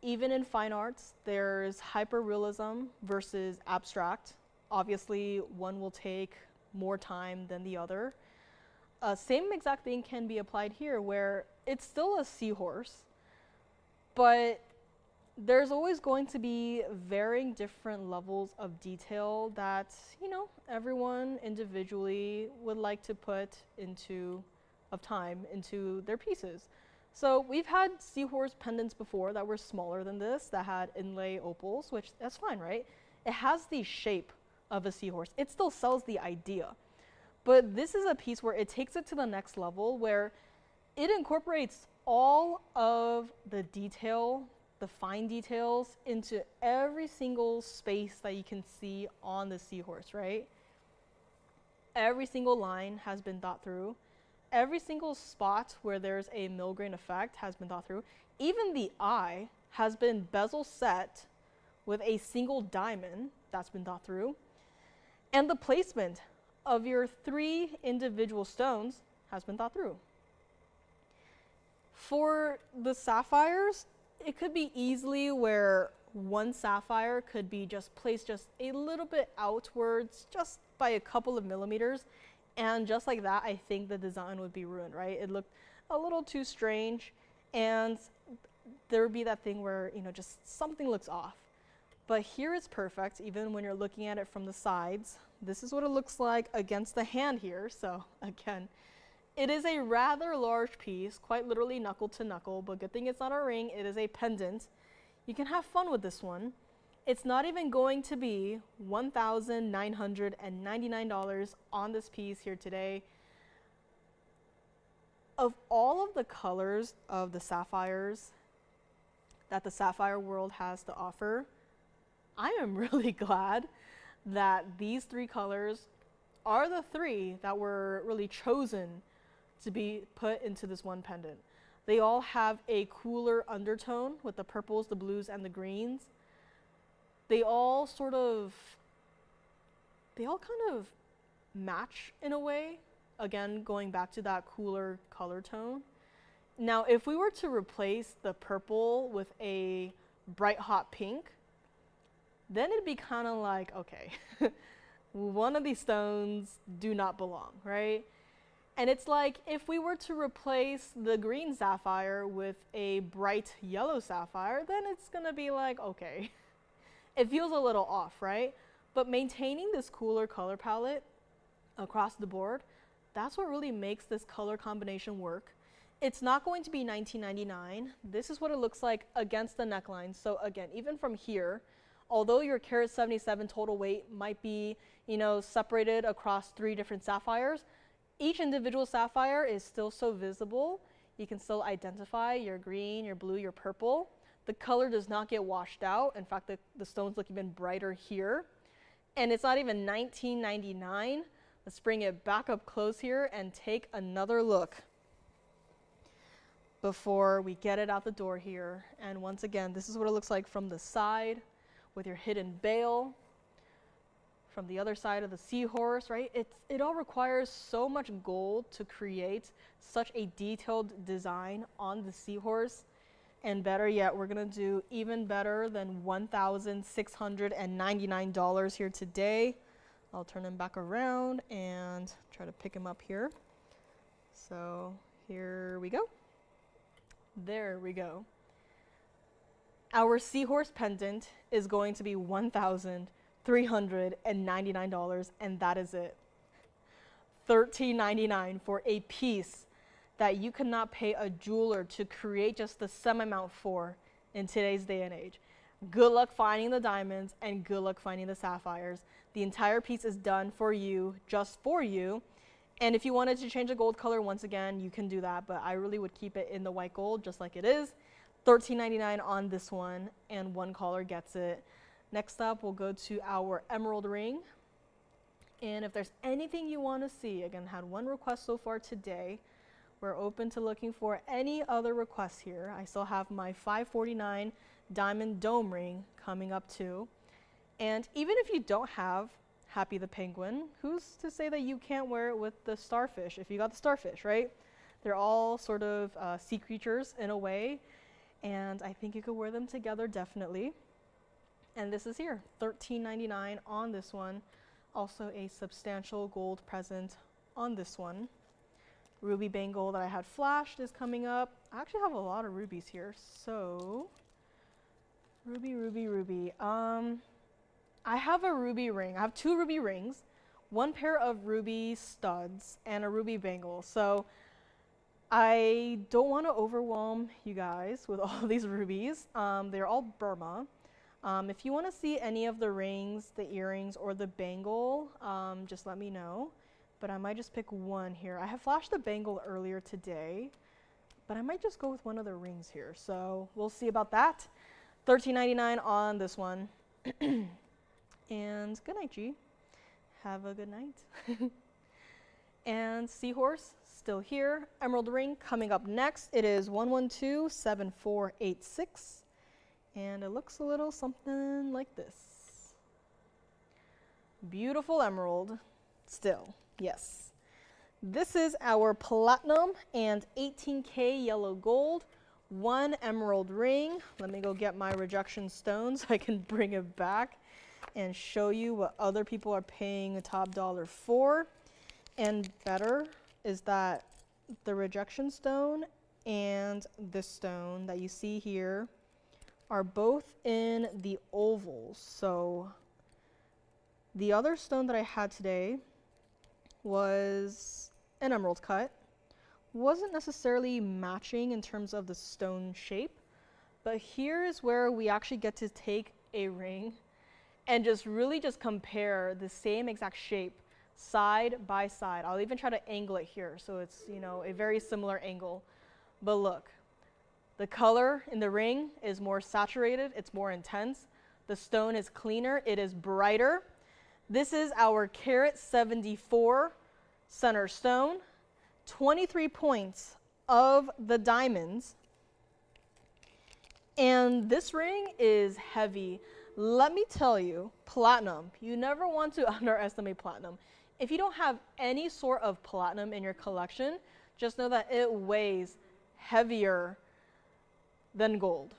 Even in fine arts, there's hyperrealism versus abstract. Obviously, one will take more time than the other. Same exact thing can be applied here, where it's still a seahorse, but there's always going to be varying different levels of detail that, you know, everyone individually would like to put into their pieces. So we've had seahorse pendants before that were smaller than this, that had inlay opals, which that's fine, right? It has the shape of a seahorse. It still sells the idea. But this is a piece where it takes it to the next level, where it incorporates all of the detail, the fine details, into every single space that you can see on the seahorse, right? Every single line has been thought through. Every single spot where there's a mill-grain effect has been thought through. Even the eye has been bezel set with a single diamond that's been thought through. And the placement of your 3 individual stones has been thought through. For the sapphires, it could be easily where one sapphire could be just placed just a little bit outwards, just by a couple of millimeters. And just like that, I think the design would be ruined, right? It looked a little too strange, and there would be that thing where, you know, just something looks off. But here it's perfect, even when you're looking at it from the sides. This is what it looks like against the hand here. So again, it is a rather large piece, quite literally knuckle to knuckle, but good thing it's not a ring, it is a pendant. You can have fun with this one. It's not even going to be $1,999 on this piece here today. Of all of the colors of the sapphires that the sapphire world has to offer, I am really glad that these 3 colors are the 3 that were really chosen to be put into this one pendant. They all have a cooler undertone with the purples, the blues, and the greens. They all kind of match in a way. Again, going back to that cooler color tone. Now, if we were to replace the purple with a bright hot pink, then it'd be kind of like, okay, one of these stones do not belong, right? And it's like if we were to replace the green sapphire with a bright yellow sapphire, then it's gonna be like, okay, it feels a little off, right? But maintaining this cooler color palette across the board, that's what really makes this color combination work. It's not going to be $19.99. This is what it looks like against the neckline. So again, even from here, although your carat 77 total weight might be, you know, separated across 3 different sapphires, each individual sapphire is still so visible. You can still identify your green, your blue, your purple. The color does not get washed out. In fact, the stones look even brighter here. And it's not even $19.99. Let's bring it back up close here and take another look before we get it out the door here. And once again, this is what it looks like from the side with your hidden bail. From the other side of the seahorse, right? It all requires so much gold to create such a detailed design on the seahorse. And better yet, we're gonna do even better than $1,699 here today. I'll turn him back around and try to pick him up here. So here we go. There we go. Our Seahorse pendant is going to be $1,399, and that is it. $13.99 for a piece that you cannot pay a jeweler to create just the same amount for in today's day and age. Good luck finding the diamonds and good luck finding the sapphires. The entire piece is done for you, just for you. And if you wanted to change the gold color, once again, you can do that, but I really would keep it in the white gold just like it is. $13.99 on this one, and one caller gets it. Next up, we'll go to our emerald ring. And if there's anything you want to see, again, had one request so far today. We're open to looking for any other requests here. I still have my $549 diamond dome ring coming up too. And even if you don't have Happy the Penguin, who's to say that you can't wear it with the Starfish if you got the Starfish, right? They're all sort of sea creatures in a way, and I think you could wear them together definitely. And this is here, $13.99 on this one. Also a substantial gold present on this one. Ruby bangle that I had flashed is coming up. I actually have a lot of rubies here, so ruby, ruby, ruby. I have a ruby ring. I have 2 ruby rings, 1 pair of ruby studs, and a ruby bangle. So I don't want to overwhelm you guys with all these rubies. They're all Burma. If you want to see any of the rings, the earrings, or the bangle, just let me know. But I might just pick one here. I have flashed the bangle earlier today, but I might just go with one of the rings here. So we'll see about that. $13.99 on this one. And good night, G. Have a good night. And Seahorse, still here. Emerald ring coming up next. It is 1127486. And it looks a little something like this. Beautiful emerald, still, yes. This is our platinum and 18K yellow gold, 1 emerald ring. Let me go get my rejection stone so I can bring it back and show you what other people are paying the top dollar for. And better is that the rejection stone and this stone that you see here are both in the ovals. So the other stone that I had today was an emerald cut. Wasn't necessarily matching in terms of the stone shape, but here is where we actually get to take a ring and just really just compare the same exact shape side by side. I'll even try to angle it here so it's, you know, a very similar angle. But look, the color in the ring is more saturated, it's more intense. The stone is cleaner, it is brighter. This is our carat 74 center stone, 23 points of the diamonds. And this ring is heavy. Let me tell you, platinum, you never want to underestimate platinum. If you don't have any sort of platinum in your collection, just know that it weighs heavier than gold.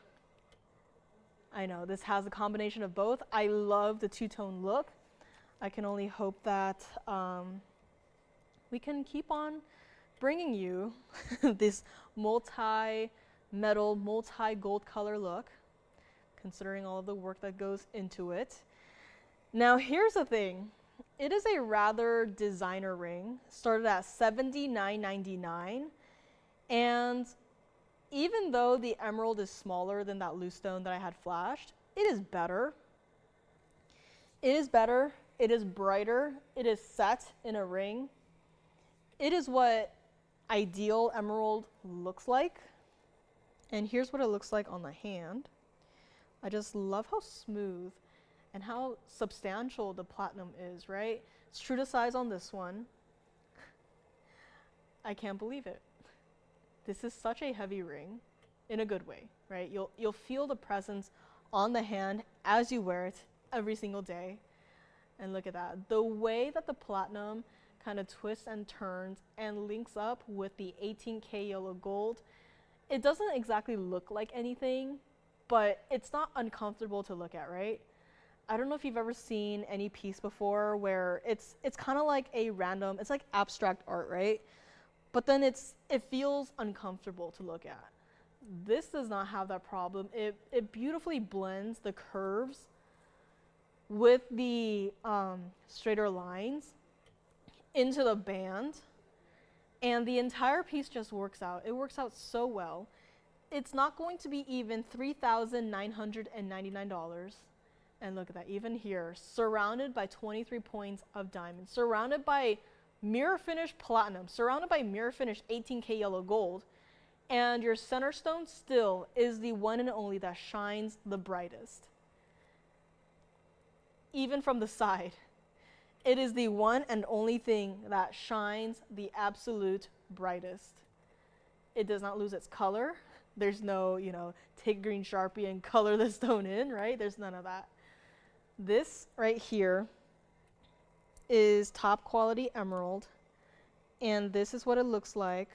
I know, this has a combination of both. I love the two-tone look. I can only hope that we can keep on bringing you this multi-metal, multi-gold color look, considering all of the work that goes into it. Now here's the thing. It is a rather designer ring, started at $79.99, and even though the emerald is smaller than that loose stone that I had flashed, it is better. It is better, it is brighter, it is set in a ring. It is what ideal emerald looks like. And here's what it looks like on the hand. I just love how smooth and how substantial the platinum is, right? It's true to size on this one. I can't believe it. This is such a heavy ring in a good way, right? You'll feel the presence on the hand as you wear it every single day. And look at that. The way that the platinum kind of twists and turns and links up with the 18K yellow gold, it doesn't exactly look like anything, but it's not uncomfortable to look at, right? I don't know if you've ever seen any piece before where it's kind of like a random, it's like abstract art, right? but then it feels uncomfortable to look at. This does not have that problem. It beautifully blends the curves with the straighter lines into the band, and the entire piece just works out. It works out so well. It's not going to be even $3,999. And look at that, even here, surrounded by 23 points of diamonds, surrounded by mirror finish platinum, surrounded by mirror finish 18K yellow gold, and your center stone still is the one and only that shines the brightest. Even from the side, it is the one and only thing that shines the absolute brightest. It does not lose its color. There's no, take green Sharpie and color the stone in, right? There's none of that. This right here is top quality emerald, and this is what it looks like.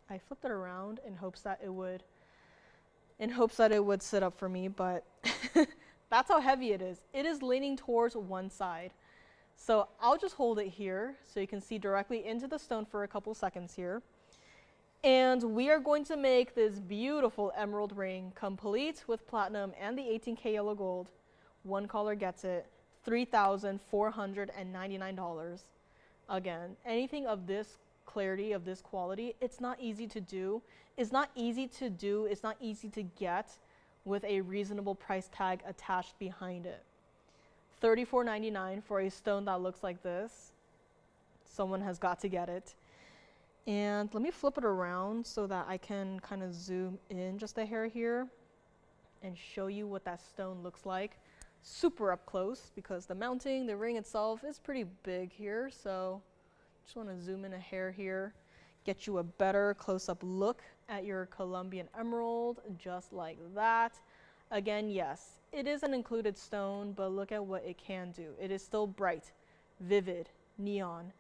I flipped it around in hopes that it would sit up for me, but that's how heavy it is. It is leaning towards one side. So I'll just hold it here so you can see directly into the stone for a couple seconds here. And we are going to make this beautiful emerald ring complete with platinum and the 18K yellow gold. One caller gets it, $3,499. Again, anything of this clarity, of this quality, it's not easy to do. It's not easy to get with a reasonable price tag attached behind it. $34.99 for a stone that looks like this. Someone has got to get it. And let me flip it around so that I can kind of zoom in just a hair here and show you what that stone looks like. Super up close, because the mounting, the ring itself is pretty big here. So just want to zoom in a hair here, get you a better close-up look at your Colombian emerald, just like that. Again, yes, it is an included stone, but look at what it can do. It is still bright, vivid, neon.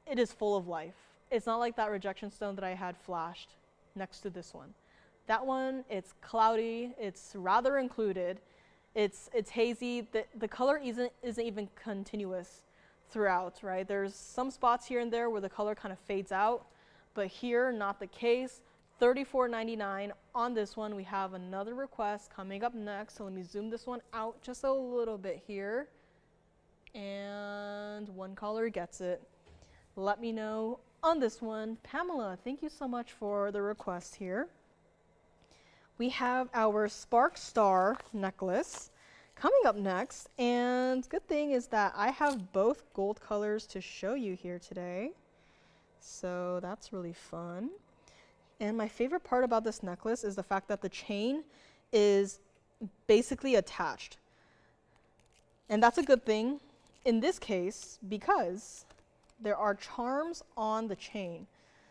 It is full of life. It's not like that rejection stone that I had flashed next to this one. That one, it's cloudy, it's rather included, it's hazy. The color isn't even continuous throughout, right? There's some spots here and there where the color kind of fades out, but here, not the case. $34.99 on this one. We have another request coming up next, so let me zoom this one out just a little bit here. And one caller gets it. Let me know on this one. Pamela, thank you so much for the request here. We have our Spark Star necklace coming up next, and good thing is that I have both gold colors to show you here today, so that's really fun. And my favorite part about this necklace is the fact that the chain is basically attached, and that's a good thing in this case because there are charms on the chain.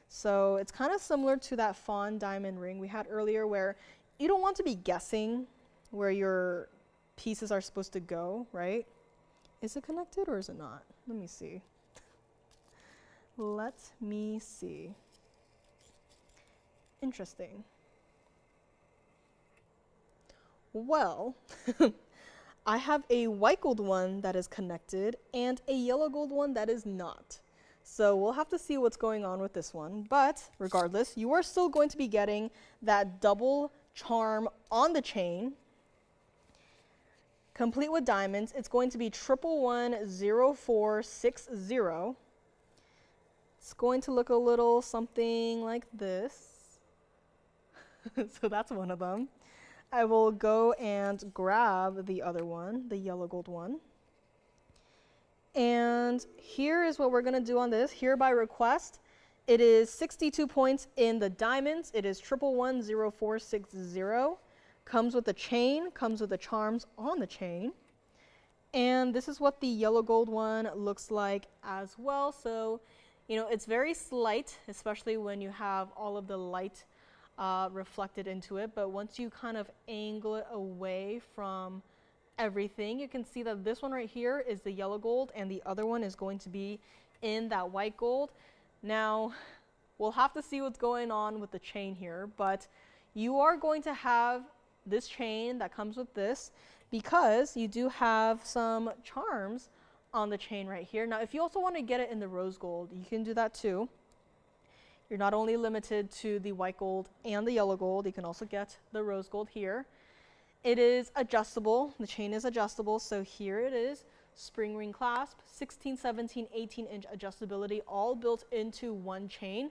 So it's kind of similar to that Fawn diamond ring we had earlier, where you don't want to be guessing where your pieces are supposed to go, right? Is it connected or is it not? Let me see. Let me see. Interesting. Well, I have a white gold one that is connected and a yellow gold one that is not. So we'll have to see what's going on with this one. But regardless, you are still going to be getting that double charm on the chain, complete with diamonds. It's going to be 1110460. It's going to look a little something like this. So that's one of them. I will go and grab the other one, the yellow gold one. And here is what we're going to do on this. Here by request, it is 62 points in the diamonds. It is 1110460. Comes with the chain, comes with the charms on the chain. And this is what the yellow gold one looks like as well. So, it's very slight, especially when you have all of the light reflected into it. But once you kind of angle it away from everything, you can see that this one right here is the yellow gold and the other one is going to be in that white gold. Now, we'll have to see what's going on with the chain here, but you are going to have this chain that comes with this because you do have some charms on the chain right here. Now, if you also want to get it in the rose gold, you can do that too. You're not only limited to the white gold and the yellow gold, you can also get the rose gold here. It is adjustable, the chain is adjustable, so here it is, spring ring clasp, 16, 17, 18-inch adjustability, all built into one chain.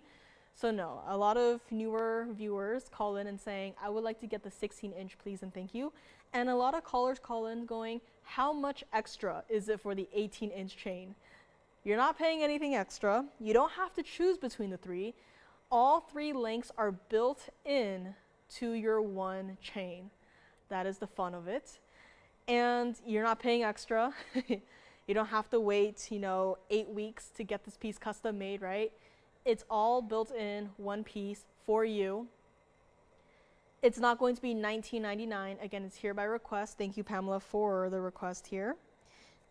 So no, a lot of newer viewers call in and saying, I would like to get the 16-inch please and thank you. And a lot of callers call in going, how much extra is it for the 18-inch chain? You're not paying anything extra. You don't have to choose between the three. All three lengths are built in to your one chain. That is the fun of it. And you're not paying extra. You don't have to wait, 8 weeks to get this piece custom made, right? It's all built in one piece for you. It's not going to be $19.99. Again, it's here by request. Thank you, Pamela, for the request here.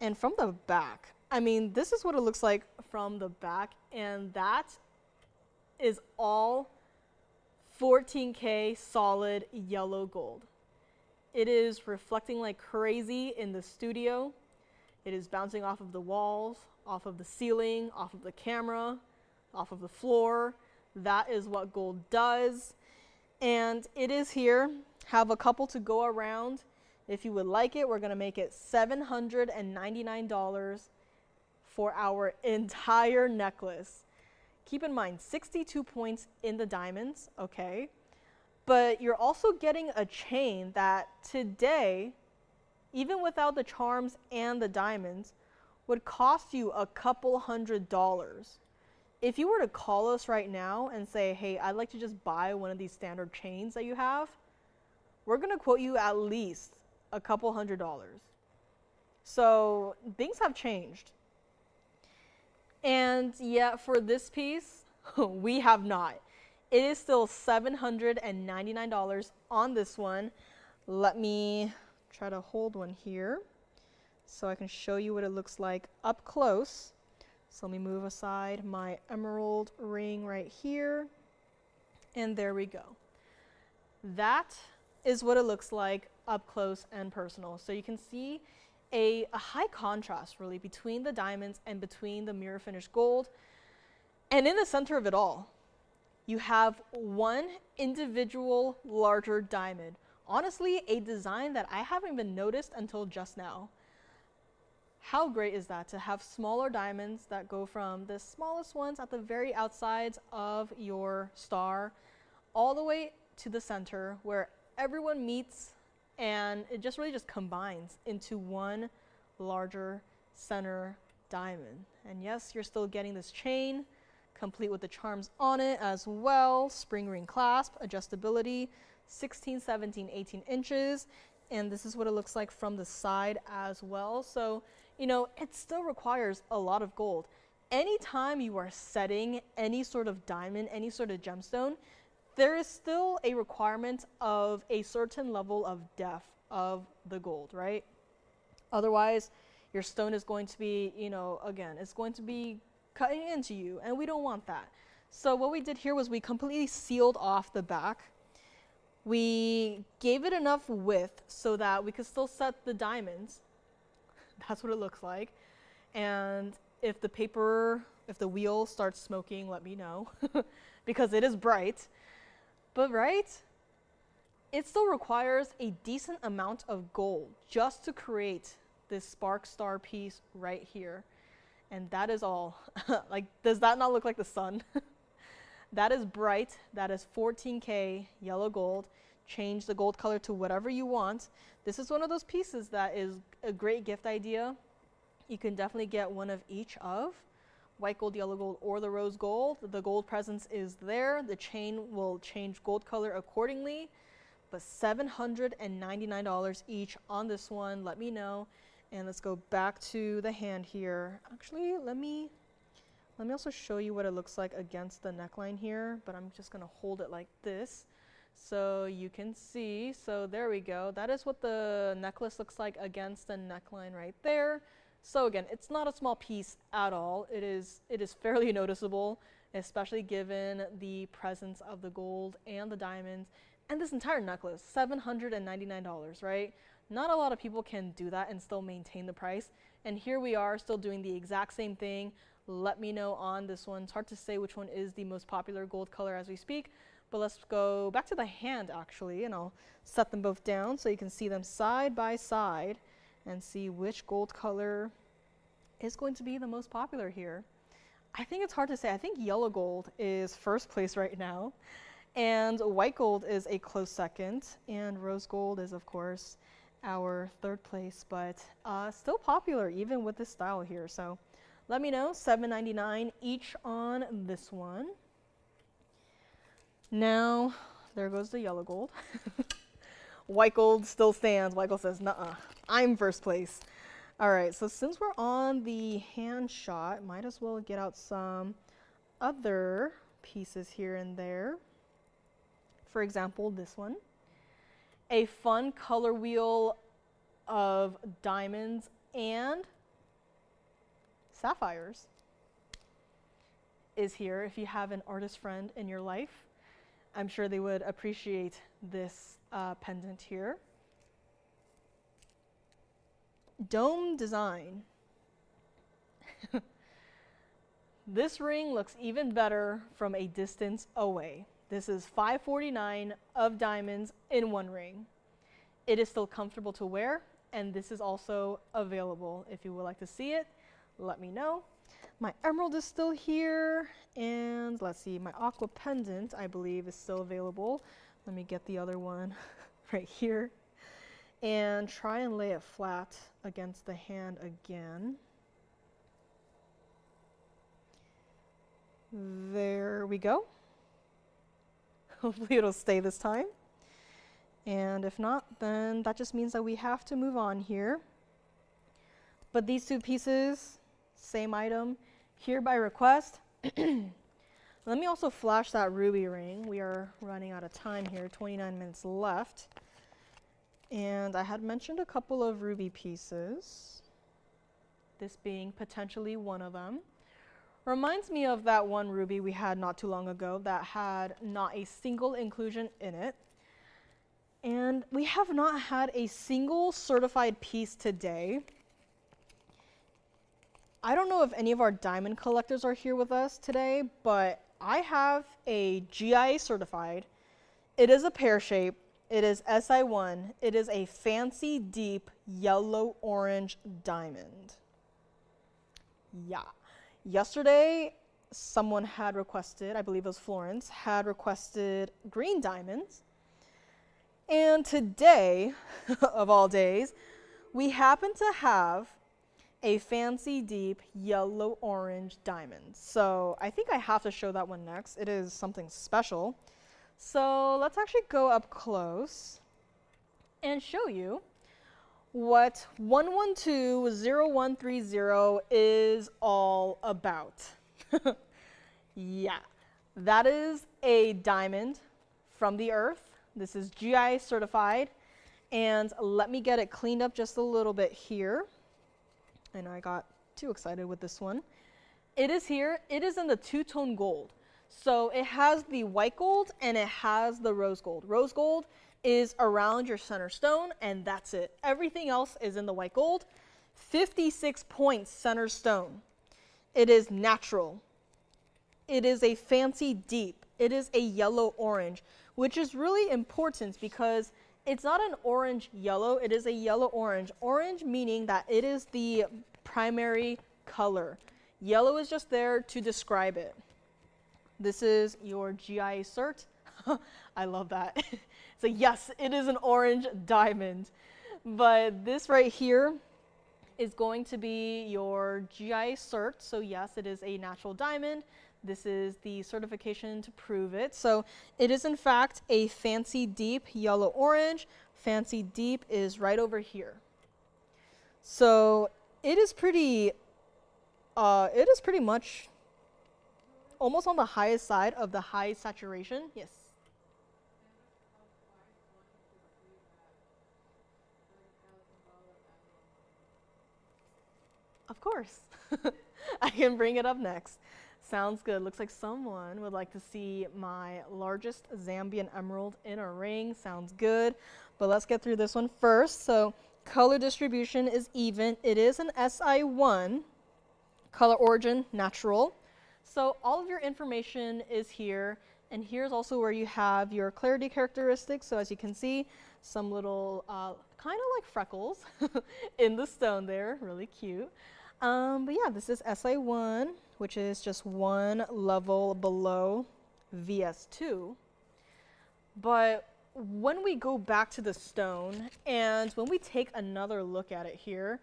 And from the back, I mean, this is what it looks like from the back, and that is all 14K solid yellow gold. It is reflecting like crazy in the studio. It is bouncing off of the walls, off of the ceiling, off of the camera, off of the floor. That is what gold does. And it is here. Have a couple to go around. If you would like it, we're going to make it $799 for our entire necklace. Keep in mind, 62 points in the diamonds, okay? But you're also getting a chain that today, even without the charms and the diamonds, would cost you a couple $100s. If you were to call us right now and say, hey, I'd like to just buy one of these standard chains that you have, we're going to quote you at least a couple $100s. So things have changed. And yeah, for this piece, we have not. It is still $799 on this one. Let me try to hold one here so I can show you what it looks like up close. So let me move aside my emerald ring right here. And there we go. That is what it looks like up close and personal. So you can see a high contrast really between the diamonds and between the mirror finished gold. And in the center of it all, you have one individual larger diamond. Honestly, a design that I haven't even noticed until just now. How great is that to have smaller diamonds that go from the smallest ones at the very outsides of your star all the way to the center where everyone meets, and it just really just combines into one larger center diamond. And yes, you're still getting this chain complete with the charms on it as well. Spring ring clasp, adjustability, 16, 17, 18 inches. And this is what it looks like from the side as well. So, it still requires a lot of gold. Anytime you are setting any sort of diamond, any sort of gemstone, there is still a requirement of a certain level of depth of the gold, right? Otherwise, your stone is going to be, again, it's going to be cutting into you, and we don't want that. So what we did here was we completely sealed off the back. We gave it enough width so that we could still set the diamonds. That's what it looks like. And if the wheel starts smoking, let me know because it is bright. But right, it still requires a decent amount of gold just to create this spark star piece right here. And that is all. Like, does that not look like the sun? That is bright. That is 14K yellow gold. Change the gold color to whatever you want. This is one of those pieces that is a great gift idea. You can definitely get one of each of white gold, yellow gold, or the rose gold. The gold presence is there. The chain will change gold color accordingly. But $799 each on this one. Let me know. And let's go back to the hand here. Actually, let me also show you what it looks like against the neckline here, but I'm just gonna hold it like this so you can see. So there we go. That is what the necklace looks like against the neckline right there. So again, it's not a small piece at all. It is fairly noticeable, especially given the presence of the gold and the diamonds. And this entire necklace, $799, right? Not a lot of people can do that and still maintain the price. And here we are still doing the exact same thing. Let me know on this one. It's hard to say which one is the most popular gold color as we speak, but let's go back to the hand actually, and I'll set them both down so you can see them side by side and see which gold color is going to be the most popular here. I think it's hard to say. I think yellow gold is first place right now, and white gold is a close second, and rose gold is of course our third place, but still popular even with this style here. So let me know, $7.99 each on this one. Now, there goes the yellow gold. White gold still stands. White gold says, nuh-uh, I'm first place. All right, so since we're on the hand shot, might as well get out some other pieces here and there. For example, this one. A fun color wheel of diamonds and sapphires is here. If you have an artist friend in your life, I'm sure they would appreciate this pendant here. Dome design. This ring looks even better from a distance away. This is $549 of diamonds in one ring. It is still comfortable to wear, and this is also available. If you would like to see it, let me know. My emerald is still here, and let's see, my aqua pendant, I believe, is still available. Let me get the other one right here, and try and lay it flat against the hand again. There we go. Hopefully it'll stay this time. And if not, then that just means that we have to move on here. But these two pieces, same item, here by request. Let me also flash that ruby ring. We are running out of time here, 29 minutes left. And I had mentioned a couple of ruby pieces, this being potentially one of them. Reminds me of that one ruby we had not too long ago that had not a single inclusion in it. And we have not had a single certified piece today. I don't know if any of our diamond collectors are here with us today, but I have a GIA certified. It is a pear shape. It is SI1. It is a fancy deep yellow-orange diamond. Yeah. Yesterday, someone had requested, I believe it was Florence, had requested green diamonds. And today, of all days, we happen to have a fancy deep yellow-orange diamond. So I think I have to show that one next. It is something special. So let's actually go up close and show you what 1120130 is all about. Yeah, that is a diamond from the earth. This is GI certified, and let me get it cleaned up just a little bit here. And I got too excited with this one. It is here. It is in the two-tone gold. So it has the white gold and it has the rose gold. Rose gold is around your center stone, and that's it. Everything else is in the white gold. 56 points center stone. It is natural. It is a fancy deep. It is a yellow-orange, which is really important because it's not an orange-yellow. It is a yellow-orange. Orange meaning that it is the primary color. Yellow is just there to describe it. This is your GIA cert. I love that. So yes, it is an orange diamond. But this right here is going to be your GIA cert. So yes, it is a natural diamond. This is the certification to prove it. So it is in fact a fancy deep yellow-orange. Fancy deep is right over here. So it is pretty much almost on the highest side of the high saturation. Yes. Of course. I can bring it up next. Sounds good. Looks like someone would like to see my largest Zambian emerald in a ring. Sounds good. But let's get through this one first. So color distribution is even. It is an SI1. Color origin, natural. So all of your information is here. And here's also where you have your clarity characteristics. So as you can see, some little kind of like freckles in the stone there. Really cute. But yeah, this is SI1, which is just one level below VS2. But when we go back to the stone and when we take another look at it here,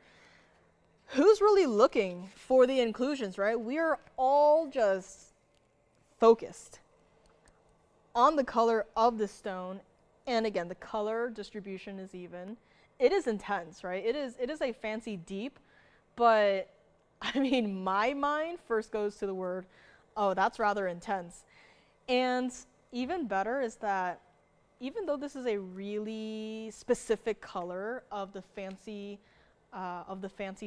who's really looking for the inclusions, right? We are all just focused on the color of the stone. And again, the color distribution is even. It is intense, right? It is a fancy deep. But, I mean, my mind first goes to the word, oh, that's rather intense. And even better is that even though this is a really specific color of the fancy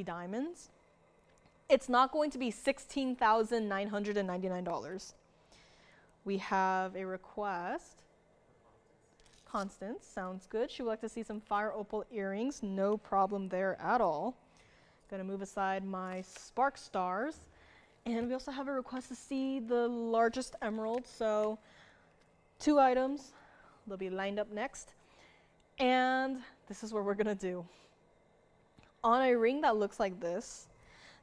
diamonds, it's not going to be $16,999. We have a request. Constance, sounds good. She would like to see some fire opal earrings. No problem there at all. Gonna move aside my spark stars. And we also have a request to see the largest emerald. So 2 items, they'll be lined up next. And this is what we're gonna do. On a ring that looks like this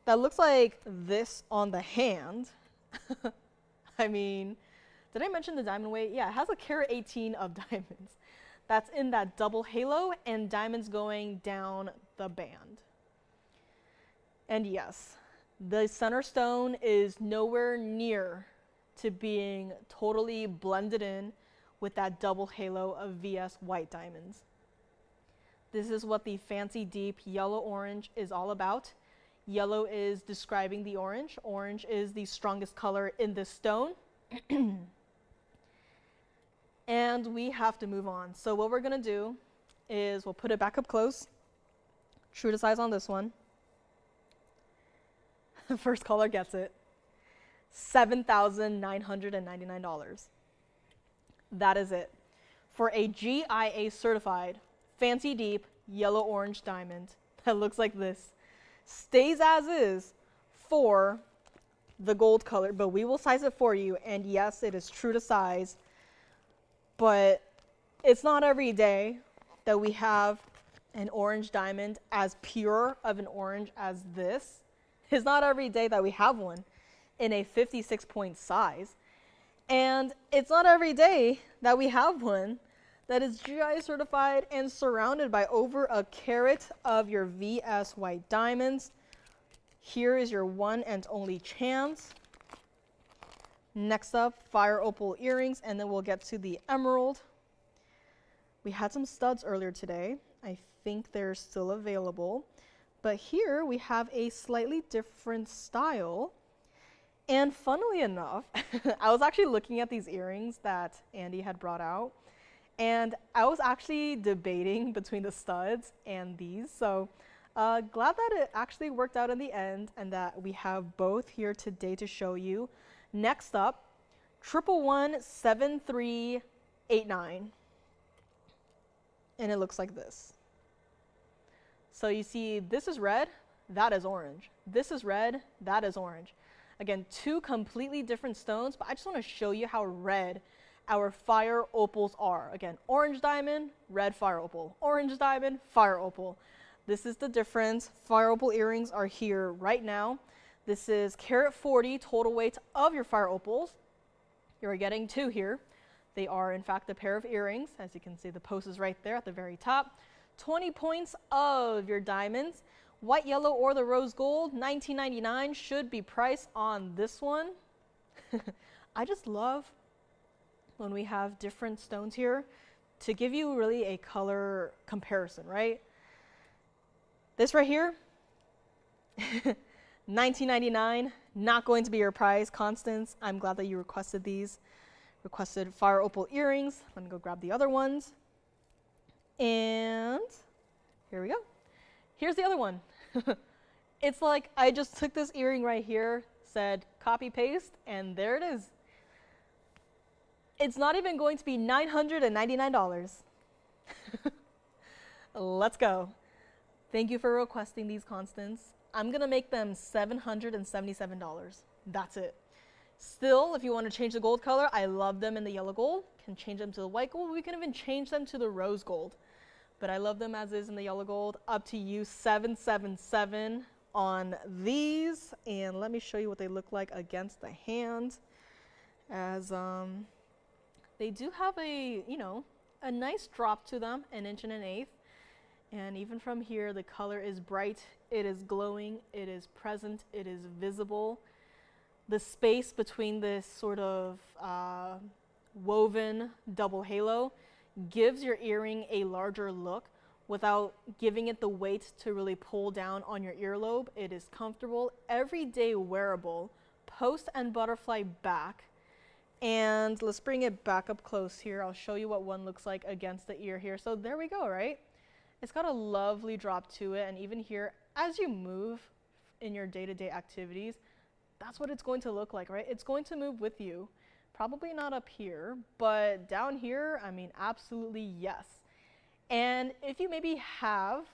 on the hand. I mean, did I mention the diamond weight? Yeah, it has a carat 18 of diamonds. That's in that double halo and diamonds going down the band. And yes, the center stone is nowhere near to being totally blended in with that double halo of VS white diamonds. This is what the fancy deep yellow-orange is all about. Yellow is describing the orange. Orange is the strongest color in this stone. And we have to move on. So what we're gonna do is we'll put it back up close. True to size on this one. The first caller gets it. $7,999. That is it. For a GIA certified, fancy deep, yellow-orange diamond that looks like this. Stays as is for the gold color, but we will size it for you. And yes, it is true to size, but it's not every day that we have an orange diamond as pure of an orange as this. It's not every day that we have one in a 56-point size. And it's not every day that we have one that is GI certified and surrounded by over a carat of your VS white diamonds. Here is your one and only chance. Next up, fire opal earrings, and then we'll get to the emerald. We had some studs earlier today. I think they're still available. But here we have a slightly different style. And funnily enough, I was actually looking at these earrings that Andy had brought out. And I was actually debating between the studs and these. So glad that it actually worked out in the end and that we have both here today to show you. Next up, 1117389. And it looks like this. So you see, this is red, that is orange. This is red, that is orange. Again, 2 completely different stones, but I just want to show you how red our fire opals are. Again, orange diamond, red fire opal. Orange diamond, fire opal. This is the difference. Fire opal earrings are here right now. This is carat 40 total weight of your fire opals. You're getting 2 here. They are, in fact, a pair of earrings. As you can see, the post is right there at the very top. 20 points of your diamonds. White, yellow, or the rose gold, $19.99 should be priced on this one. I just love when we have different stones here to give you really a color comparison, right? This right here, $19.99, not going to be your price. Constance, I'm glad that you requested these. Requested fire opal earrings. Let me go grab the other ones. And here we go. Here's the other one. It's like I just took this earring right here, said copy paste, and there it is. It's not even going to be $999. Let's go. Thank you for requesting these constants. I'm gonna make them $777. That's it. Still, if you want to change the gold color, I love them in the yellow gold. Can change them to the white gold. We can even change them to the rose gold. But I love them as is in the yellow gold. Up to you, 777 on these. And let me show you what they look like against the hand. As they do have a, you know, a nice drop to them, 1 1/8 inches. And even from here, the color is bright, it is glowing, it is present, it is visible. The space between this sort of woven double halo gives your earring a larger look without giving it the weight to really pull down on your earlobe. It is comfortable, everyday wearable, post and butterfly back. And let's bring it back up close here. I'll show you what one looks like against the ear here. So there we go, right? It's got a lovely drop to it, and even here, as you move in your day-to-day activities, that's what it's going to look like, right? It's going to move with you. Probably not up here, but down here, I mean, absolutely yes. And if you maybe have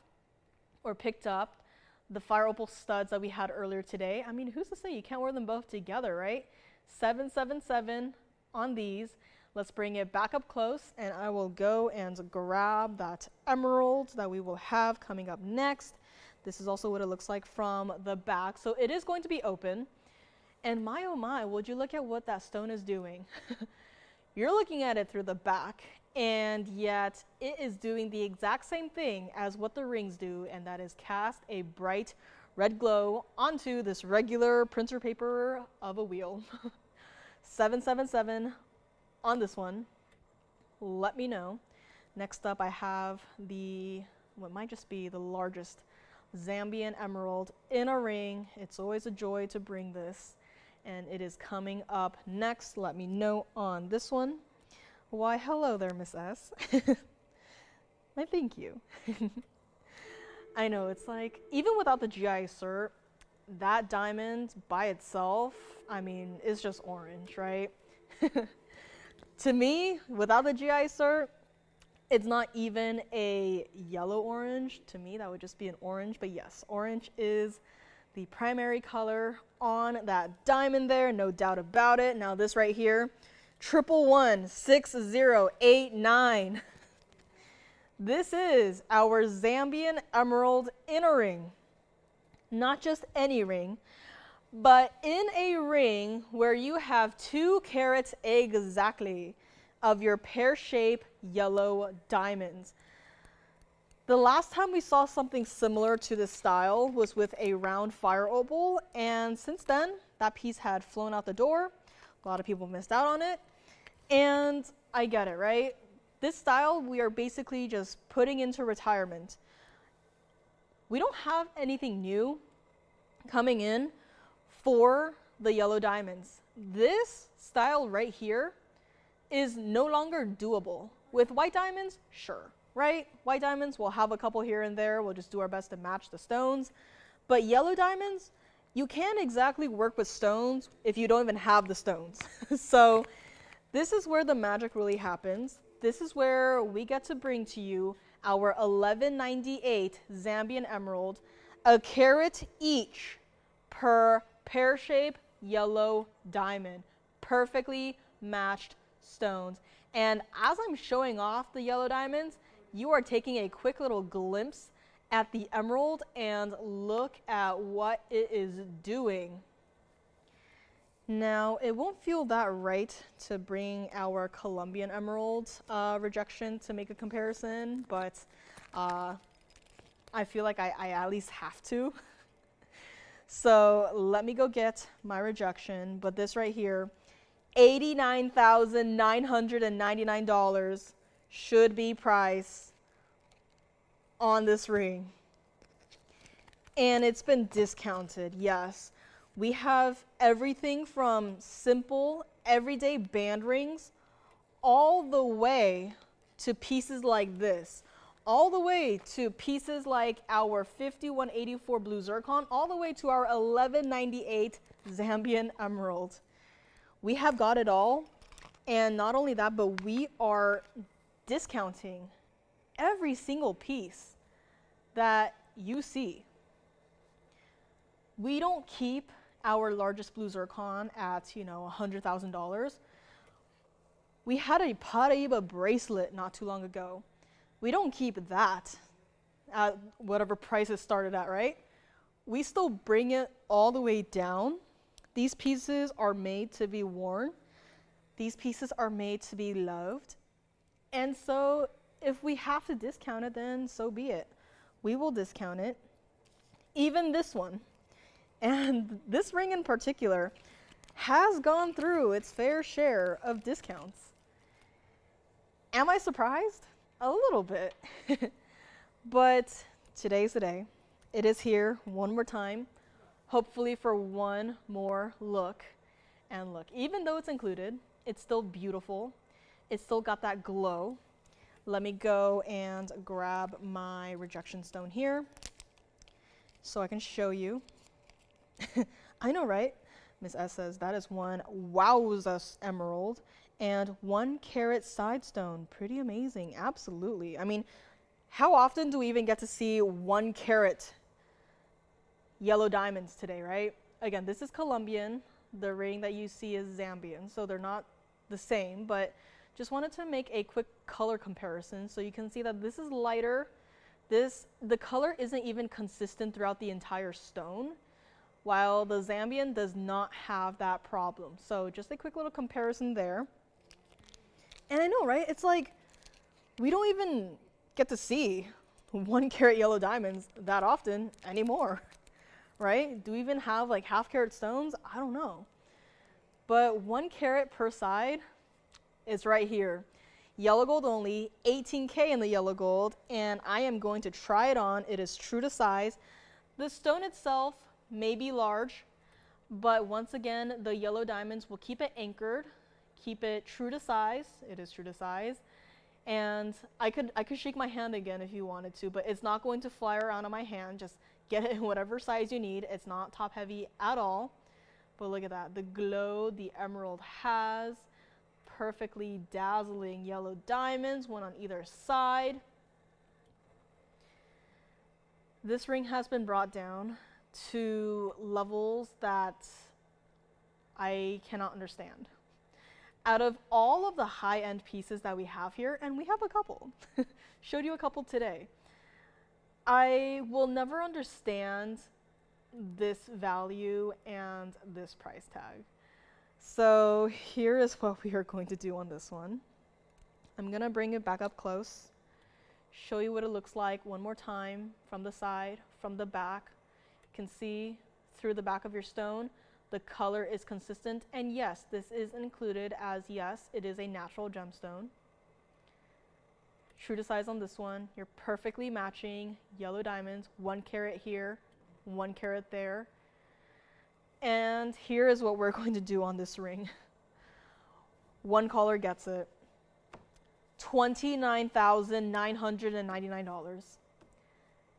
or picked up the fire opal studs that we had earlier today, I mean, who's to say you can't wear them both together, right? 777 on these. Let's bring it back up close, and I will go and grab that emerald that we will have coming up next. This is also what it looks like from the back. So it is going to be open. And my oh my, would you look at what that stone is doing? You're looking at it through the back, and yet it is doing the exact same thing as what the rings do, and that is cast a bright red glow onto this regular printer paper of a wheel. 777 on this one. Let me know. Next up, I have the, what might just be the largest Zambian emerald in a ring. It's always a joy to bring this, and it is coming up next. Let me know on this one. Why, hello there, Miss S. I thank you. I know, it's like, even without the GI cert, that diamond by itself, I mean, is just orange, right? To me, without the GI cert, it's not even a yellow orange. To me, that would just be an orange. But yes, orange is the primary color on that diamond there, no doubt about it. Now this right here, 1116089. This is our Zambian emerald in a ring. Not just any ring, but in a ring where you have 2 carats exactly of your pear-shaped yellow diamonds. The last time we saw something similar to this style was with a round fire opal, and since then, that piece had flown out the door. A lot of people missed out on it, and I get it, right? This style, we are basically just putting into retirement. We don't have anything new coming in for the yellow diamonds. This style right here is no longer doable. With white diamonds, sure, right? White diamonds, we'll have a couple here and there. We'll just do our best to match the stones. But yellow diamonds, you can't exactly work with stones if you don't even have the stones. So this is where the magic really happens. This is where we get to bring to you our 1198 Zambian emerald, a carat each per pear-shaped yellow diamond, perfectly matched stones. And as I'm showing off the yellow diamonds, you are taking a quick little glimpse at the emerald, and look at what it is doing. Now, it won't feel that right to bring our Colombian emerald rejection to make a comparison, but I feel like I at least have to. So let me go get my rejection, but this right here, $89,999 should be price on this ring. And it's been discounted, yes. We have everything from simple, everyday band rings all the way to pieces like this. all the way to pieces like our 5184 blue zircon, all the way to our 1198 Zambian emerald. We have got it all. And not only that, but we are discounting every single piece that you see. We don't keep our largest blue zircon at, $100,000. We had a Paraiba bracelet not too long ago. We don't keep that at whatever price it started at, right? We still bring it all the way down. These pieces are made to be worn. These pieces are made to be loved. And so if we have to discount it, then so be it. We will discount it. Even this one. And this ring in particular has gone through its fair share of discounts. Am I surprised? A little bit. But today's the day. It is here one more time, hopefully for one more look. And look, even though it's included, it's still beautiful. It's still got that glow. Let me go and grab my rejection stone here so I can show you. I know, right? Miss S says that is one wowza emerald and 1 carat side stone. Pretty amazing, absolutely. I mean, how often do we even get to see 1 carat yellow diamonds today, right? Again, this is Colombian. The ring that you see is Zambian, so they're not the same, but just wanted to make a quick color comparison so you can see that this is lighter. The color isn't even consistent throughout the entire stone, while the Zambian does not have that problem. So just a quick little comparison there. And I know, right? It's like we don't even get to see 1 carat yellow diamonds that often anymore, right? Do we even have like half carat stones? I don't know. But 1 carat per side is right here. Yellow gold only, 18K in the yellow gold, and I am going to try it on. It is true to size. The stone itself may be large, but once again, the yellow diamonds will keep it anchored, keep it true to size. It is true to size. And I could shake my hand again if you wanted to, but it's not going to fly around on my hand. Just get it in whatever size you need. It's not top heavy at all. But look at that, the glow the emerald has. Perfectly dazzling yellow diamonds, one on either side. This ring has been brought down to levels that I cannot understand. Out of all of the high-end pieces that we have here, and we have a couple, showed you a couple today, I will never understand this value and this price tag. So here is what we are going to do on this one. I'm gonna bring it back up close, show you what it looks like one more time from the side, from the back. You can see through the back of your stone, the color is consistent, and yes, this is included as yes, it is a natural gemstone. True to size on this one, you're perfectly matching yellow diamonds, 1 carat here, 1 carat there. And here is what we're going to do on this ring. One caller gets it. $29,999.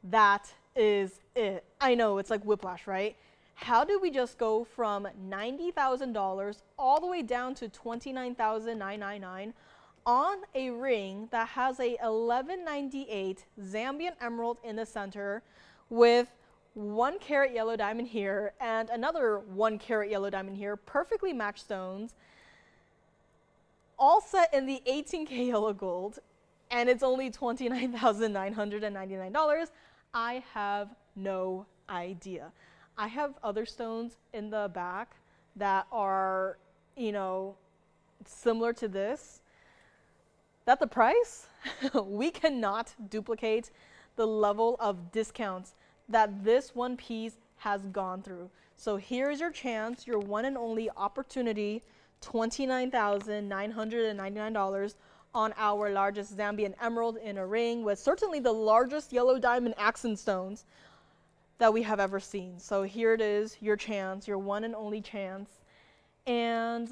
That is it. I know, it's like whiplash, right? How did we just go from $90,000 all the way down to $29,999 on a ring that has a 1198 Zambian emerald in the center with 1 carat yellow diamond here and another 1 carat yellow diamond here, perfectly matched stones, all set in the 18K yellow gold, and it's only $29,999. I have no idea. I have other stones in the back that are, similar to this. That the price, we cannot duplicate the level of discounts that this one piece has gone through. So here's your chance, your one and only opportunity, $29,999 on our largest Zambian emerald in a ring with certainly the largest yellow diamond accent stones that we have ever seen. So here it is, your chance, your one and only chance. And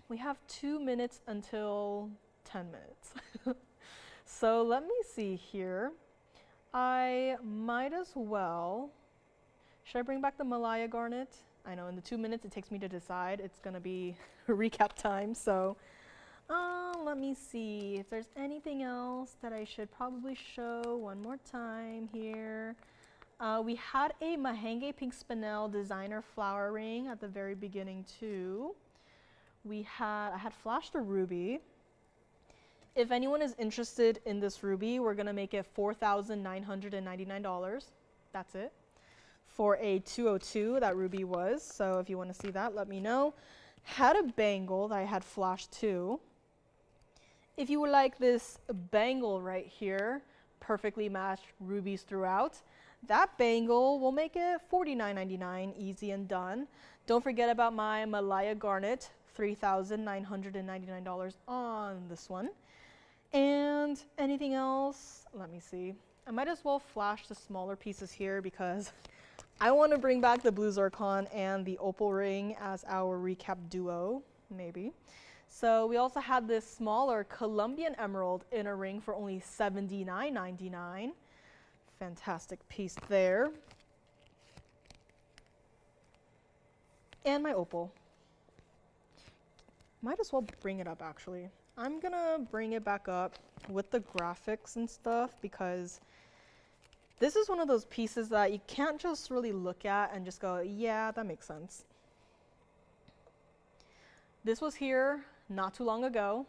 we have 2 minutes until 10 minutes. So let me see here. I might as well, should I bring back the Malaya garnet? I know in the 2 minutes it takes me to decide, it's gonna be recap time, so let me see if there's anything else that I should probably show one more time here. We had a Mahenge Pink Spinel designer flower ring at the very beginning too. I had flashed a ruby. If anyone is interested in this ruby, we're gonna make it $4,999. That's it. For a 202, that ruby was. So if you wanna see that, let me know. Had a bangle that I had flashed too. If you would like this bangle right here, perfectly matched rubies throughout, that bangle will make it $49.99, easy and done. Don't forget about my Malaya garnet, $3,999 on this one. And anything else? Let me see. I might as well flash the smaller pieces here because I want to bring back the blue zircon and the opal ring as our recap duo, maybe. So we also had this smaller Colombian emerald in a ring for only $79.99. Fantastic piece there. And my opal. Might as well bring it up actually. I'm gonna bring it back up with the graphics and stuff because this is one of those pieces that you can't just really look at and just go, yeah, that makes sense. This was here not too long ago,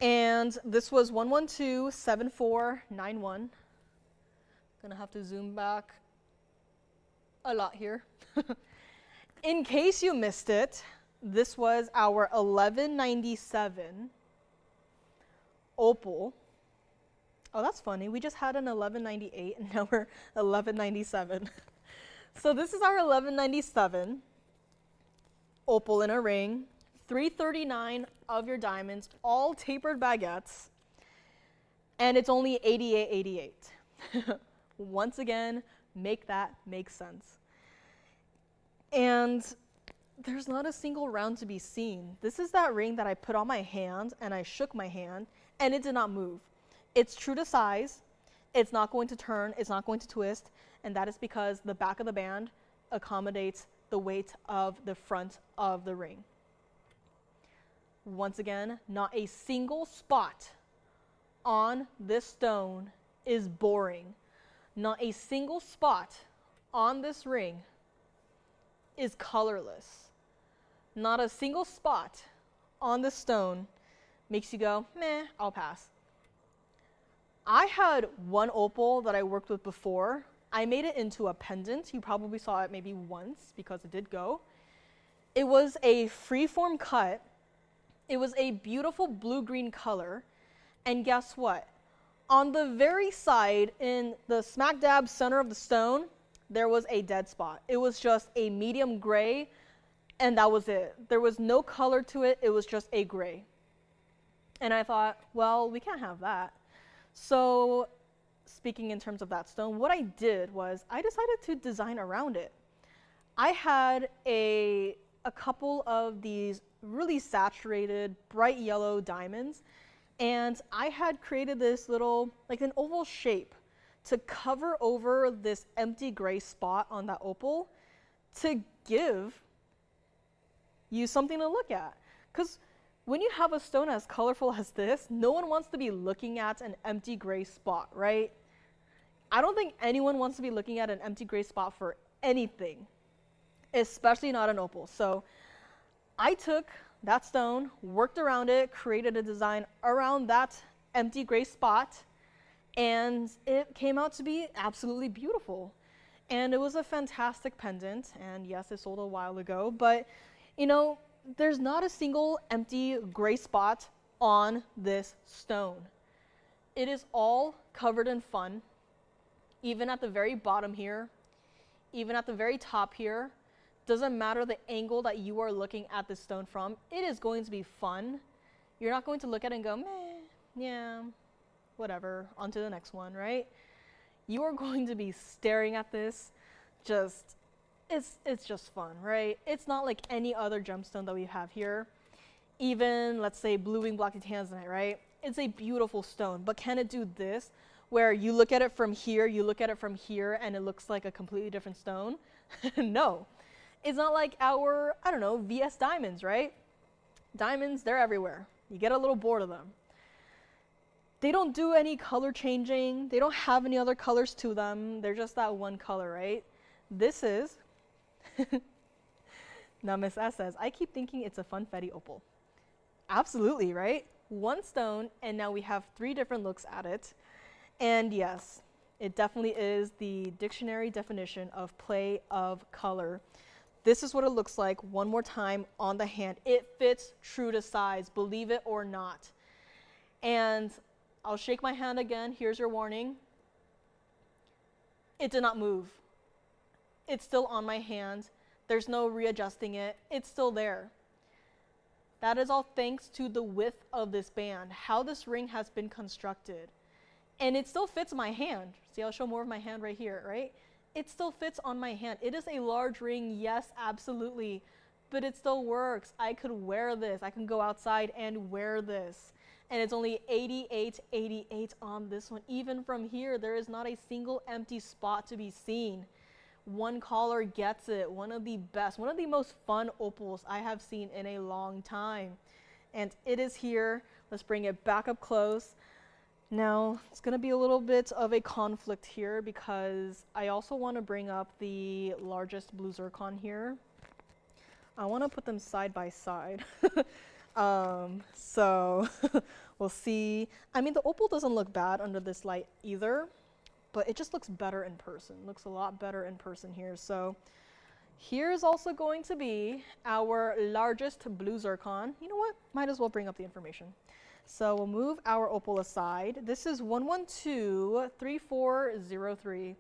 and this was 112-7491. Gonna have to zoom back a lot here. In case you missed it, this was our 1197 opal. Oh, that's funny. We just had an 1198 and now we're 1197. So this is our 1197 opal in a ring, 339 of your diamonds, all tapered baguettes, and it's only $88.88. Once again, make that make sense. And there's not a single round to be seen. This is that ring that I put on my hand and I shook my hand and it did not move. It's true to size. It's not going to turn. It's not going to twist. And that is because the back of the band accommodates the weight of the front of the ring. Once again, not a single spot on this stone is boring. Not a single spot on this ring is colorless. Not a single spot on this stone makes you go, meh, I'll pass. I had one opal that I worked with before. I made it into a pendant. You probably saw it maybe once because it did go. It was a freeform cut. It was a beautiful blue-green color. And guess what? On the very side, in the smack dab center of the stone, there was a dead spot. It was just a medium gray, and that was it. There was no color to it. It was just a gray. And I thought, well, we can't have that. So speaking in terms of that stone, what I did was I decided to design around it. I had a couple of these really saturated, bright yellow diamonds, and I had created this little, like an oval shape to cover over this empty gray spot on that opal to give you something to look at. Because when you have a stone as colorful as this, no one wants to be looking at an empty gray spot, right? I don't think anyone wants to be looking at an empty gray spot for anything, especially not an opal. So I took that stone, worked around it, created a design around that empty gray spot, and it came out to be absolutely beautiful. And it was a fantastic pendant, and yes, it sold a while ago, but you know, there's not a single empty gray spot on this stone. It is all covered in fun, even at the very bottom here, even at the very top here. Doesn't matter the angle that you are looking at the stone from, it is going to be fun. You're not going to look at it and go, meh, yeah, whatever, on to the next one, right? You are going to be staring at this, just, it's just fun, right? It's not like any other gemstone that we have here. Even, let's say, blue wing black Tanzanite, right? It's a beautiful stone, but can it do this, where you look at it from here, you look at it from here, and it looks like a completely different stone? No. It's not like our, I don't know, VS diamonds, right? Diamonds, they're everywhere. You get a little bored of them. They don't do any color changing. They don't have any other colors to them. They're just that one color, right? This is, now Miss S says, I keep thinking it's a Confetti opal. Absolutely, right? One stone, and now we have 3 different looks at it. And yes, it definitely is the dictionary definition of play of color. This is what it looks like one more time on the hand. It fits true to size, believe it or not. And I'll shake my hand again. Here's your warning. It did not move. It's still on my hand. There's no readjusting it. It's still there. That is all thanks to the width of this band, how this ring has been constructed. And it still fits my hand. See, I'll show more of my hand right here, right? It still fits on my hand. It is a large ring, yes, absolutely, but it still works. I could wear this. I can go outside and wear this. And it's only $88.88 on this one. Even from here, there is not a single empty spot to be seen. One collar gets it. One of the best, one of the most fun opals I have seen in a long time. And it is here. Let's bring it back up close. Now, it's going to be a little bit of a conflict here because I also want to bring up the largest blue zircon here. I want to put them side by side. So we'll see. I mean, the opal doesn't look bad under this light either, but it just looks better in person. Looks a lot better in person here. So here's also going to be our largest blue zircon. You know what? Might as well bring up the information. So we'll move our opal aside. This is 1123403.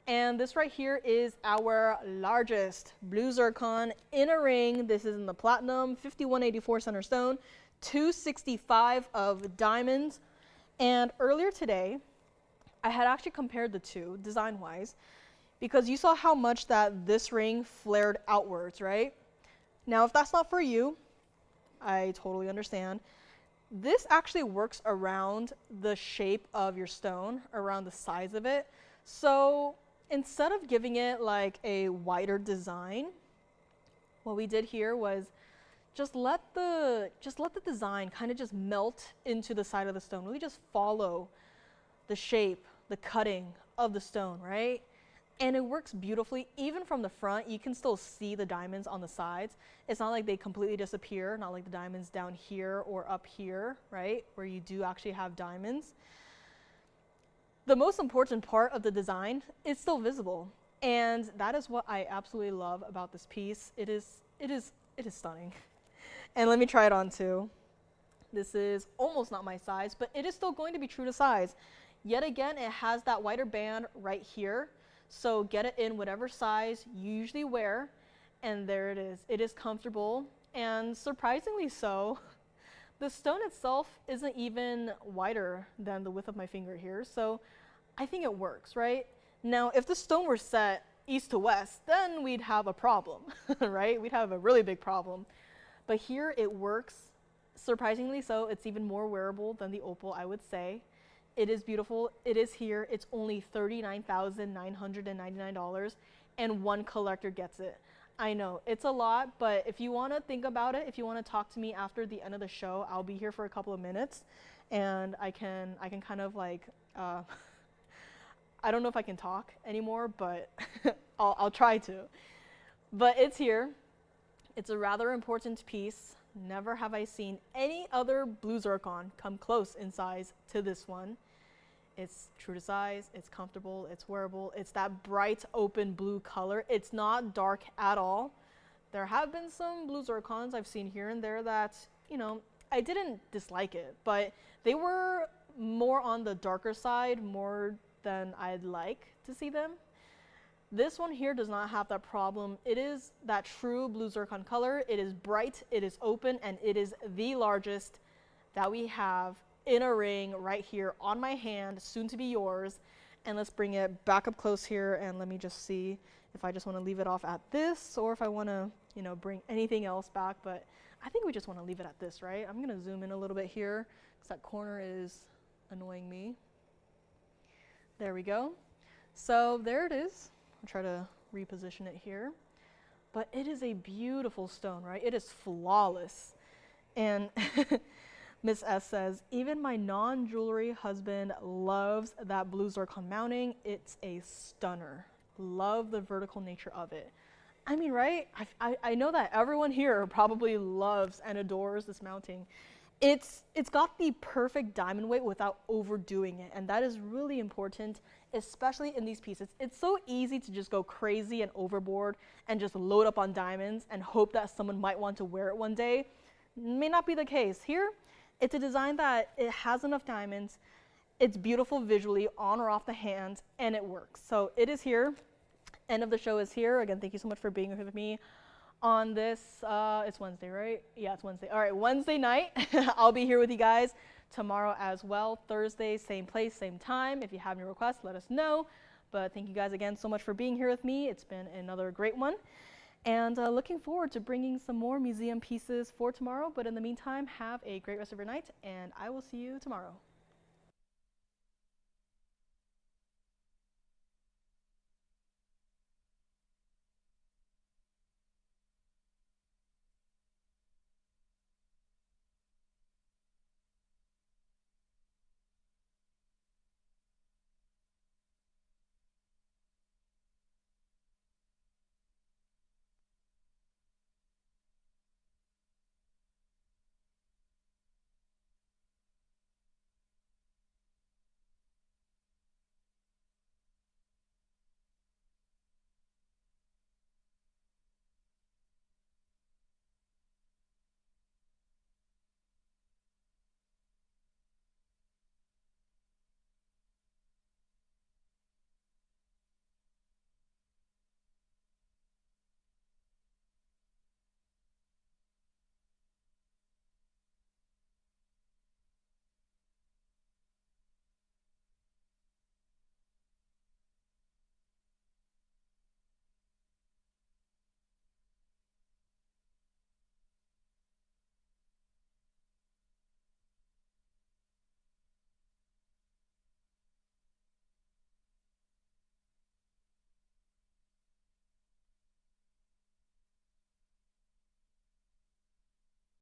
And this right here is our largest blue zircon in a ring. This is in the platinum, 5184 center stone, 265 of diamonds. And earlier today, I had actually compared the two design-wise because you saw how much that this ring flared outwards, right? Now, if that's not for you, I totally understand. This actually works around the shape of your stone, around the size of it. So instead of giving it like a wider design, what we did here was just let the design kind of just melt into the side of the stone. Really just follow the shape, the cutting of the stone, right? And it works beautifully. Even from the front, you can still see the diamonds on the sides. It's not like they completely disappear, not like the diamonds down here or up here, right? Where you do actually have diamonds. The most important part of the design is still visible. And that is what I absolutely love about this piece. It is stunning. And let me try it on too. This is almost not my size, but it is still going to be true to size. Yet again, it has that wider band right here. So get it in whatever size you usually wear, and there it is. It is comfortable, and surprisingly so, the stone itself isn't even wider than the width of my finger here, so I think it works, right? Now, if the stone were set east to west, then we'd have a problem, right? We'd have a really big problem. But here it works, surprisingly so. It's even more wearable than the opal, I would say. It is beautiful. It is here. It's only $39,999, and one collector gets it. I know it's a lot, but if you want to think about it, if you want to talk to me after the end of the show, I'll be here for a couple of minutes, and I can kind of like I don't know if I can talk anymore, but I'll try to. But it's here. It's a rather important piece. Never have I seen any other blue zircon come close in size to this one. It's true to size, it's comfortable, it's wearable, it's that bright open blue color. It's not dark at all. There have been some blue zircons I've seen here and there that, you know, I didn't dislike it, but they were more on the darker side, more than I'd like to see them. This one here does not have that problem. It is that true blue zircon color. It is bright, it is open, and it is the largest that we have in a ring right here on my hand, soon to be yours. And let's bring it back up close here, and let me just see if I just want to leave it off at this or if I want to, you know, bring anything else back. But I think we just want to leave it at this, right? I'm going to zoom in a little bit here because that corner is annoying me. There we go. So there it is. I'll try to reposition it here. But it is a beautiful stone, right? It is flawless. And Miss S says, even my non-jewelry husband loves that blue zircon mounting. It's a stunner. Love the vertical nature of it. I mean, right? I know that everyone here probably loves and adores this mounting. It's got the perfect diamond weight without overdoing it, and that is really important, especially in these pieces. It's so easy to just go crazy and overboard and just load up on diamonds and hope that someone might want to wear it one day. May not be the case. Here, it's a design that it has enough diamonds, it's beautiful visually on or off the hand, and it works. So it is here. End of the show is here. Again, thank you so much for being here with me on this, it's Wednesday, right? Yeah, it's Wednesday. All right, Wednesday night. I'll be here with you guys tomorrow as well. Thursday, same place, same time. If you have any requests, let us know. But thank you guys again so much for being here with me. It's been another great one. And looking forward to bringing some more museum pieces for tomorrow. But in the meantime, have a great rest of your night, and I will see you tomorrow.